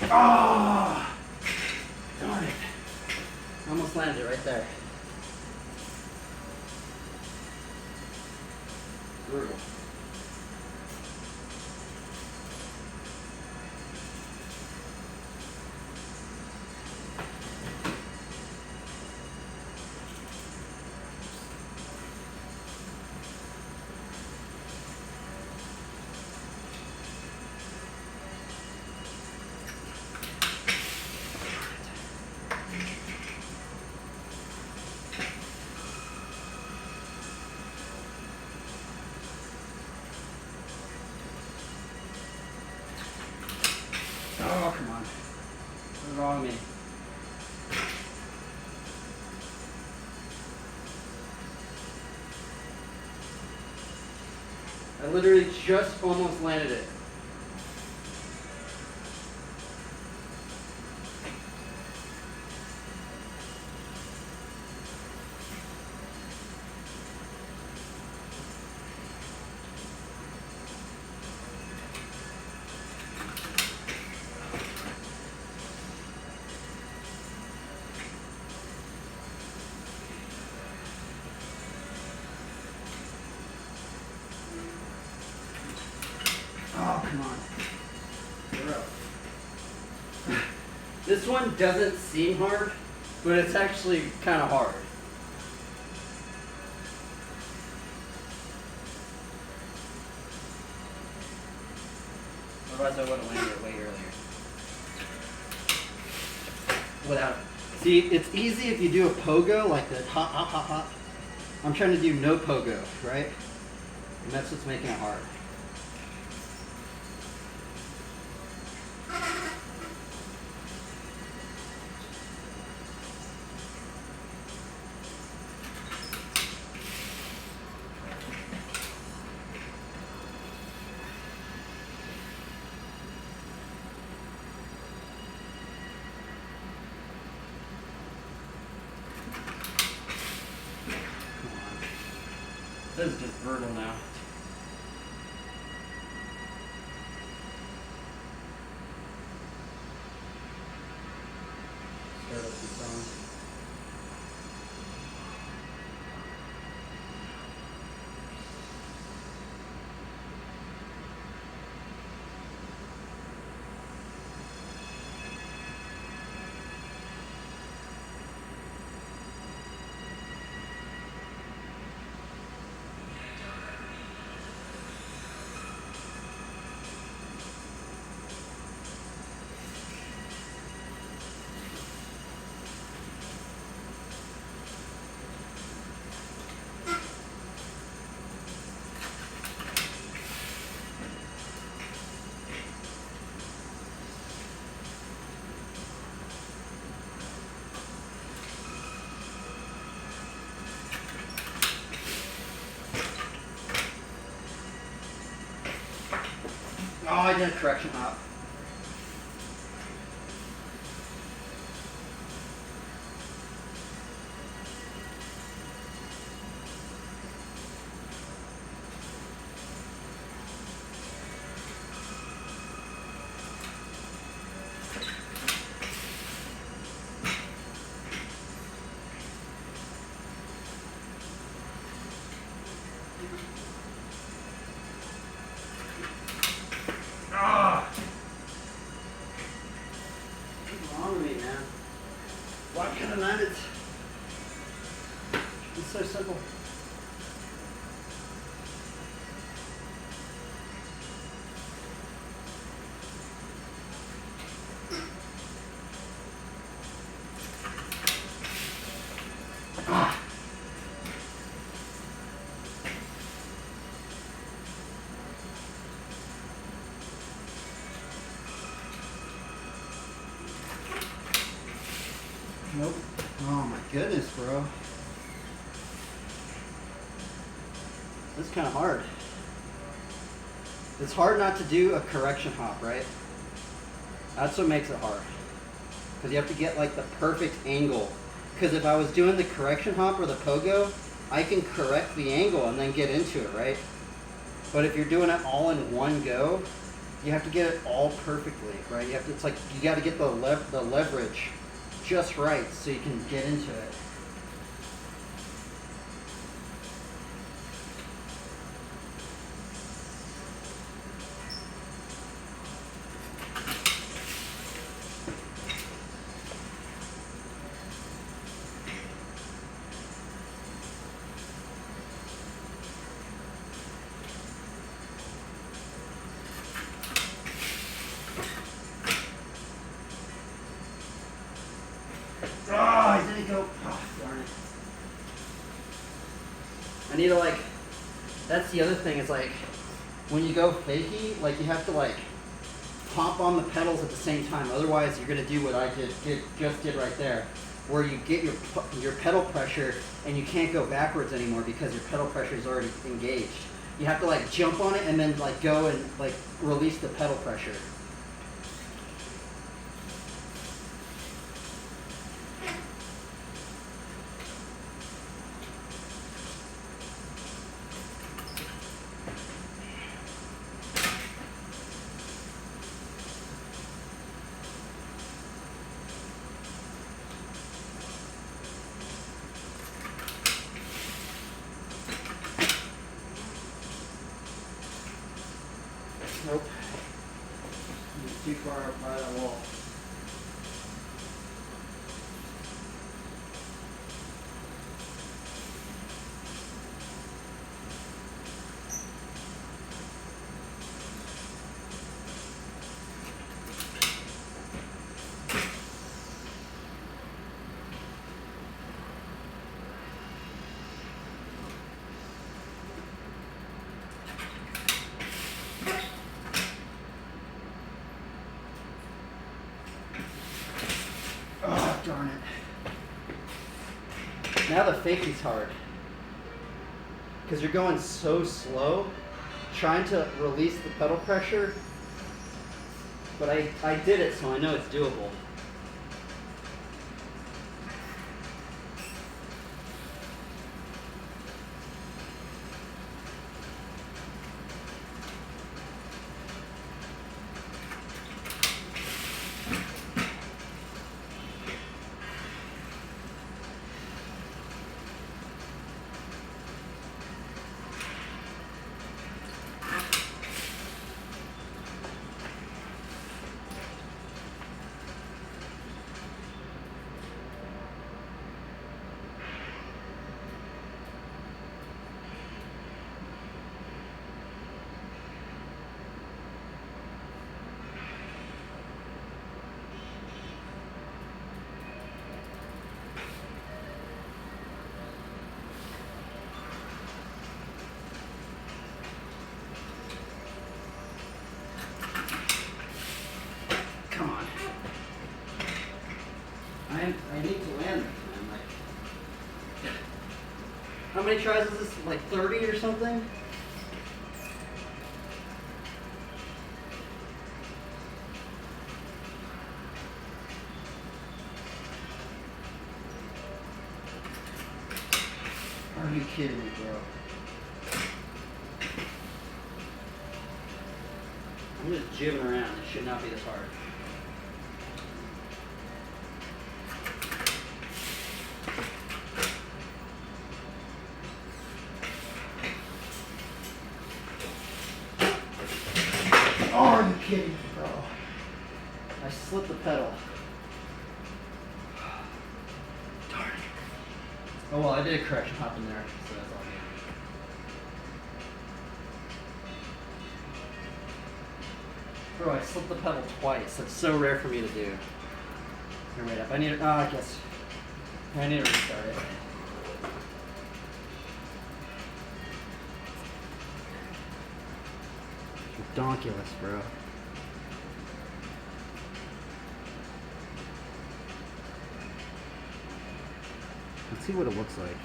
Oh, darn it. Almost landed it right there. Brutal. Oh, come on. What's wrong with me? I literally just almost landed it. Oh, come on. You're up. This one doesn't seem hard, but it's actually kind of hard. Otherwise I would have landed it way earlier. Without it. See, it's easy if you do a pogo, like the hop, hop, hop, hop. I'm trying to do no pogo, right? And that's what's making it hard. This is just brutal now. Start up the song. I did a correction hop. What's wrong with me, man? Why can't I land it? It's so simple. Nope. Oh my goodness, bro. This is kind of hard. It's hard not to do a correction hop, right? That's what makes it hard. Because you have to get like the perfect angle. Because if I was doing the correction hop or the pogo, I can correct the angle and then get into it, right? But if you're doing it all in one go, you have to get it all perfectly, right? You have to, it's like you got to get the leverage just right so you can get into it. Oh, I didn't go. Oh, darn it. I need to like, that's the other thing, is like, when you go fakie, like you have to like pop on the pedals at the same time. Otherwise, you're gonna do what I just did right there, where you get your pedal pressure and you can't go backwards anymore because your pedal pressure is already engaged. You have to like jump on it and then like go and like release the pedal pressure. Nope. It's too far up by that wall. Oh, darn it. Now the fakie's hard. Because you're going so slow, trying to release the pedal pressure. But I did it, so I know it's doable. Come on. I need to land this, man. Like, how many tries is this? Like 30 or something? Are you kidding me, bro? I'm just jibbing around. It should not be this hard. Oh, are you kidding me, bro? I slipped the pedal. Darn. Oh well, I did a correction hop in there, so that's all good. Bro, I slipped the pedal twice. That's so rare for me to do. Here, wait up. I need to, I guess. I need to restart it. Donkulous, bro. Let's see what it looks like.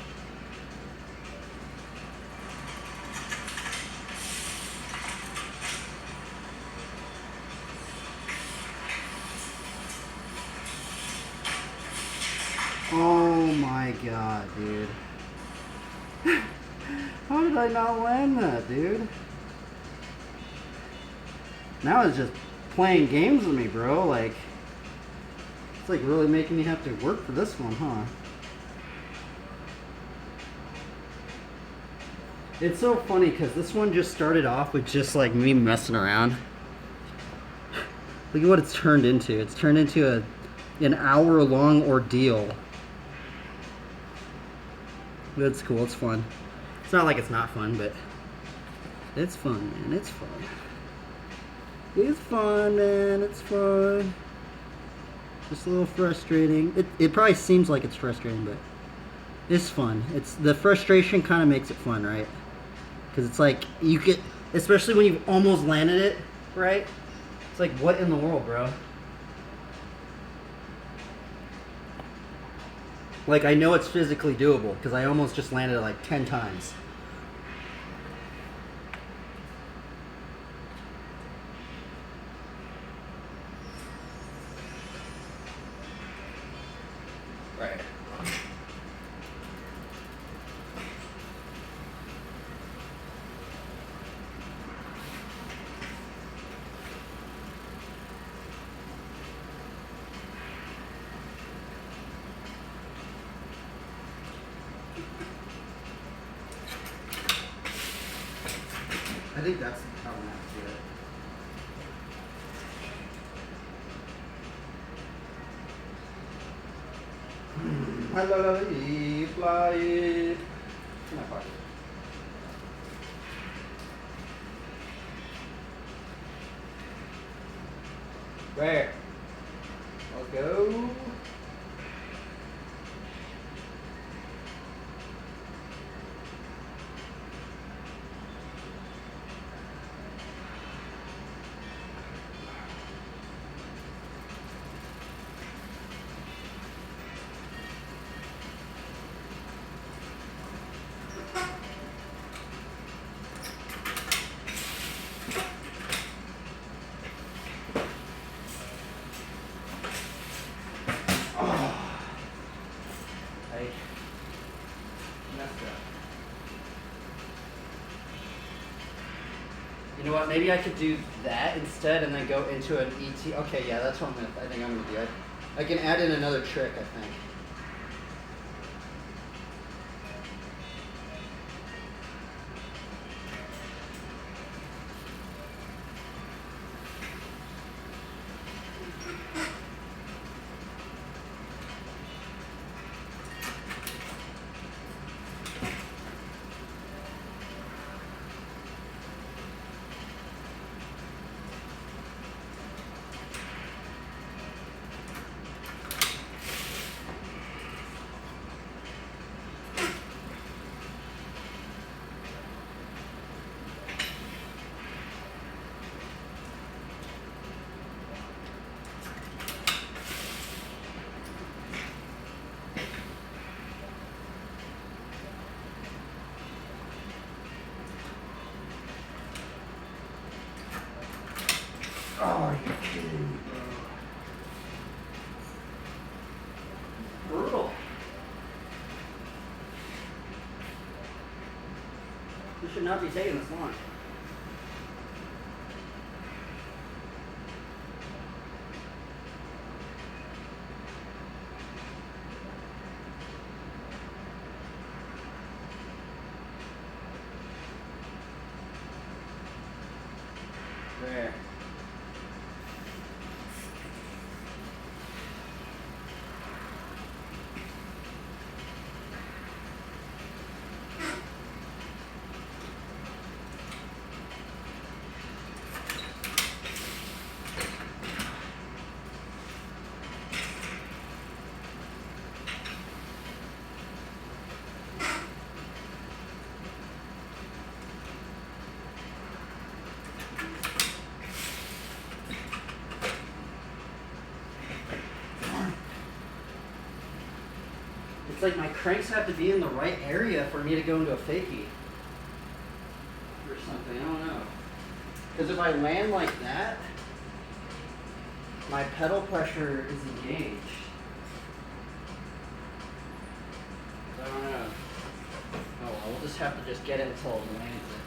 Oh my god, dude. How did I not land that, dude? Now it's just playing games with me, bro. Like, it's like really making me have to work for this one, huh? It's so funny because this one just started off with just like me messing around. Look at what it's turned into. It's turned into an hour-long ordeal. That's cool. It's fun. It's not like it's not fun, but it's fun, man. It's fun. It's fun, man. It's fun. Just a little frustrating. It probably seems like it's frustrating, but it's fun. It's the frustration kind of makes it fun, right? Because it's like you get, especially when you've almost landed it, right? It's like, what in the world, bro? Like, I know it's physically doable because I almost just landed it like 10 times. Right. I think that's how I'm gonna have to do it. Fly it. In my pocket. Where? Let's go. You know what? Maybe I could do that instead and then go into an ET. Okay, yeah, that's what I think I'm gonna do. I can add in another trick, I think. Oh, are you kidding me, bro? Brutal. This should not be taking this long. There. It's like my cranks have to be in the right area for me to go into a fakie. Or something, I don't know. Because if I land like that, my pedal pressure is engaged. I don't know. Oh well, we'll just have to just get it until it lands it.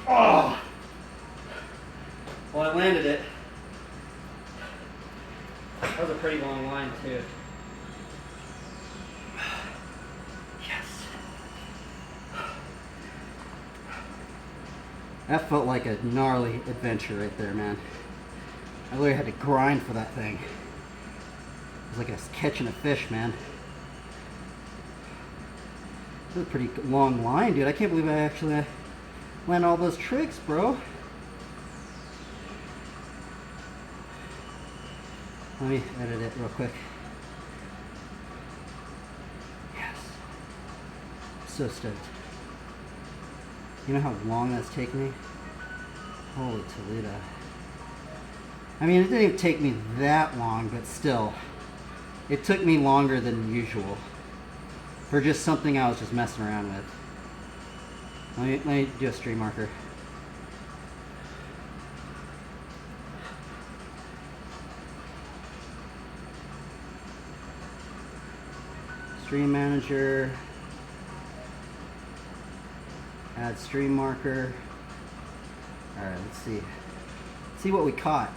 Oh! Well, I landed it. That was a pretty long line, too. Yes. That felt like a gnarly adventure right there, man. I literally had to grind for that thing. It was like I was catching a fish, man. This is a pretty long line, dude. I can't believe I actually land all those tricks, bro. Let me edit it real quick. Yes. So stoked. You know how long that's taken me? Holy Toledo. I mean, it didn't even take me that long, but still. It took me longer than usual. For just something I was just messing around with. Let me do a stream marker. Stream manager. Add stream marker. Alright, let's see. Let's see what we caught.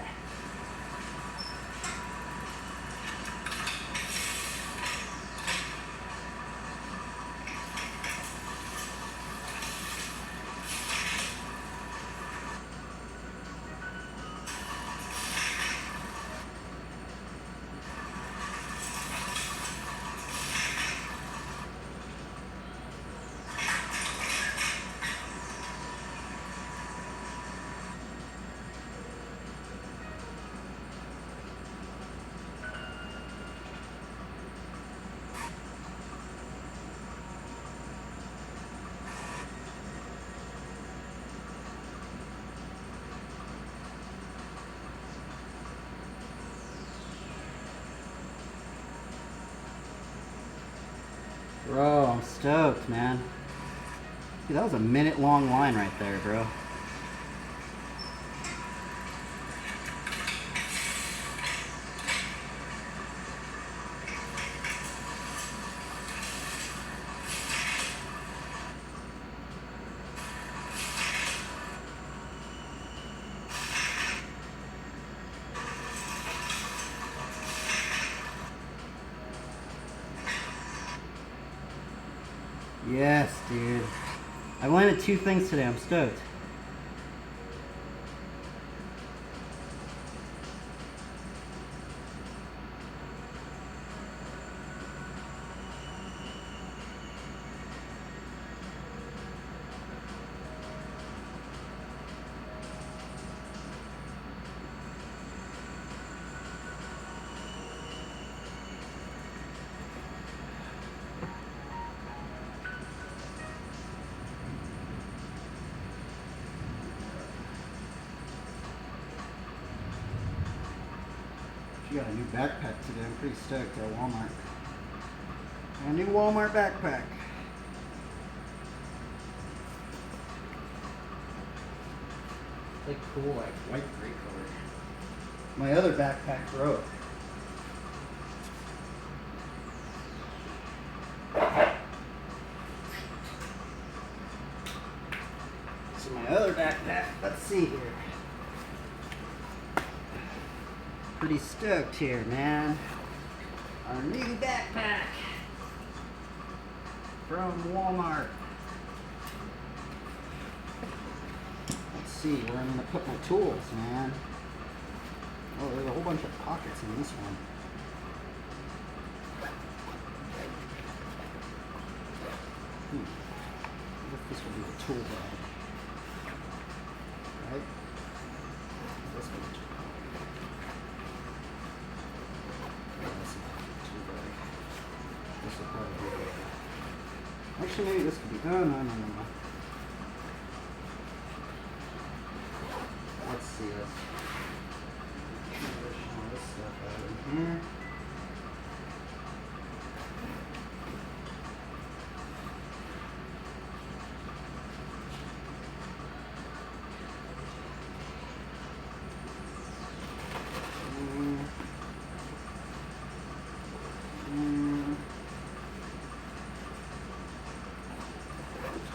Bro, I'm stoked, man. Dude, that was a minute-long line right there, bro. Yes, dude. I landed 2 things today. I'm stoked. She got a new backpack today. I'm pretty stoked at Walmart. A new Walmart backpack. Like cool, like white gray color. My other backpack broke. So my other backpack, let's see here. Pretty stoked here, man. Our new backpack from Walmart. Let's see where I'm gonna put my tools, man. Oh, there's a whole bunch of pockets in this one. What if this will be the tool bag? Right? This one. This will probably be it. Actually, maybe this could be. No. Let's see this. Push all this stuff out in here.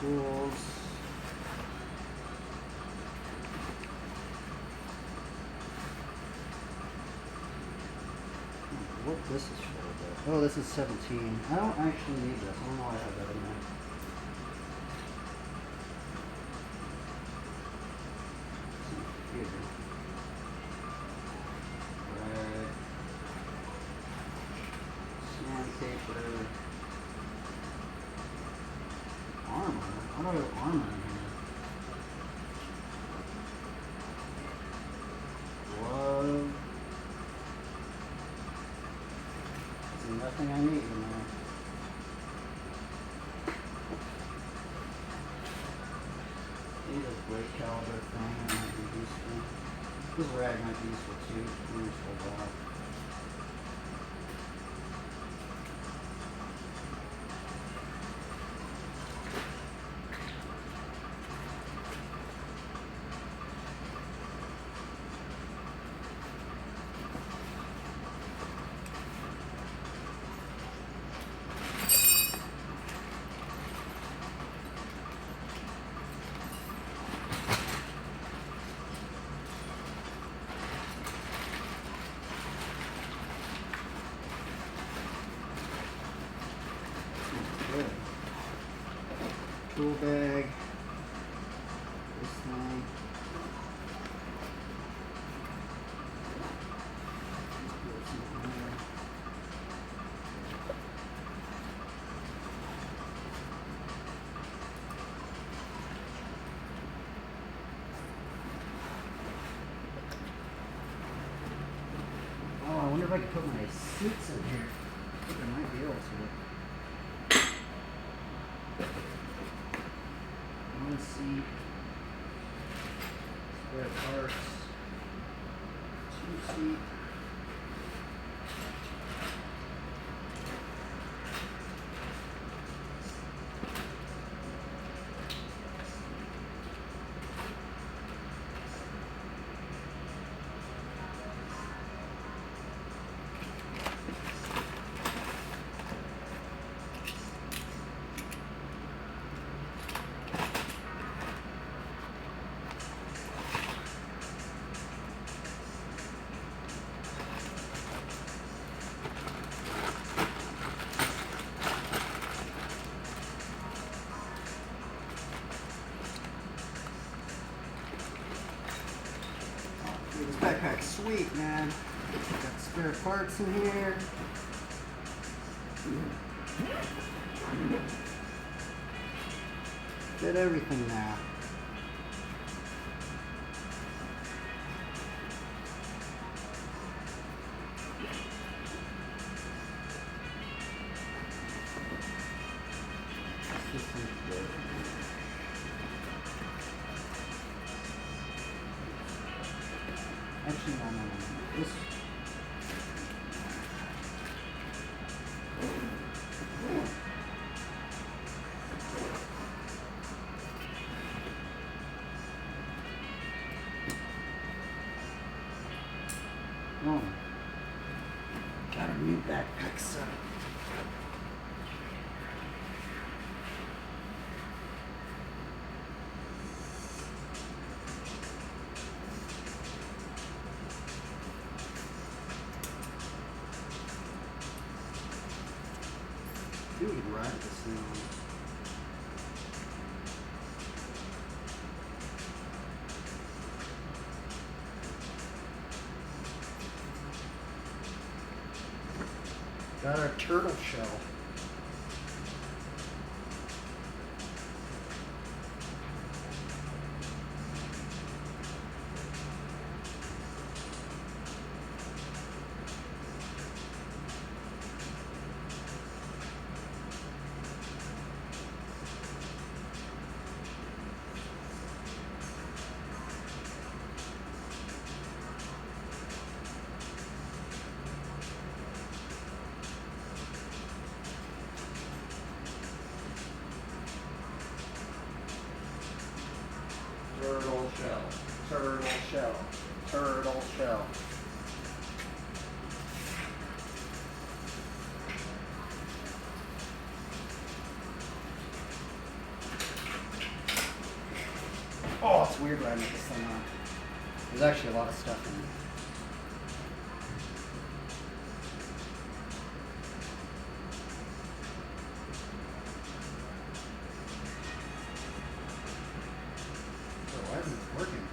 Tools. What this is for? Oh, this is 17. I don't actually need this. I don't know why I have that in there. Here. Sandpaper. Armor? How do I have armor in here? Glove. There's nothing I need in there. Need a brake caliber thing that might be useful. This rag might be useful too. Useful that. Good. Tool bag. This thing. Oh, I wonder if I could put my suits in here. I think I might be able to. One seat, spare parts, 2 seat. backpack, sweet, man. Got spare parts in here. Did everything now. This is good. Actually, no. This. Oh. Got a new backpack set. We could ride this thing on. Got our turtle shell. Turtle shell, turtle shell, turtle shell. Oh, it's weird riding with this thing on. There's actually a lot of stuff in it. Why isn't this working?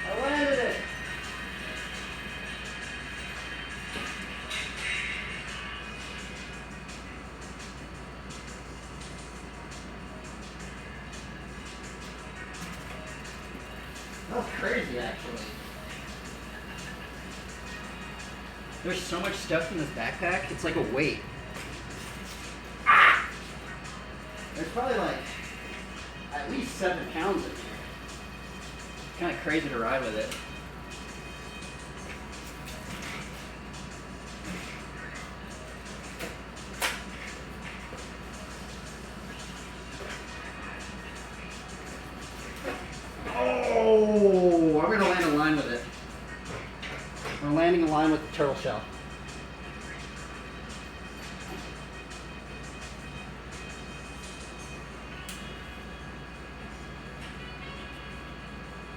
I landed it! That was crazy, actually. There's so much stuff in this backpack, it's like a weight. Ah! There's probably like at least 7 pounds in here. Kind of crazy to ride with it. Oh, I'm gonna land in line with it. We're landing in line with the turtle shell.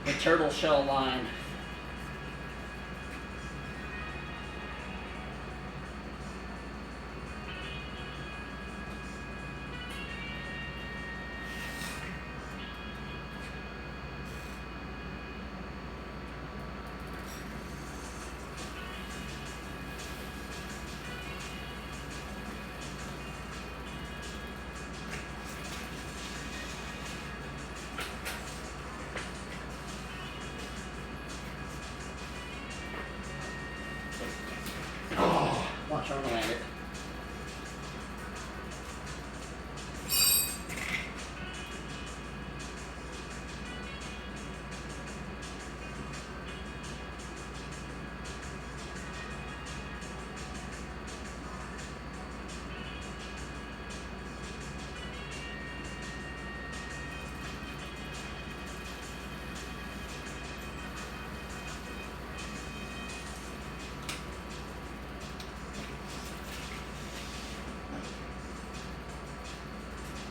The turtle shell line. Watch, I'm gonna land it.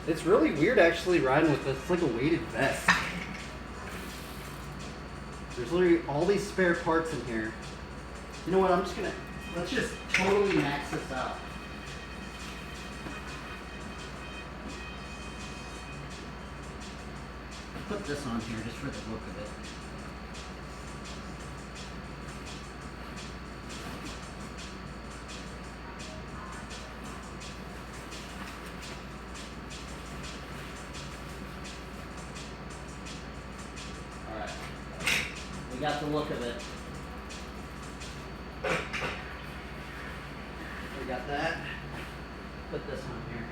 It's really weird actually riding with this. It's like a weighted vest. There's literally all these spare parts in here. You know what? Let's just totally max this out. Put this on here just for the look of it. We got the look of it. We got that. Put this on here.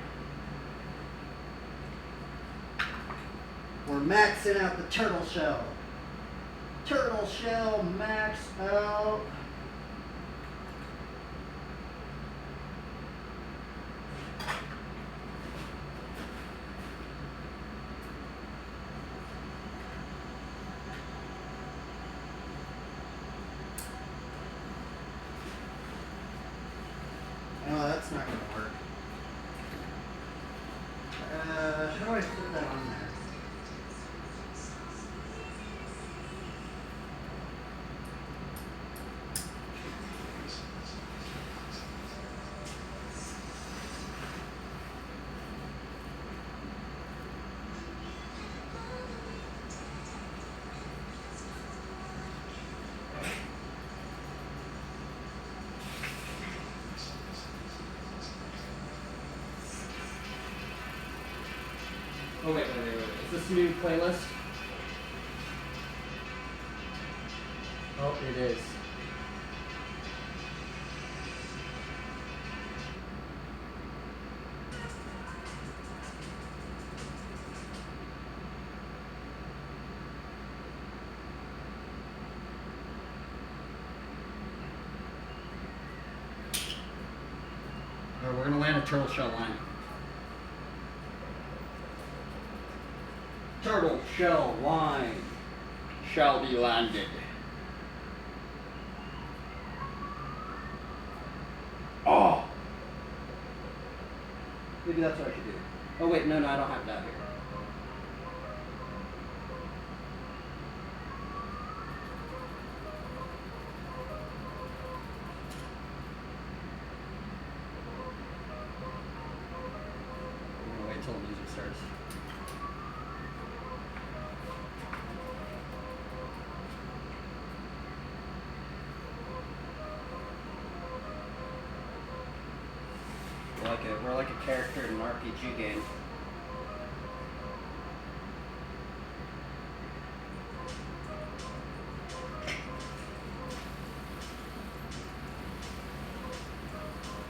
We're maxing out the turtle shell. Turtle shell max out. Oh, that's not going to work. How do I put that on there? Oh, wait. Is this a new playlist? Oh, it is. Alright, we're gonna land a turtle shell line. Turtle shell line shall be landed. Oh! Maybe that's what I should do. Oh wait, no, I don't have that here. I'm gonna wait till the music starts. We're like a character in an RPG game.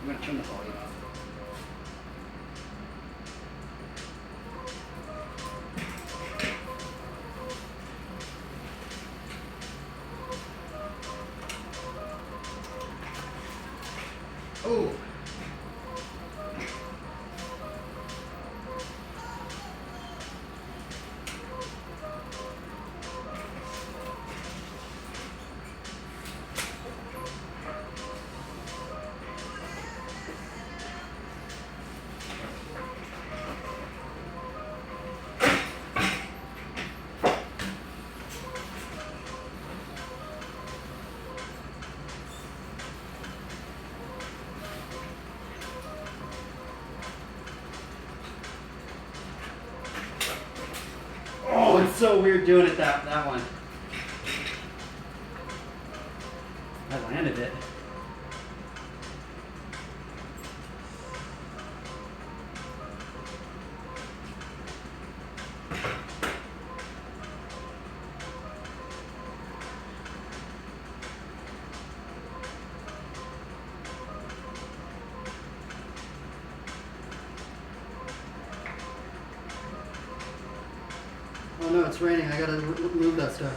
I'm gonna turn the volume up. Oh! Oh, it's so weird doing it that one. I landed it. no, it's raining. I gotta move that stuff.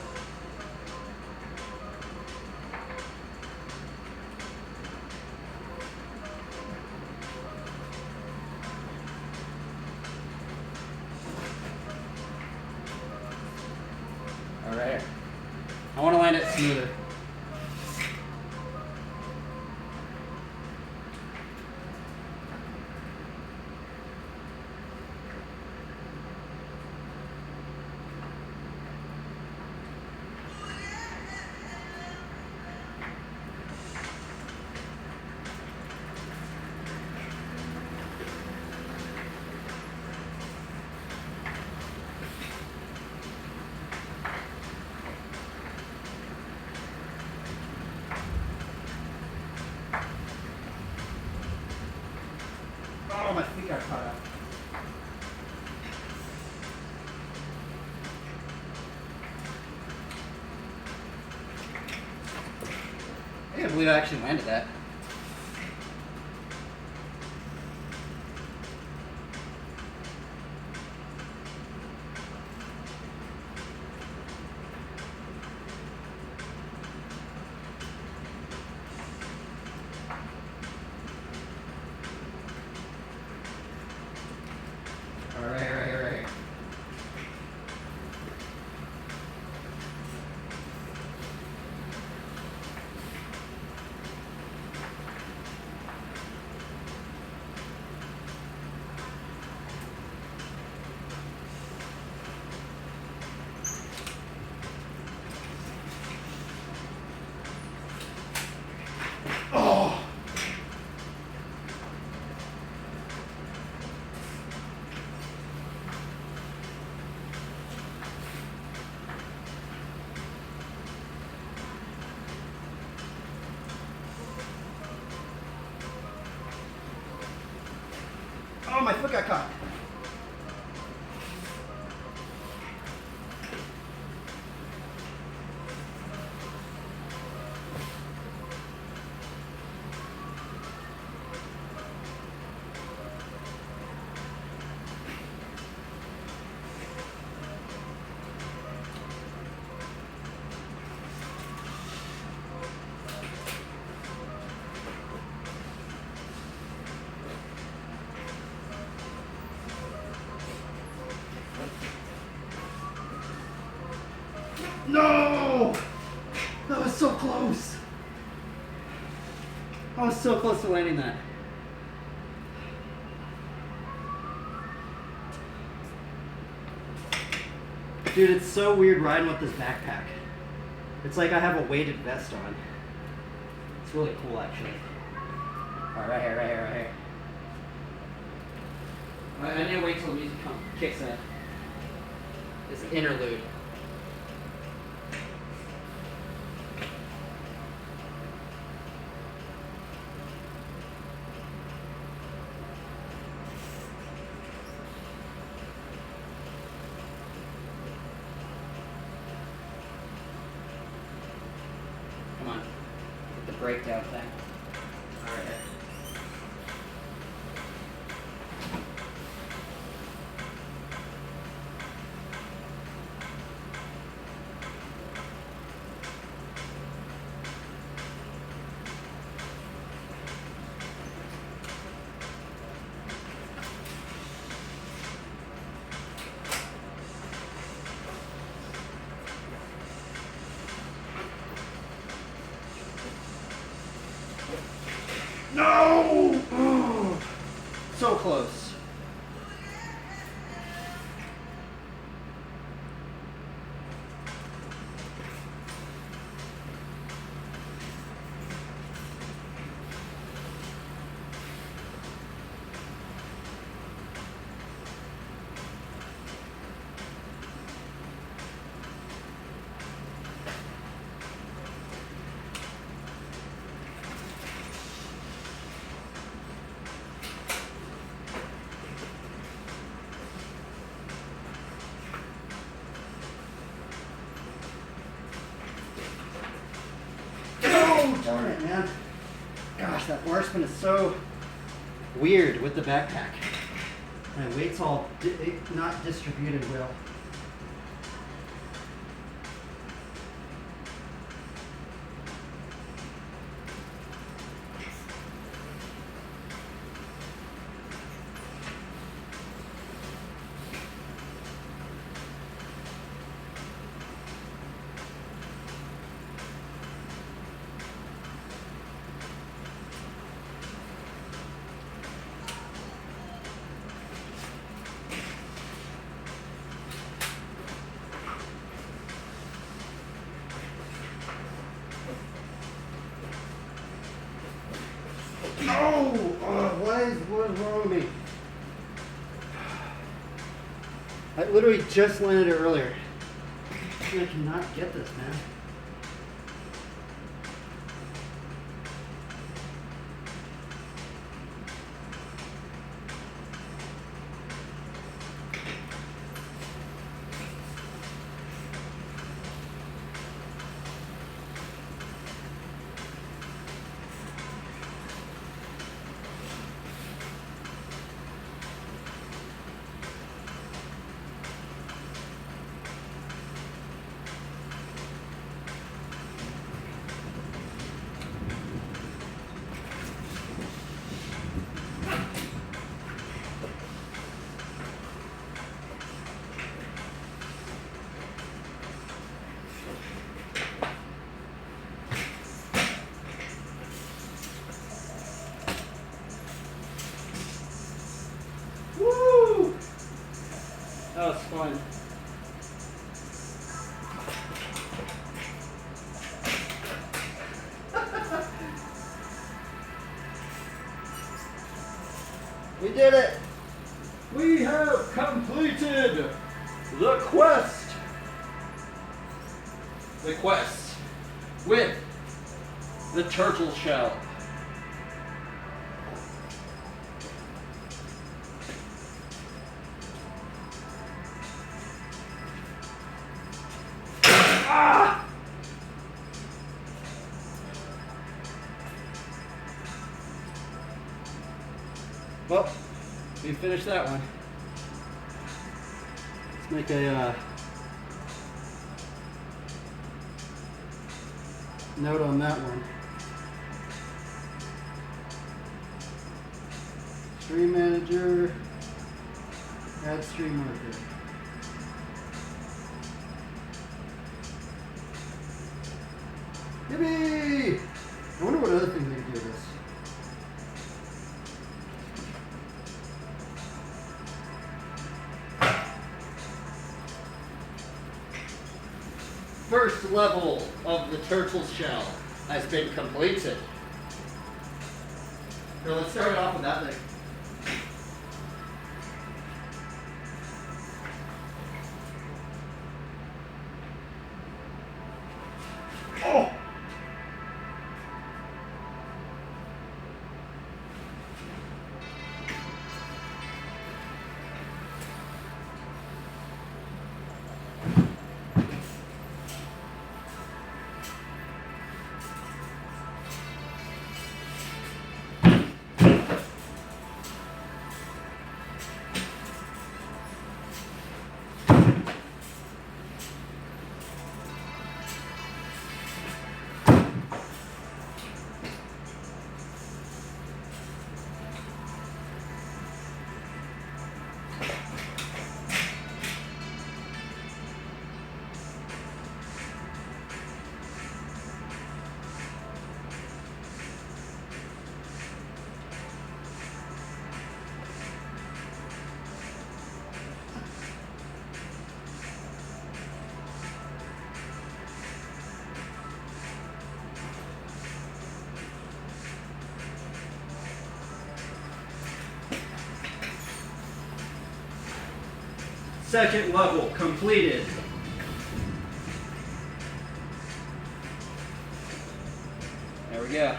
Alright. I want to land it smoother. Oh, my feet got caught up. I can't believe I actually landed that. Alright. Oh! Oh, my foot got caught. No! That was so close. I was so close to landing that. Dude, it's so weird riding with this backpack. It's like I have a weighted vest on. It's really cool, actually. Alright, right here. I need to wait till the music kicks in. It's an interlude. Come on. Get the breakdown thing. Alright. No! Oh, so close. Darn it, man. Gosh, that bar spin is so weird with the backpack. My weight's all not distributed well. hell's wrong with me? I literally just landed it earlier. I cannot get this, man. Woo! That was fun. We did it! We have completed the quest. The quest with the turtle shell. Ah! Well, we finished that one. Let's make a note on that one. Stream manager, add stream marker. Yippee! I wonder what other things they can do with this. First level of the turtle shell has been completed. Here, let's start it off with that thing. Oh! Second level completed. There we go.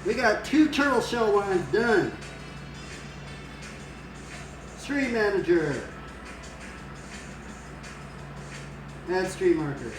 We got 2 turtle shell lines done. Stream manager. Add stream marker.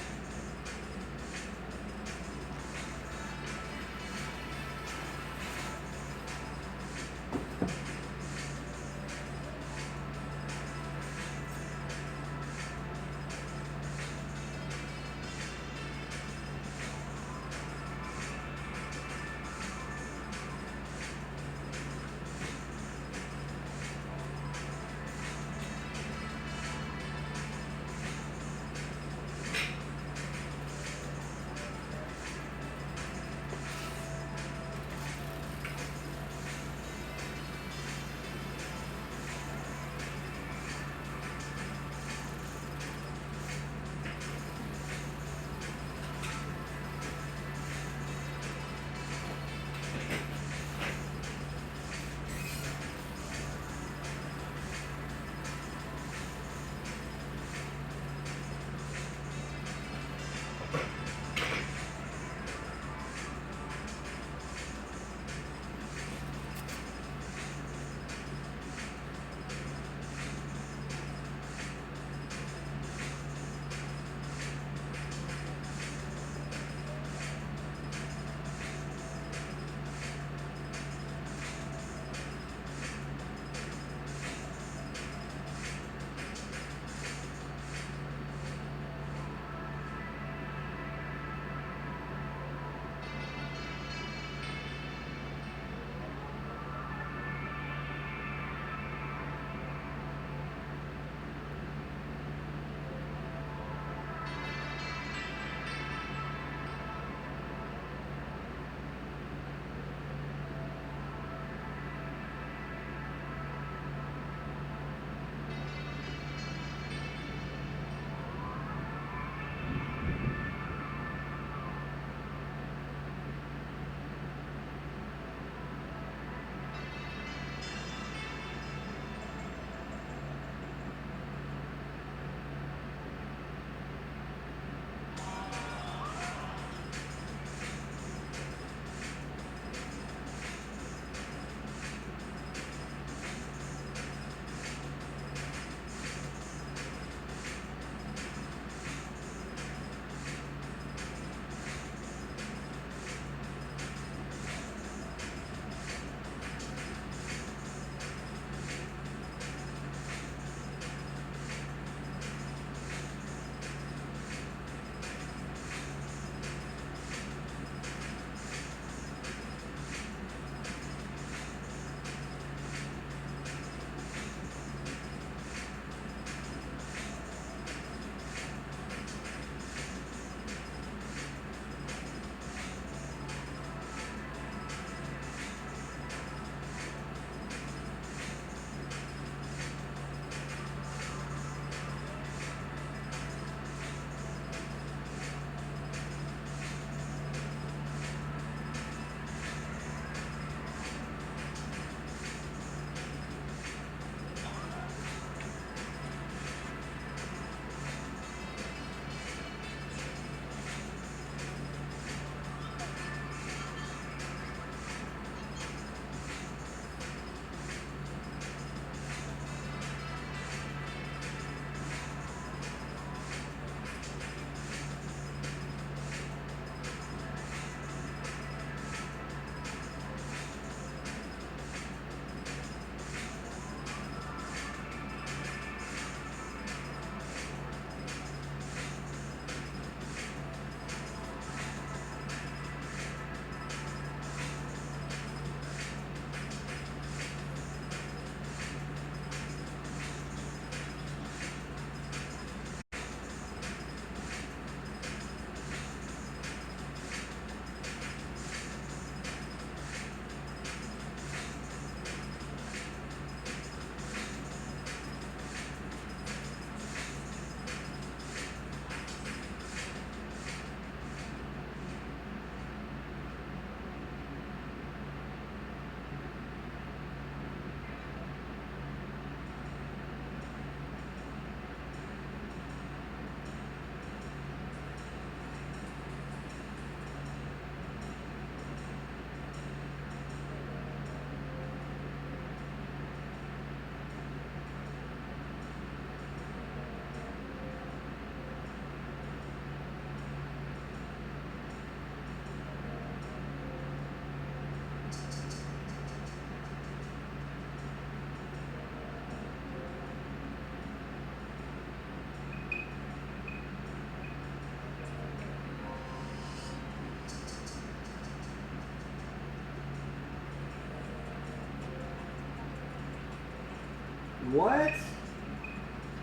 What?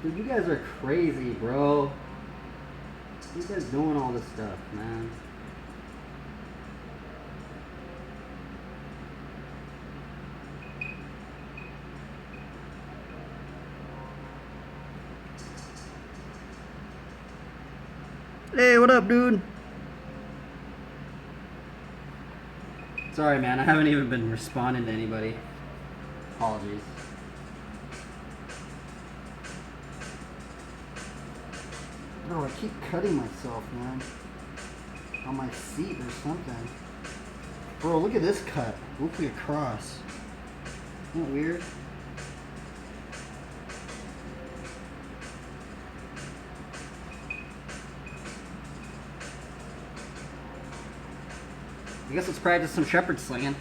Dude, you guys are crazy, bro. You guys doing all this stuff, man. Hey, what up, dude? Sorry, man. I haven't even been responding to anybody. Apologies. Bro, I keep cutting myself, man. On my seat or something. Bro, look at this cut. Hopefully across. Isn't that weird? I guess let's practice some Shepard slinging.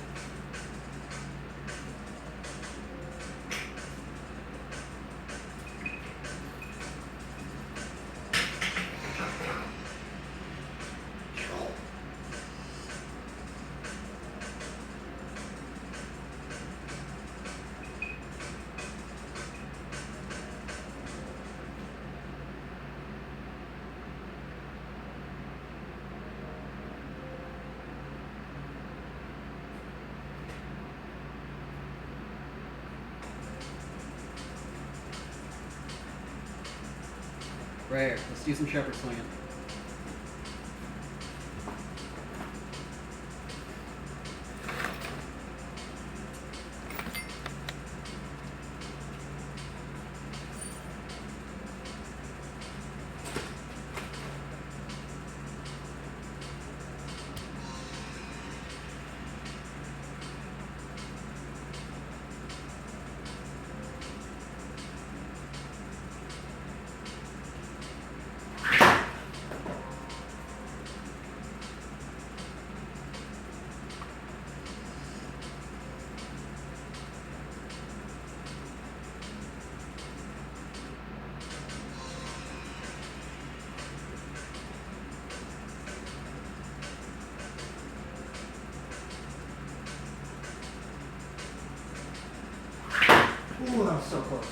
Right here. Let's do some Shepard slinging. Ooh, that was so close.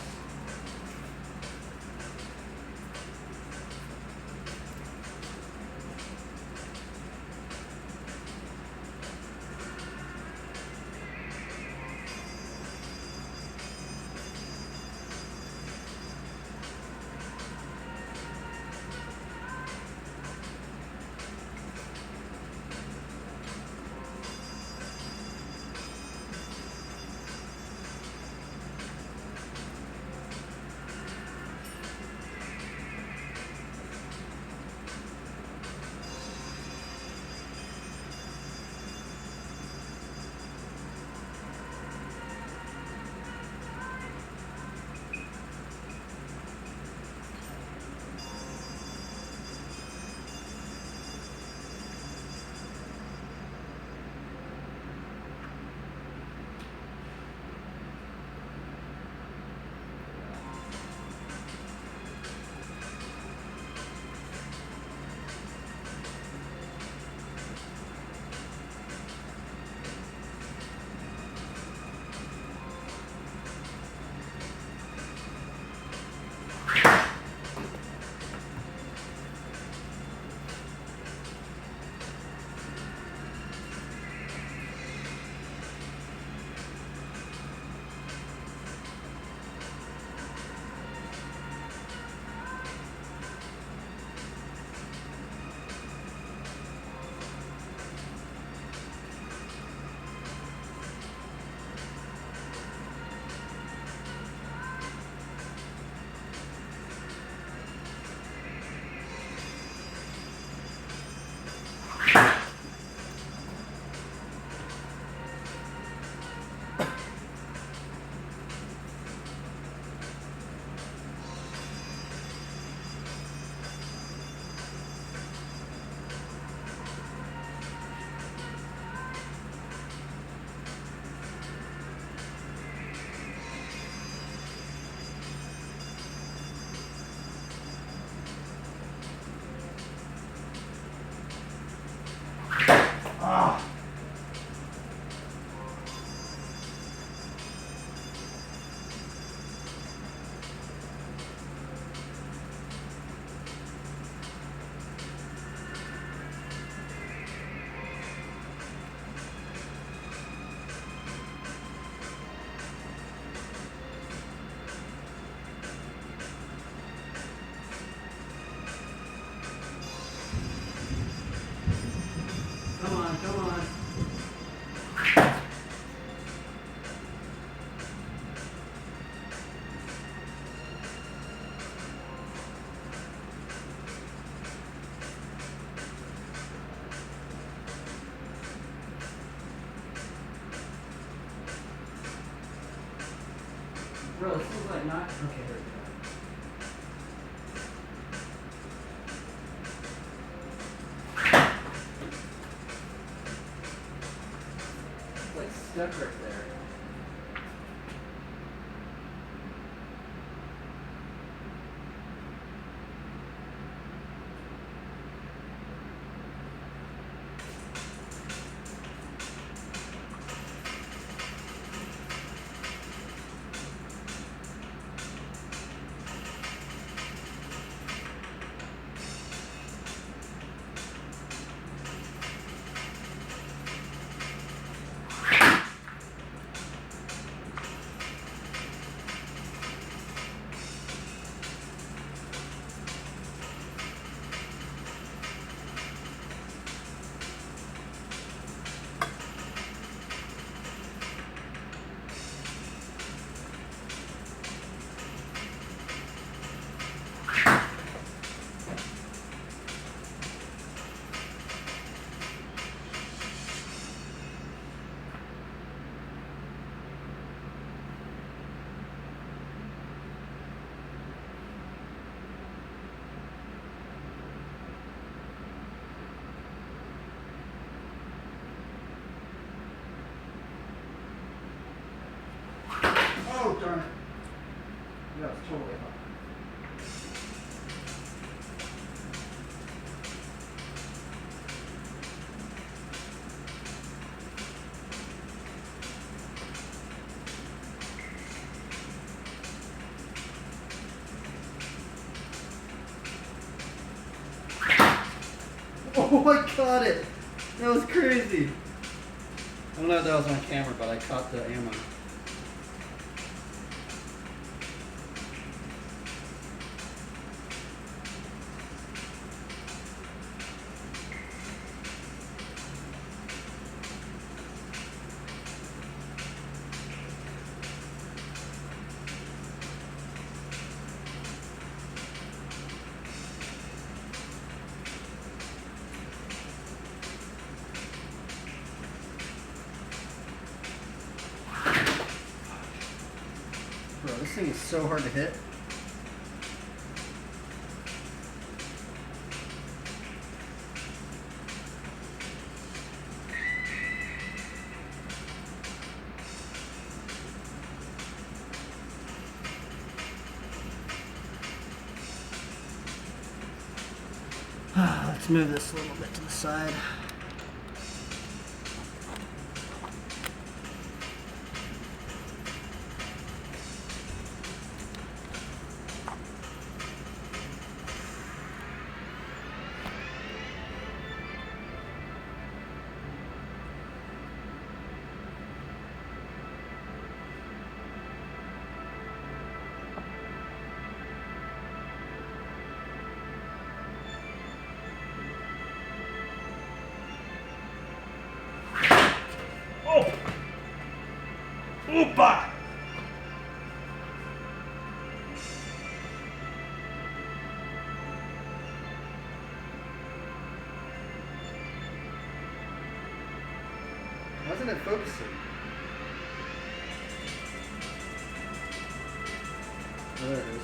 Bro, this is like not. Okay, there we go. It's like stuck right there. Oh, darn it. That was totally hot. Oh, I caught it! That was crazy! I don't know if that was on camera, but I caught the ammo. Bro, this thing is so hard to hit. Let's move this a little bit to the side. Opa! Why isn't it focusing? Oh, there it is.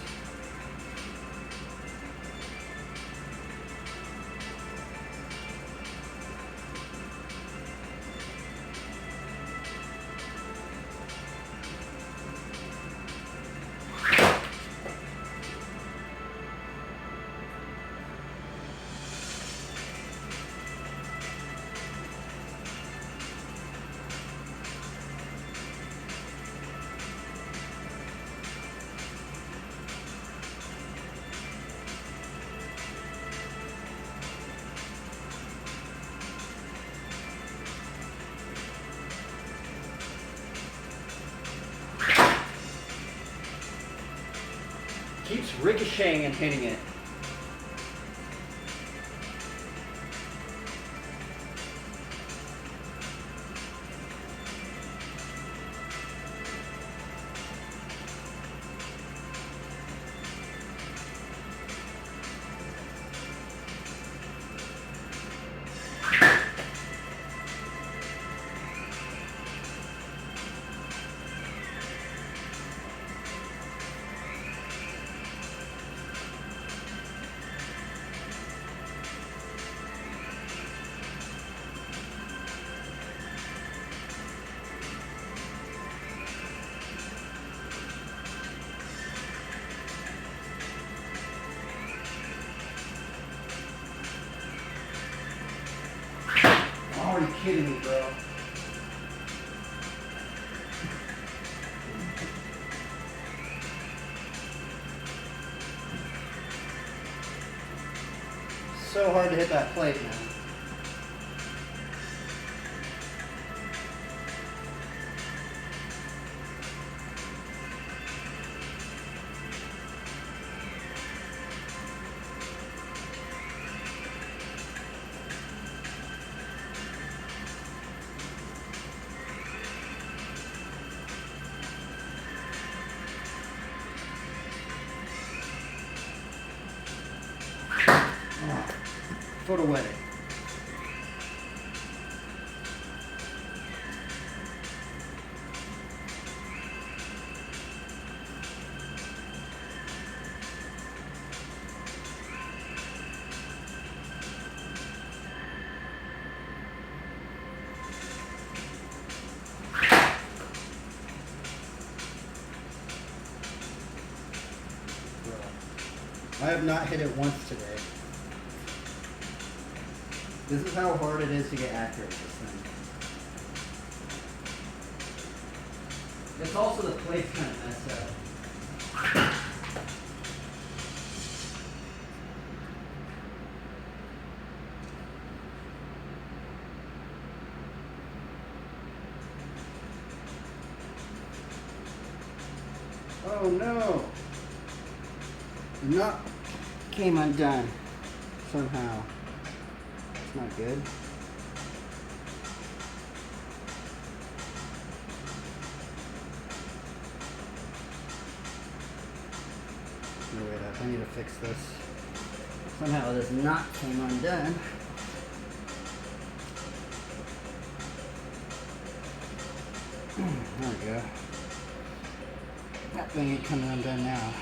Keeps ricocheting and hitting it. bro. So hard to hit that plate, man. Foot away. I have not hit it once today. This is how hard it is to get accurate with this thing. It's also the plate's kind of messed up. Oh no! The knot came undone somehow. It's not good. No, wait up. I need to fix this. Somehow this knot came undone. There we go. That thing ain't coming undone now.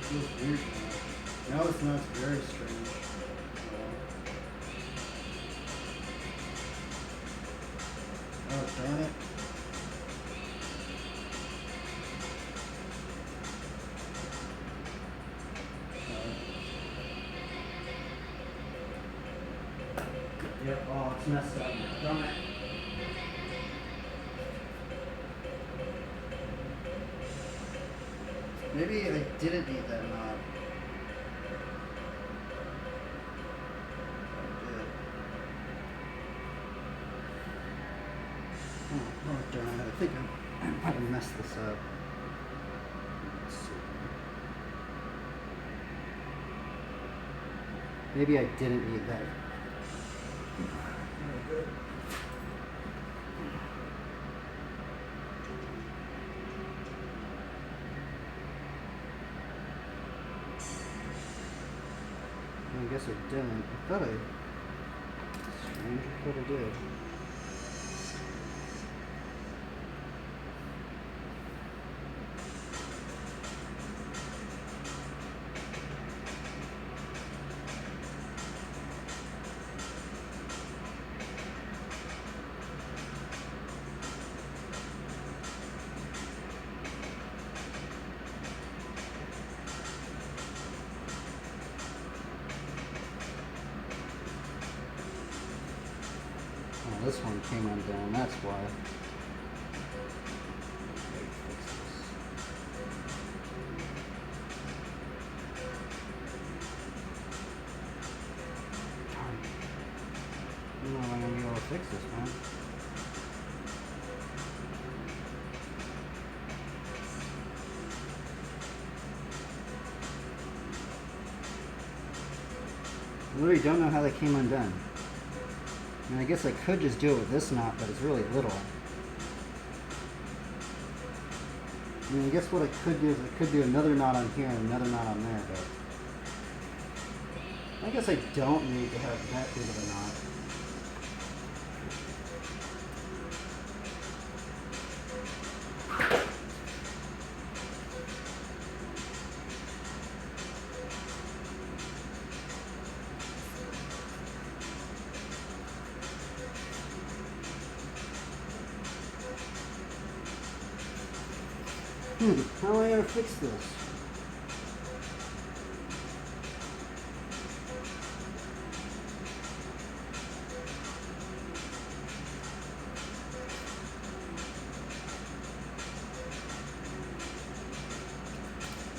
Feels weird now. No, it's not. It's very strange. Oh, darn it. Yep, oh, it's messed up now. Darn it. Maybe I didn't need that knob. I did. Oh darn it. I think I might have messed this up. Let's see. Maybe I didn't need that. I guess I didn't. I thought strange, I thought I did. This one came undone, that's why. I don't know if I'm gonna be able to fix this, man. I literally don't know how they came undone. And I guess I could just do it with this knot, but it's really little. I mean, I guess what I could do is I could do another knot on here and another knot on there, but I guess I don't need to have that big of a knot. How am I gonna fix this?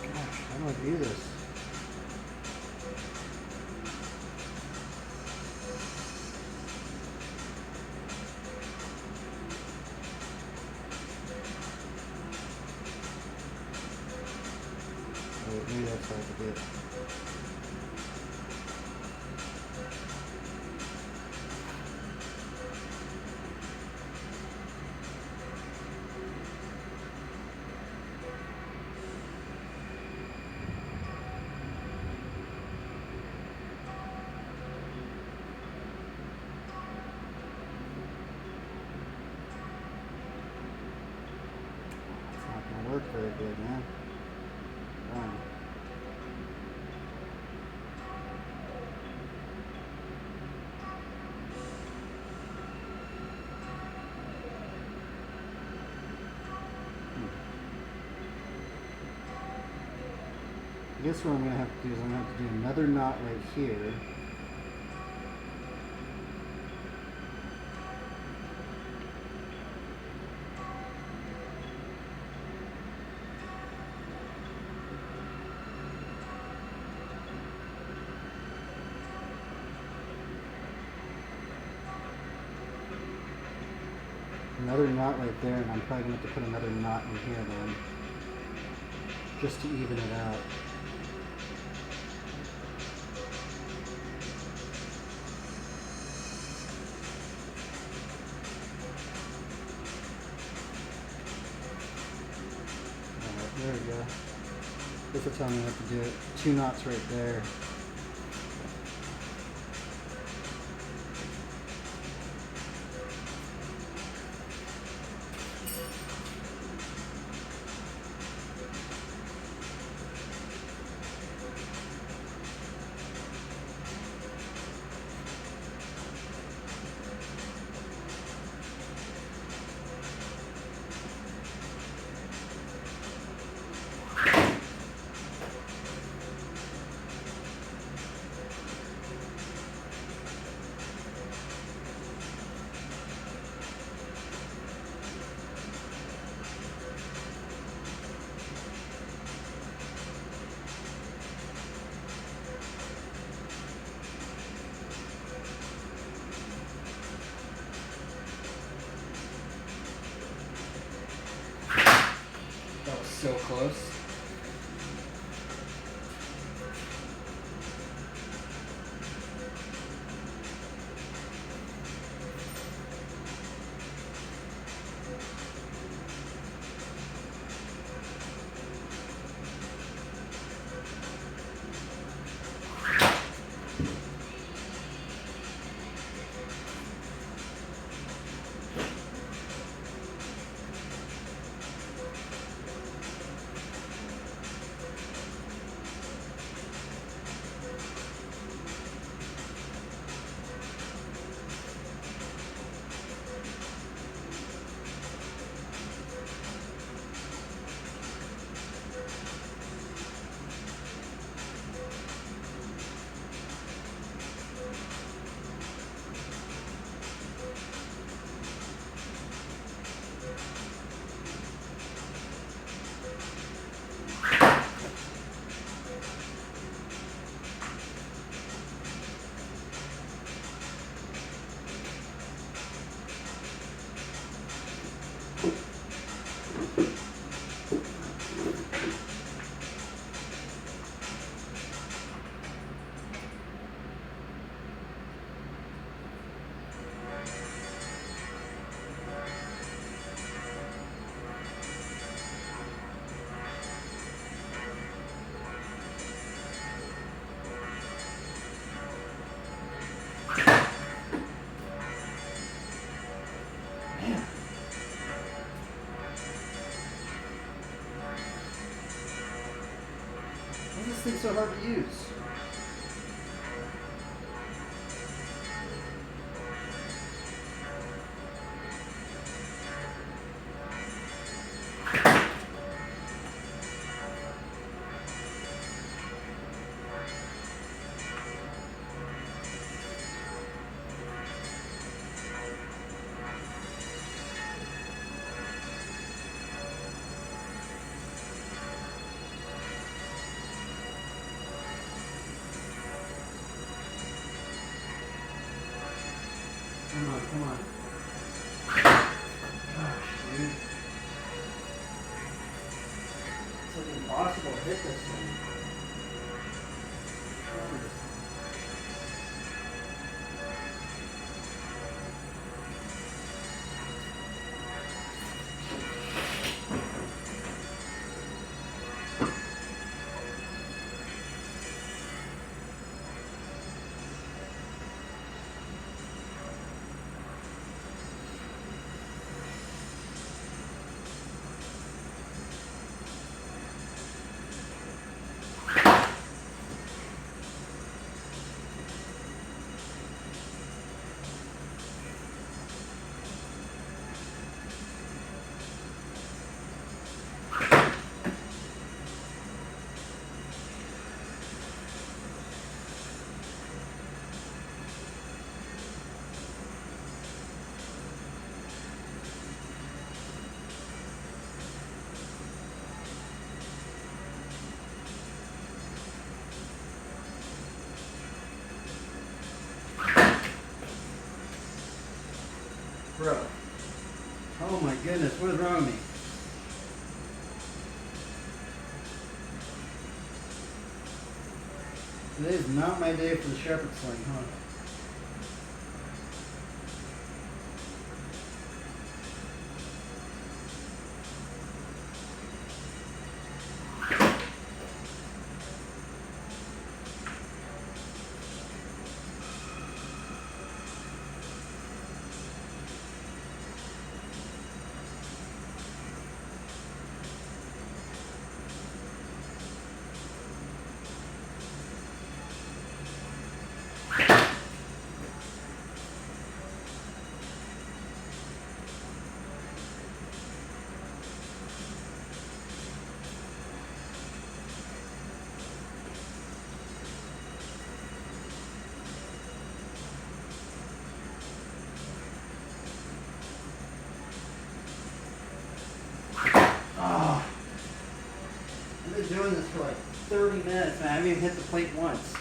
Gosh, how do I do this? Oh, maybe that's how I do it. It's not gonna work very good, man. Darn. I guess what I'm gonna have to do is I'm gonna have to do another knot right here. Another knot right there, and I'm probably gonna have to put another knot in here then, just to even it out. Alright, there we go. This is how I'm gonna have to do it. 2 knots right there. That was so close. Why is this thing so hard to use? Come on. Gosh, dude. It's like impossible to hit this thing. Christ. Bro. Oh my goodness, what is wrong with me? Today is not my day for the Shepard Sling, huh? I've been doing this for like 30 minutes and I haven't even hit the plate once.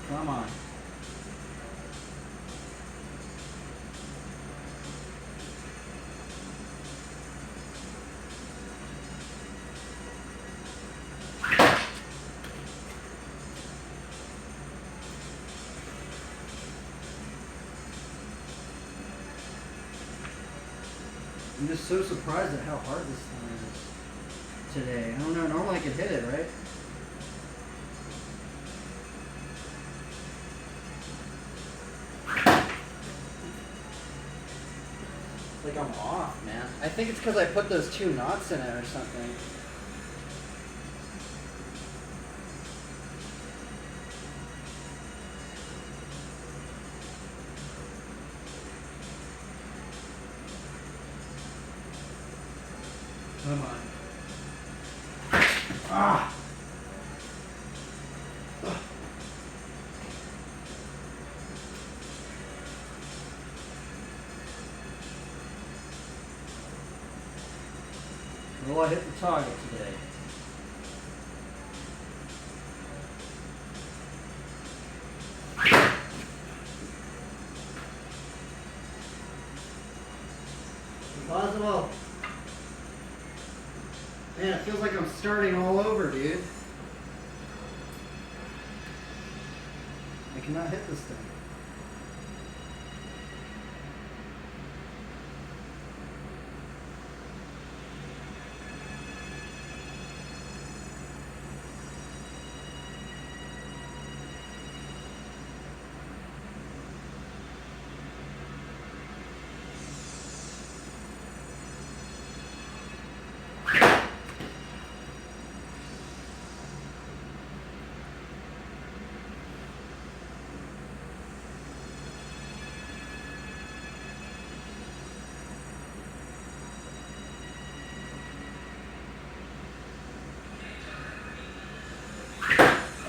Come on. I'm just so surprised at how hard this thing is today. I don't know, normally I could hit it, right? Like I'm off, man. I think it's because I put those 2 knots in it or something. Come on. Ah! Will I hit the target today? Impossible. Man, it feels like I'm starting all over, dude. I cannot hit this thing.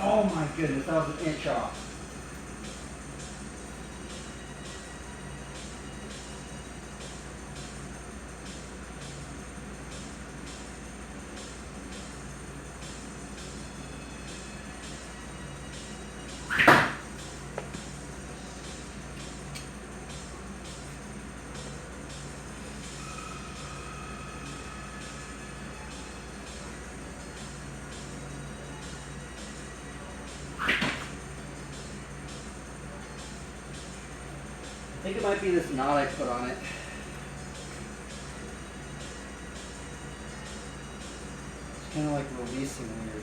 Oh my goodness, that was an inch off. I think it might be this knot I put on it. It's kind of like releasing weird.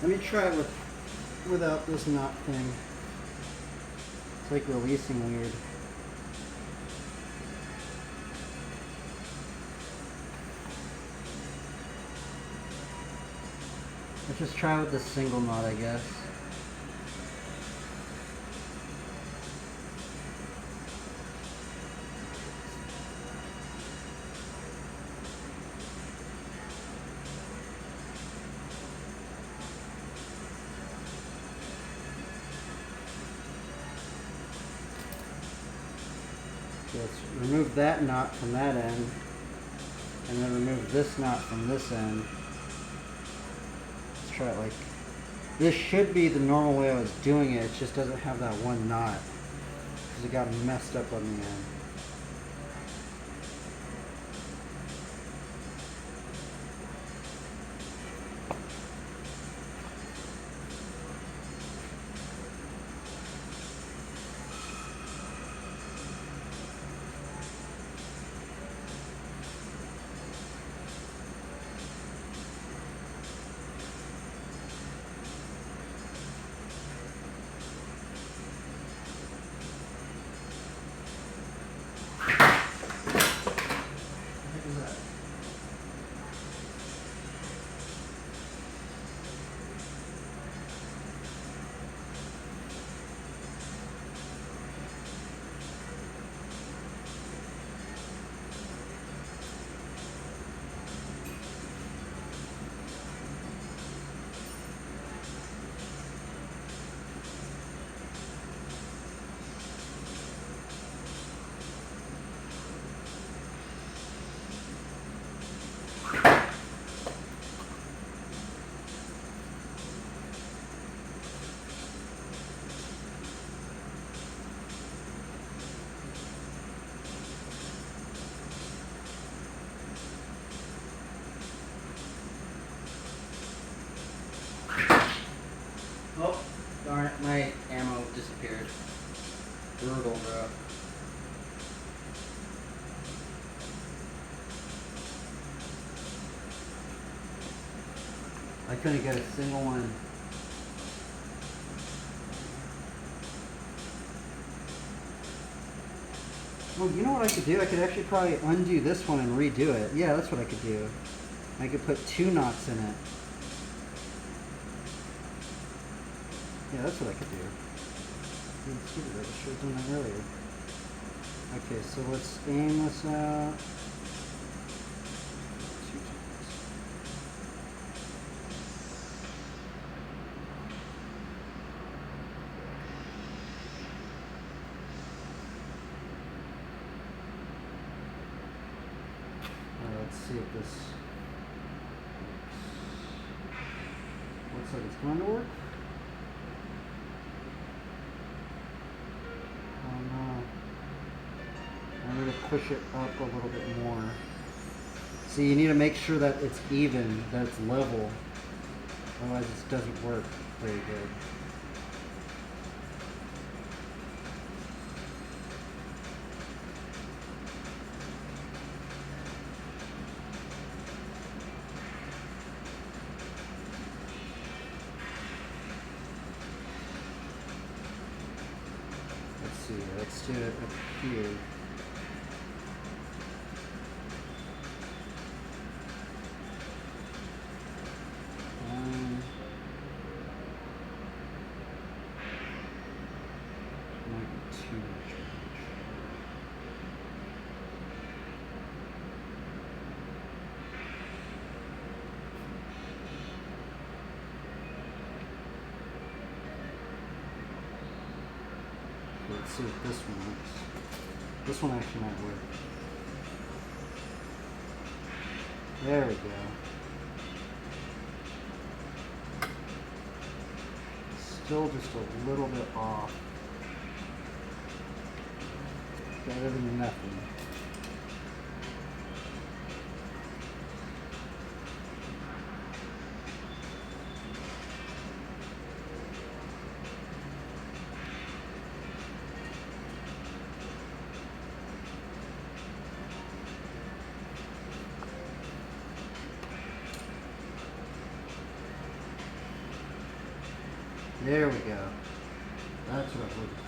Let me try it without this knot thing. It's like releasing weird. Let's just try with this single knot, I guess. Let's remove that knot from that end, and then remove this knot from this end. Let's try it like, this should be the normal way I was doing it, it just doesn't have that one knot, because it got messed up on the end. Oh, darn it, my ammo disappeared. Brutal, bro. I couldn't get a single one. Well, you know what I could do? I could actually probably undo this one and redo it. Yeah, that's what I could do. I could put 2 knots in it. Yeah, that's what I could do. I should have done that earlier. Okay, so let's aim this out. 2 times. Let's see if this works. Looks like it's going to work. I'm going to push it up a little bit more. See, you need to make sure that it's even, that it's level. Otherwise it doesn't work very good. Let's see, let's do it up here. Let's see if this one works. This one actually might work. There we go. Still just a little bit off. Better than nothing. There we go. That's what I was looking for.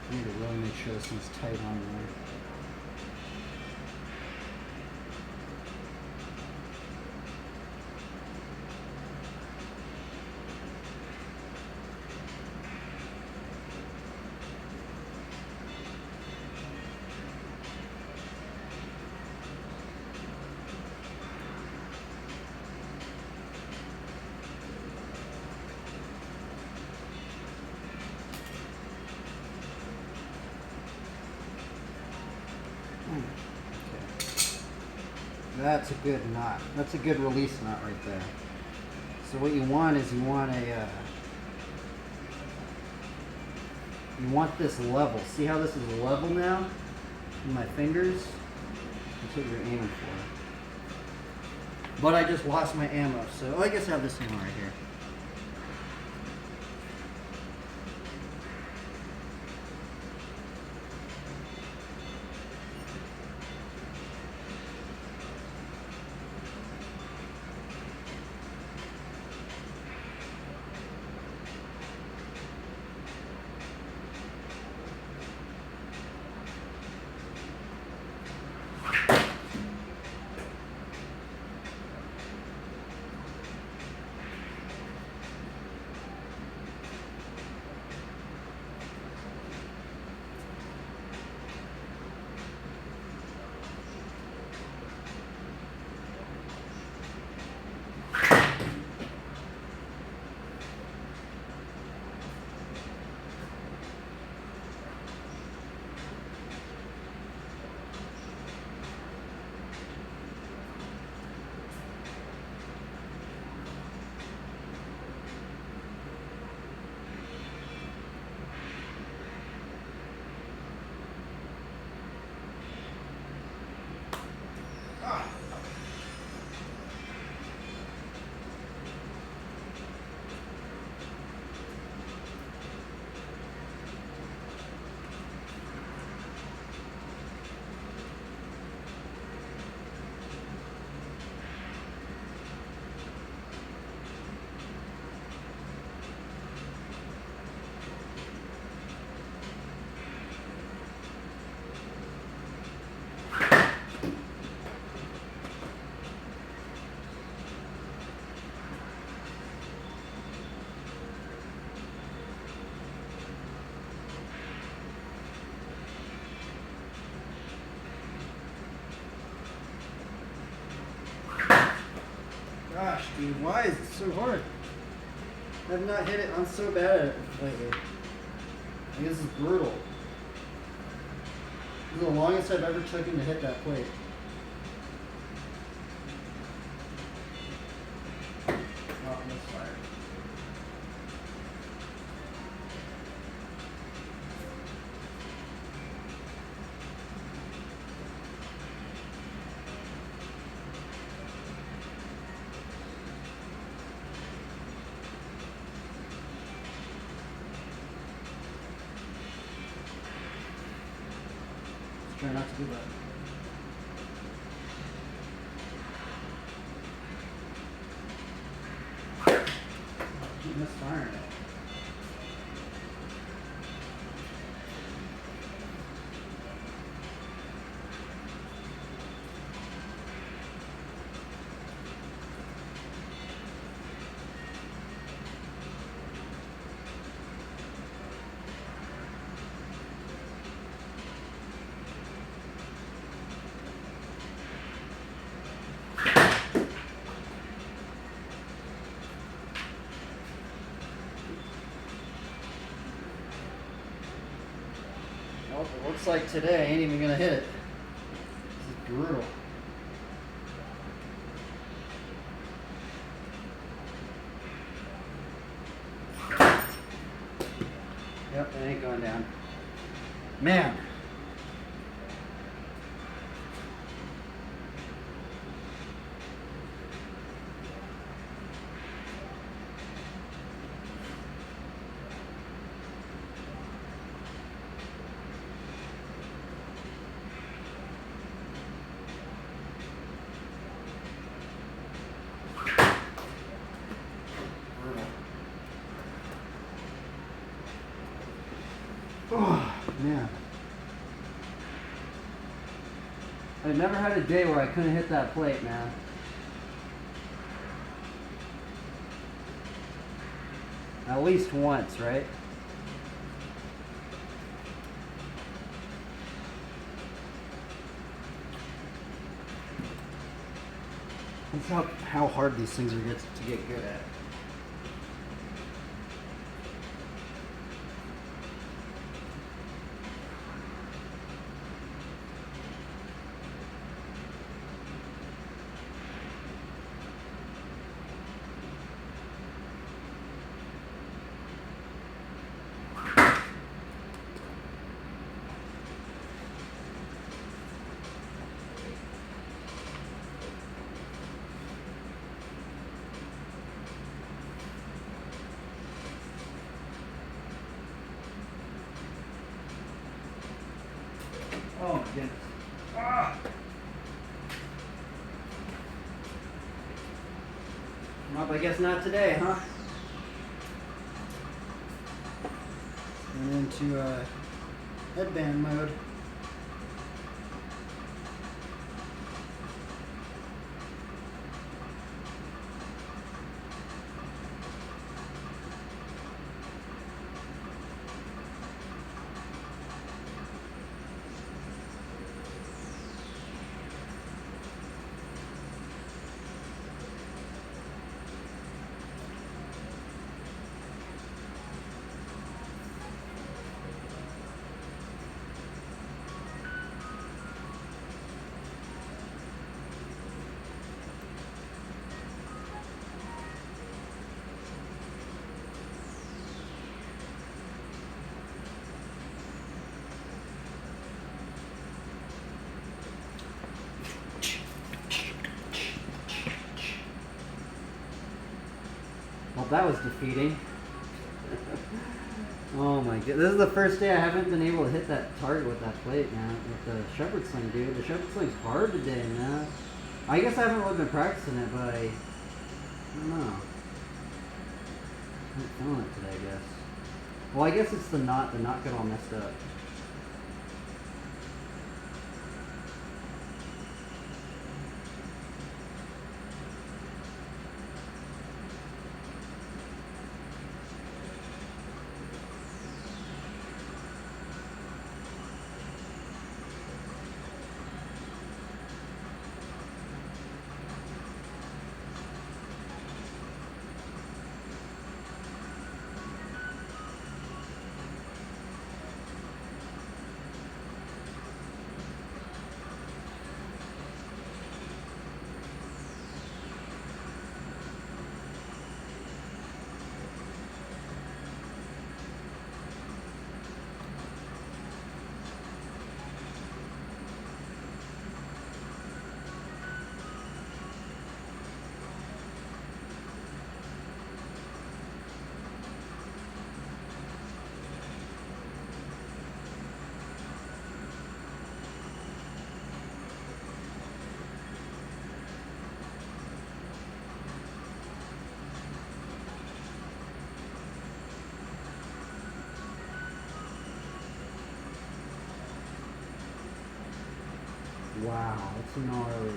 I need to really make sure this thing's tight on there. That's a good knot. That's a good release knot right there. So what you want is you want this level. See how this is level now in my fingers? That's what you're aiming for. But I just lost my ammo, so I guess I have this ammo right here. Gosh, dude, why is it so hard? I've not hit it. I'm so bad at it lately. I guess this is brutal. This is the longest I've ever taken to hit that plate. Oh, that's fire. Try not to do that. Keep misfiring it. Well, it looks like today I ain't even gonna hit it. This is brutal. Yep, it ain't going down. Man. Yeah. I never had a day where I couldn't hit that plate, man. At least once, right? That's how hard these things are to get good at. Oh my goodness. Ah! Nope, I guess not today, huh? Went into headband mode. Well, that was defeating. Oh my god. This is the first day I haven't been able to hit that target with that plate, man. With the Shepard Sling, dude. The Shepard Sling's hard today, man. I guess I haven't really been practicing it, but I don't know. I'm feeling it today, I guess. Well, I guess it's the knot got all messed up. Wow, that's gnarly.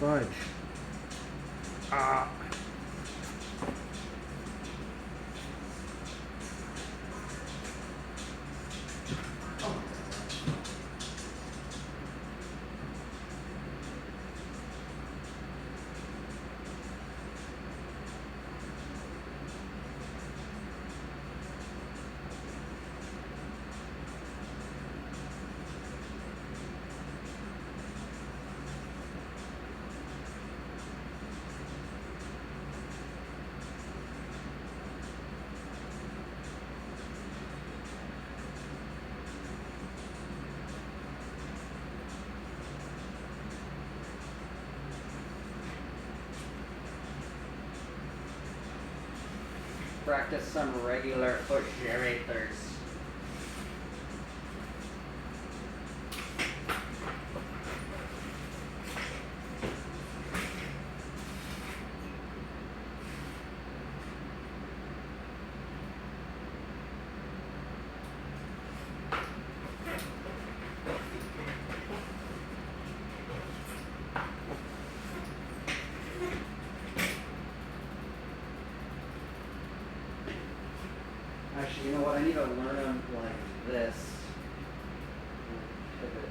Fudge. Practice some regular foot generators. Actually, you know what? I need to learn them like this. Pivot.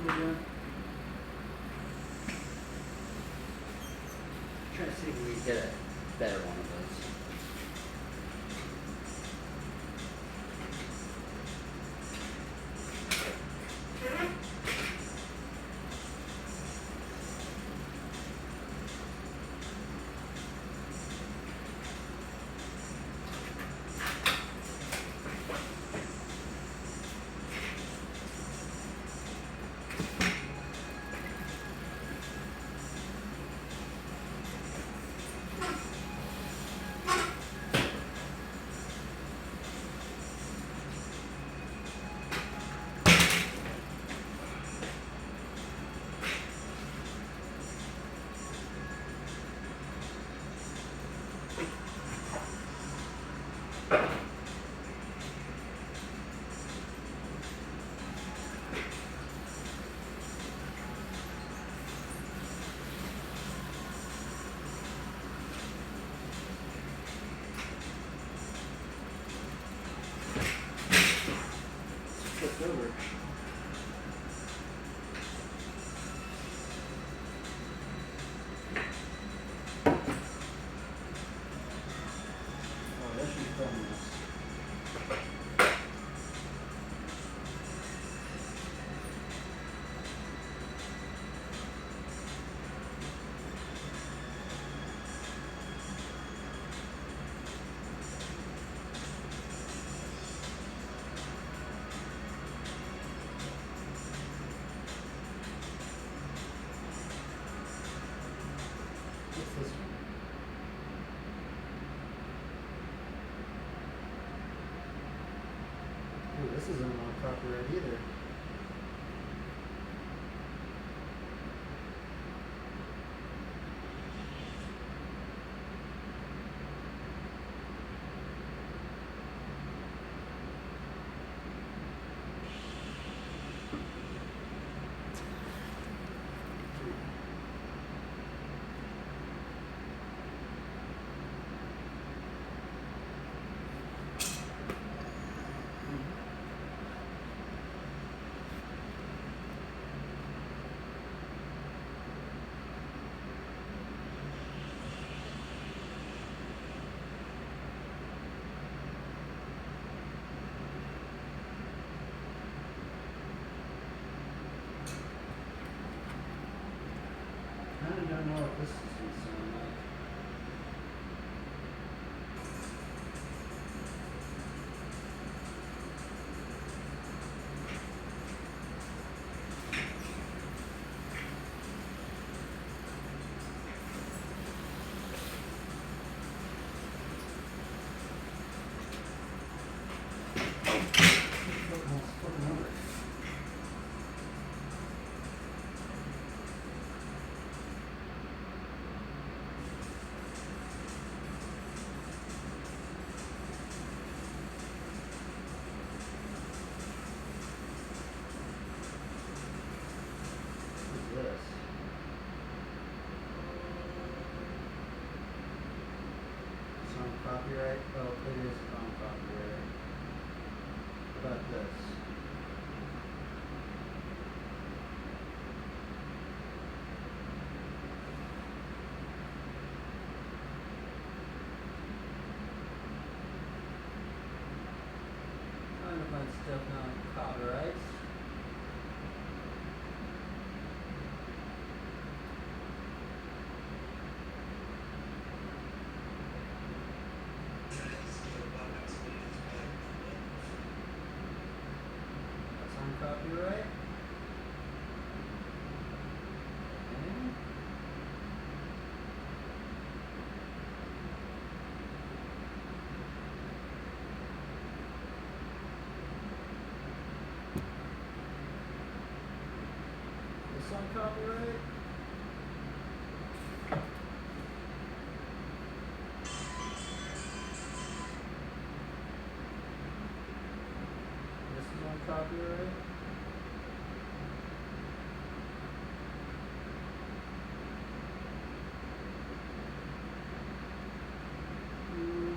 we're doing. Try to see if we can get a better one of those. Flipped over. Oh, that should be fun. What's this one? Ooh, this isn't on copyright either. I don't know what this is going to sound like. Flipping over. What is this? It's on copyright? Oh, it is on copyright. What about this? Trying to find stuff now on copyrights. That's on copyright. Okay. This on copyright. This is on copyright. Hmm.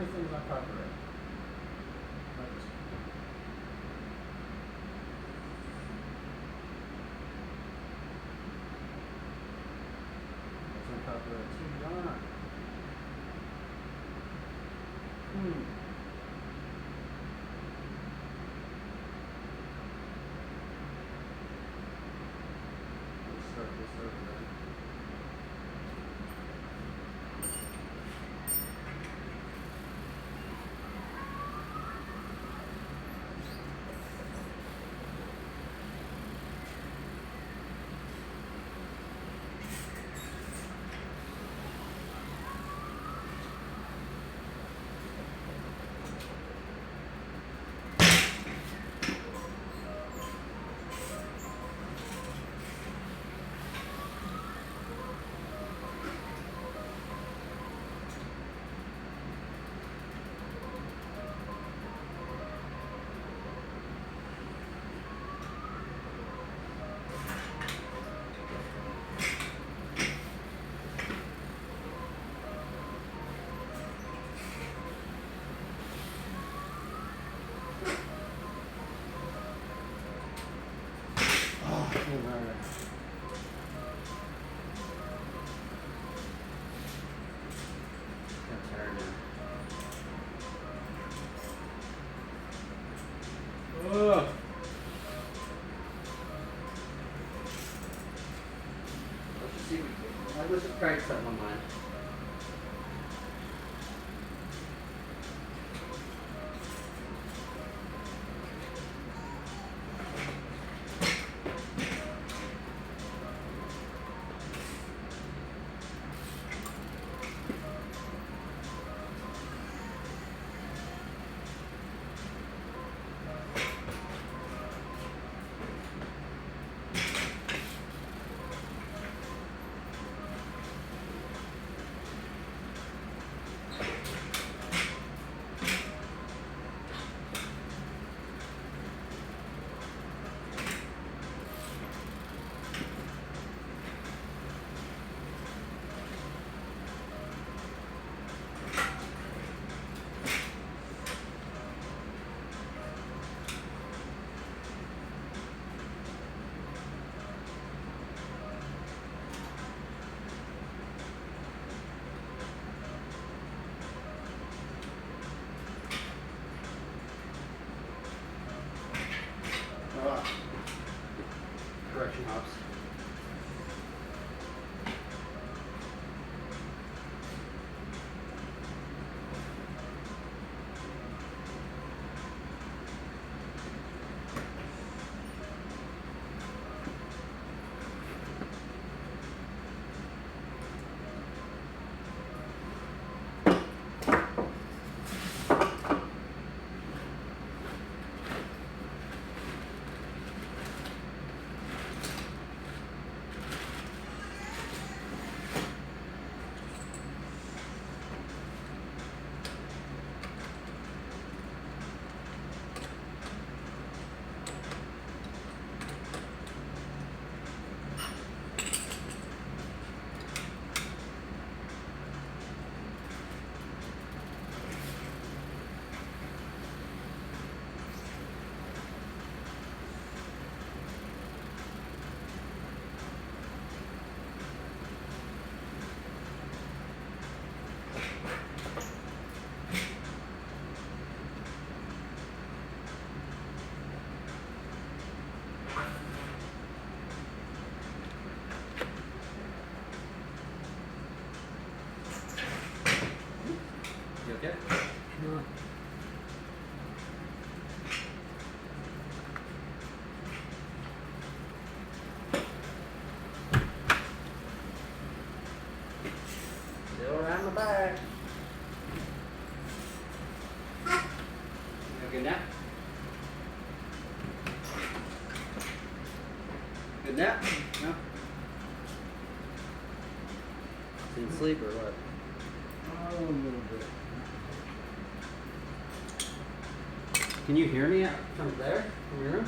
many things on copyright? What's on copyright? TVR. Let's start this over. Let's just see. Let's just practice that one line. Correction hops. You okay? No. Still around the back. You have a good nap? Good nap? No? Didn't sleep or what? Oh, a little bit. Can you hear me from there? From your room?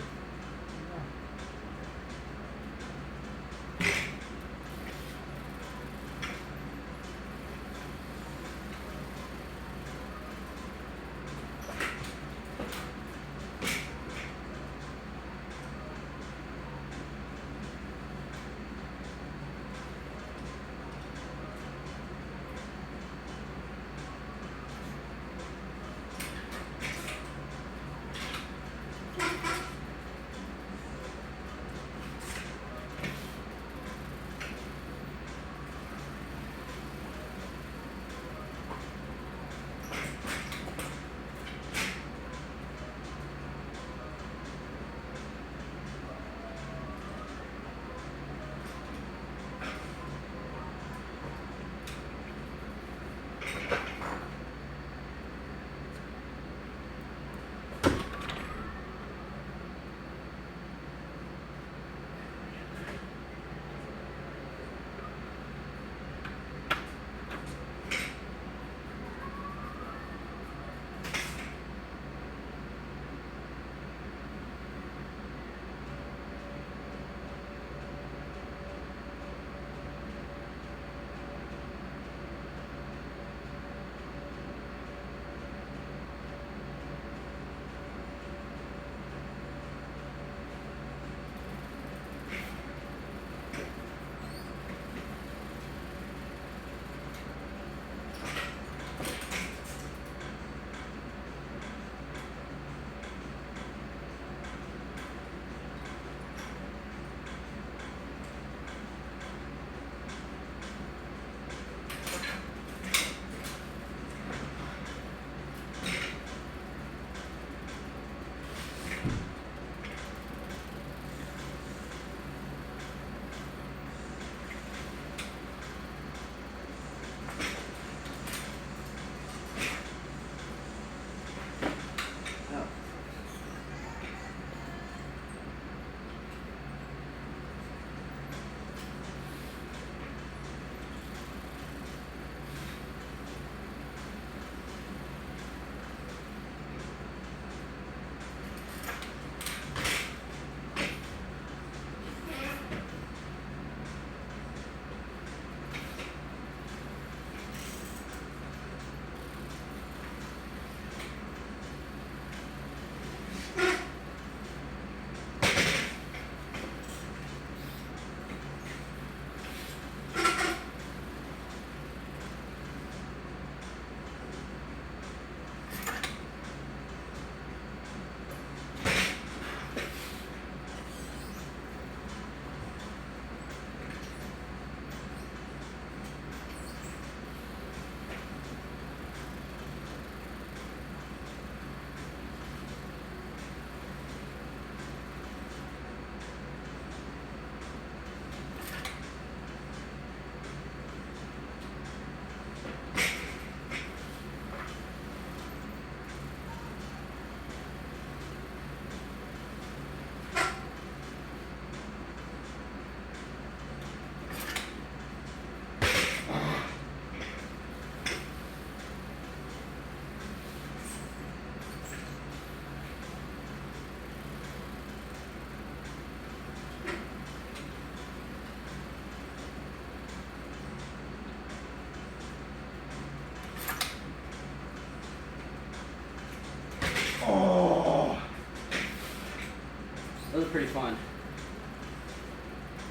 That was pretty fun.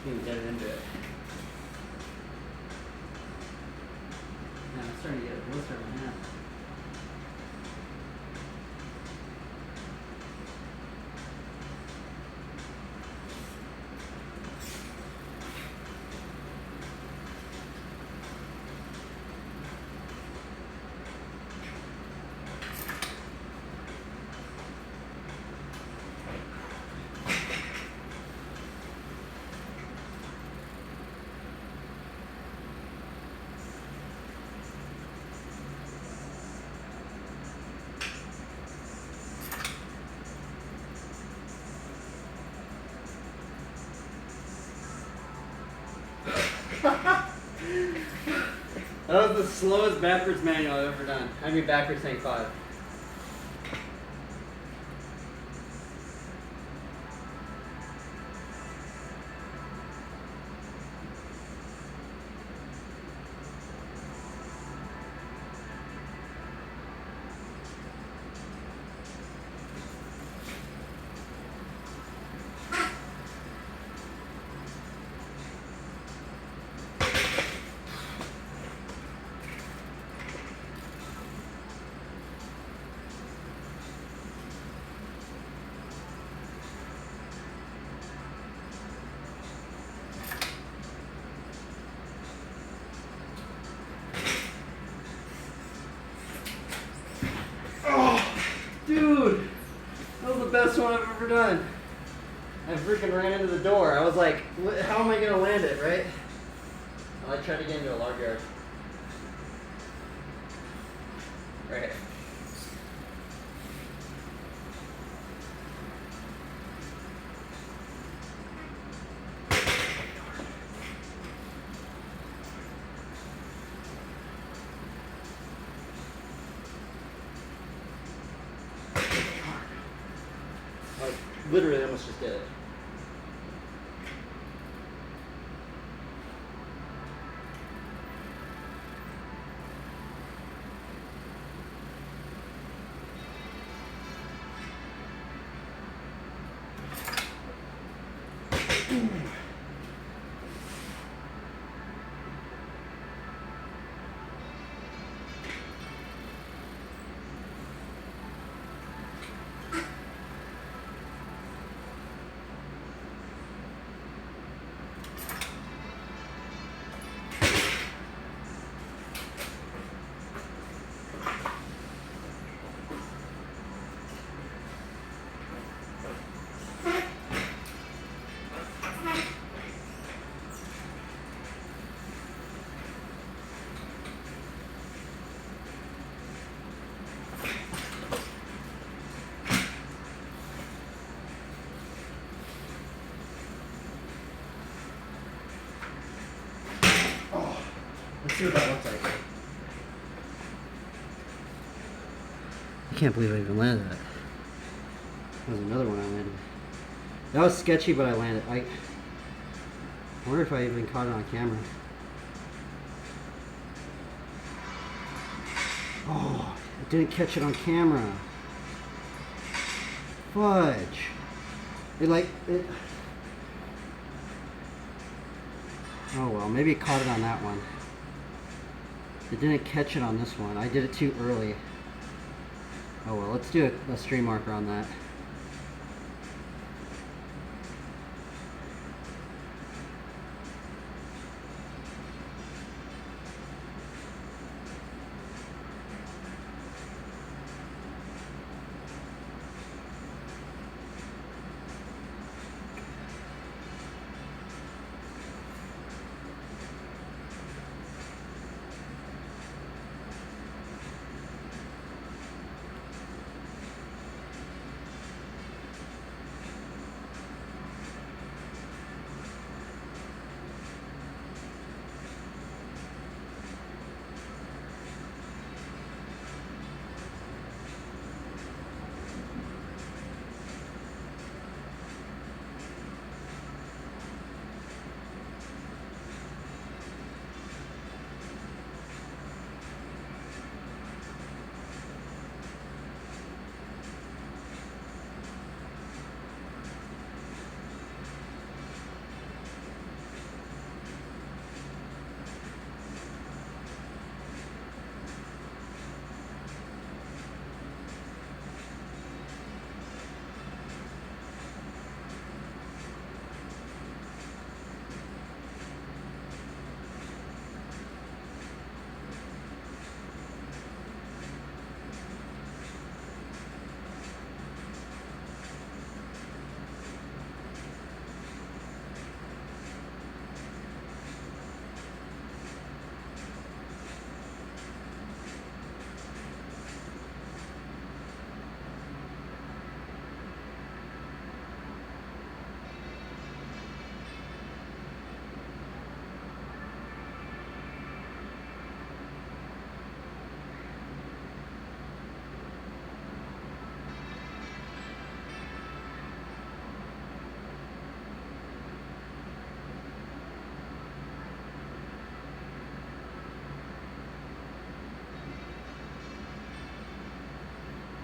Even get it into it. Yeah, I'm starting to get a blister on my hand. That was the slowest backwards manual I've ever done. I mean backwards tank 5. Dude, that was the best one I've ever done. I freaking ran into the door. I was like, how am I going to land it, right? I tried to get into a log yard. Right. Like, literally almost just did it. Let's see what that looks like. I can't believe I even landed that. That was another one I landed. That was sketchy, but I landed. I wonder if I even caught it on camera. Oh, I didn't catch it on camera. Fudge. It. Oh well, maybe it caught it on that one. It didn't catch it on this one. I did it too early. Oh well, let's do a stream marker on that.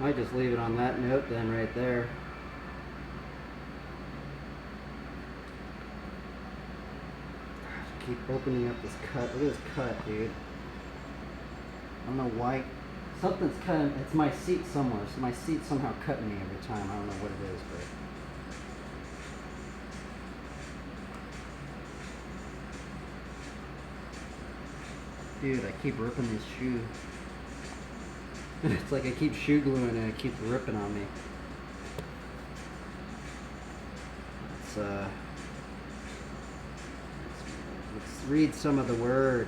Might just leave it on that note then, right there. Keep opening up this cut. Look at this cut, dude. I don't know why. Something's cutting. It's my seat somewhere. So my seat's somehow cutting me every time. I don't know what it is, but. Dude, I keep ripping this shoe. It's like I keep shoe gluing and it keeps ripping on me. Let's read some of the word.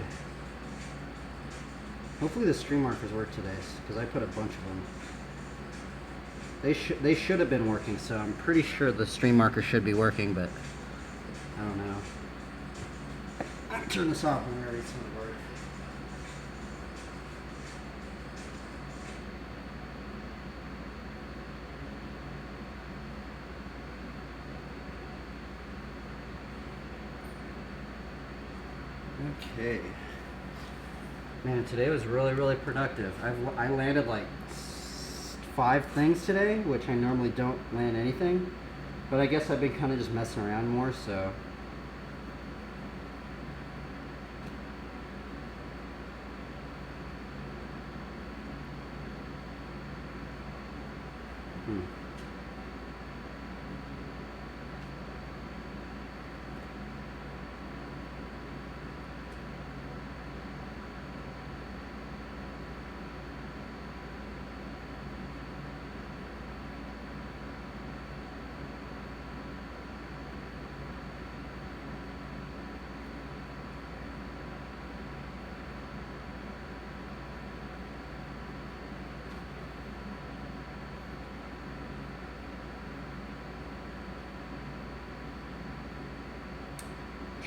Hopefully the stream markers work today, because I put a bunch of them. They should have been working, so I'm pretty sure the stream marker should be working, but I don't know. I'm gonna turn this off when I read some of the word. Okay. Man, today was really, really productive. I landed like 5 things today, which I normally don't land anything. But I guess I've been kind of just messing around more, so.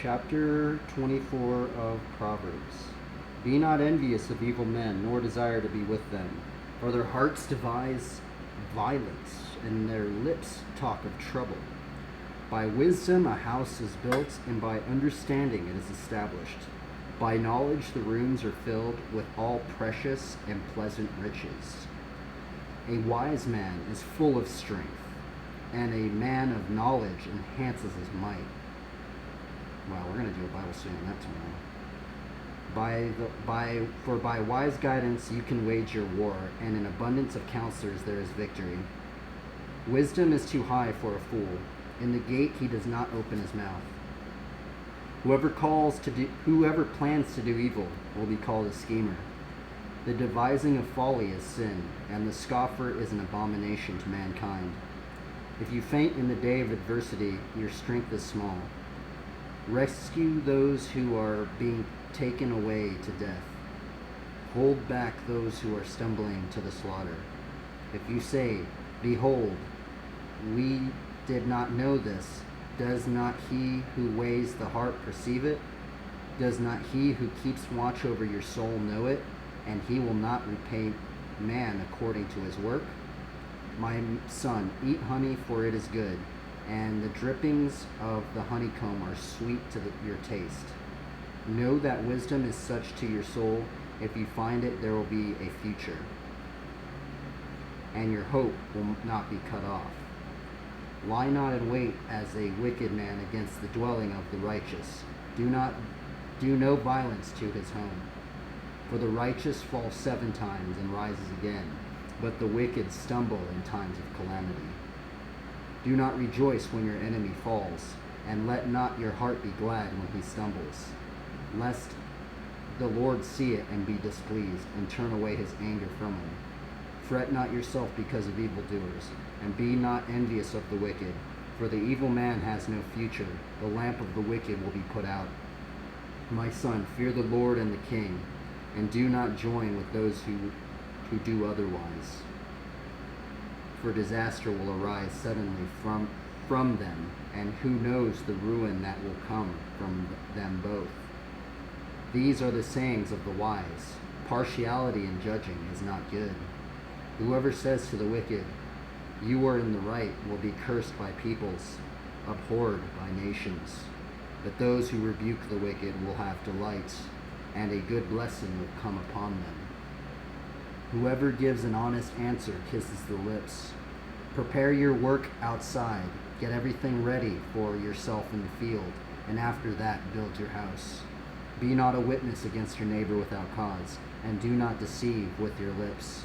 Chapter 24 of Proverbs. Be not envious of evil men, nor desire to be with them, for their hearts devise violence, and their lips talk of trouble. By wisdom a house is built, and by understanding it is established. By knowledge the rooms are filled with all precious and pleasant riches. A wise man is full of strength, and a man of knowledge enhances his might. Wow, we're going to do a Bible study on that tomorrow. For by wise guidance you can wage your war, and in abundance of counselors there is victory. Wisdom is too high for a fool. In the gate he does not open his mouth. Whoever plans to do evil will be called a schemer. The devising of folly is sin, and the scoffer is an abomination to mankind. If you faint in the day of adversity, your strength is small. Rescue those who are being taken away to death. Hold back those who are stumbling to the slaughter. If you say, behold, we did not know this, does not he who weighs the heart perceive it? Does not he who keeps watch over your soul know it? And he will not repay man according to his work? My son, eat honey, for it is good, and the drippings of the honeycomb are sweet to your taste. Know that wisdom is such to your soul. If you find it, there will be a future, and your hope will not be cut off. Lie not in wait as a wicked man against the dwelling of the righteous. Do no violence to his home. For the righteous falls 7 times and rises again, but the wicked stumble in times of calamity. Do not rejoice when your enemy falls, and let not your heart be glad when he stumbles, lest the Lord see it and be displeased, and turn away his anger from him. Fret not yourself because of evildoers, and be not envious of the wicked, for the evil man has no future. The lamp of the wicked will be put out. My son, fear the Lord and the king, and do not join with those who do otherwise. For disaster will arise suddenly from them, and who knows the ruin that will come from them both. These are the sayings of the wise. Partiality in judging is not good. Whoever says to the wicked, you are in the right, will be cursed by peoples, abhorred by nations. But those who rebuke the wicked will have delight, and a good blessing will come upon them. Whoever gives an honest answer kisses the lips. Prepare your work outside. Get everything ready for yourself in the field, and after that build your house. Be not a witness against your neighbor without cause, and do not deceive with your lips.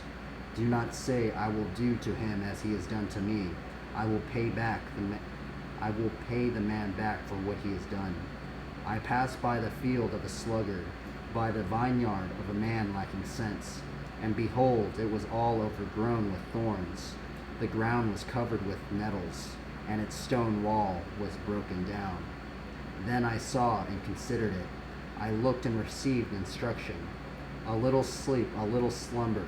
Do not say, I will do to him as he has done to me. I will pay the man back for what he has done. I passed by the field of a sluggard, by the vineyard of a man lacking sense, and behold, it was all overgrown with thorns. The ground was covered with nettles, and its stone wall was broken down. Then I saw and considered it. I looked and received instruction. A little sleep, a little slumber,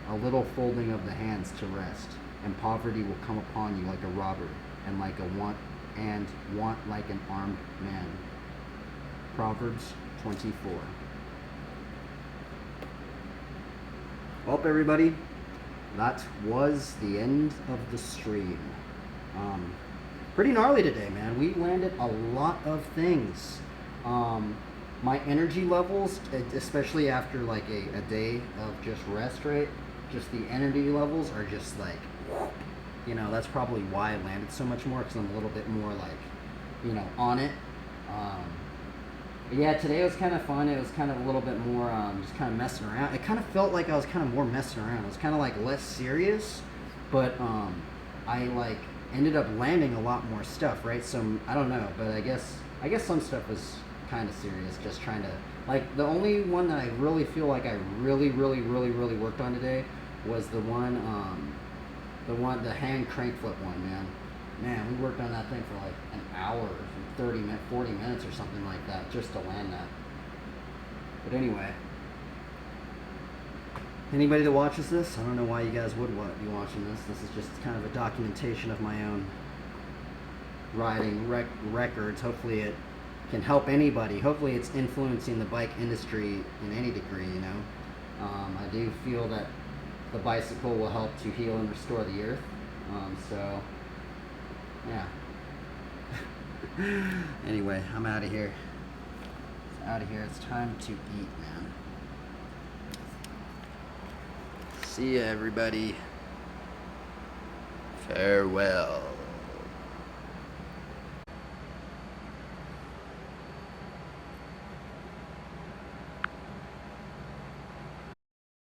a little folding of the hands to rest, and poverty will come upon you like a robber, and want like an armed man. Proverbs 24. Well, everybody, that was the end of the stream. Pretty gnarly today, man. We landed a lot of things. My energy levels, especially after like a day of just rest, right? Just the energy levels are just like, you know, that's probably why I landed so much more, because I'm a little bit more like, you know, on it. But yeah, today was kind of fun. It was kind of a little bit more just kind of messing around. It kind of felt like I was kind of more messing around. It was kind of like less serious, but I like ended up landing a lot more stuff, right? So I don't know, but I guess some stuff was kind of serious. Just trying to, like, the only one that I really feel like I really worked on today was the hand crank flip one, man, we worked on that thing for like an hour, 40 minutes or something like that, just to land that. But anyway, anybody that watches this, I don't know why you guys would be watching this. This is just kind of a documentation of my own riding records. Hopefully it can help anybody. Hopefully it's influencing the bike industry in any degree, you know. I do feel that the bicycle will help to heal and restore the earth. So, yeah. Anyway, I'm out of here. It's time to eat, man. See ya, everybody. Farewell.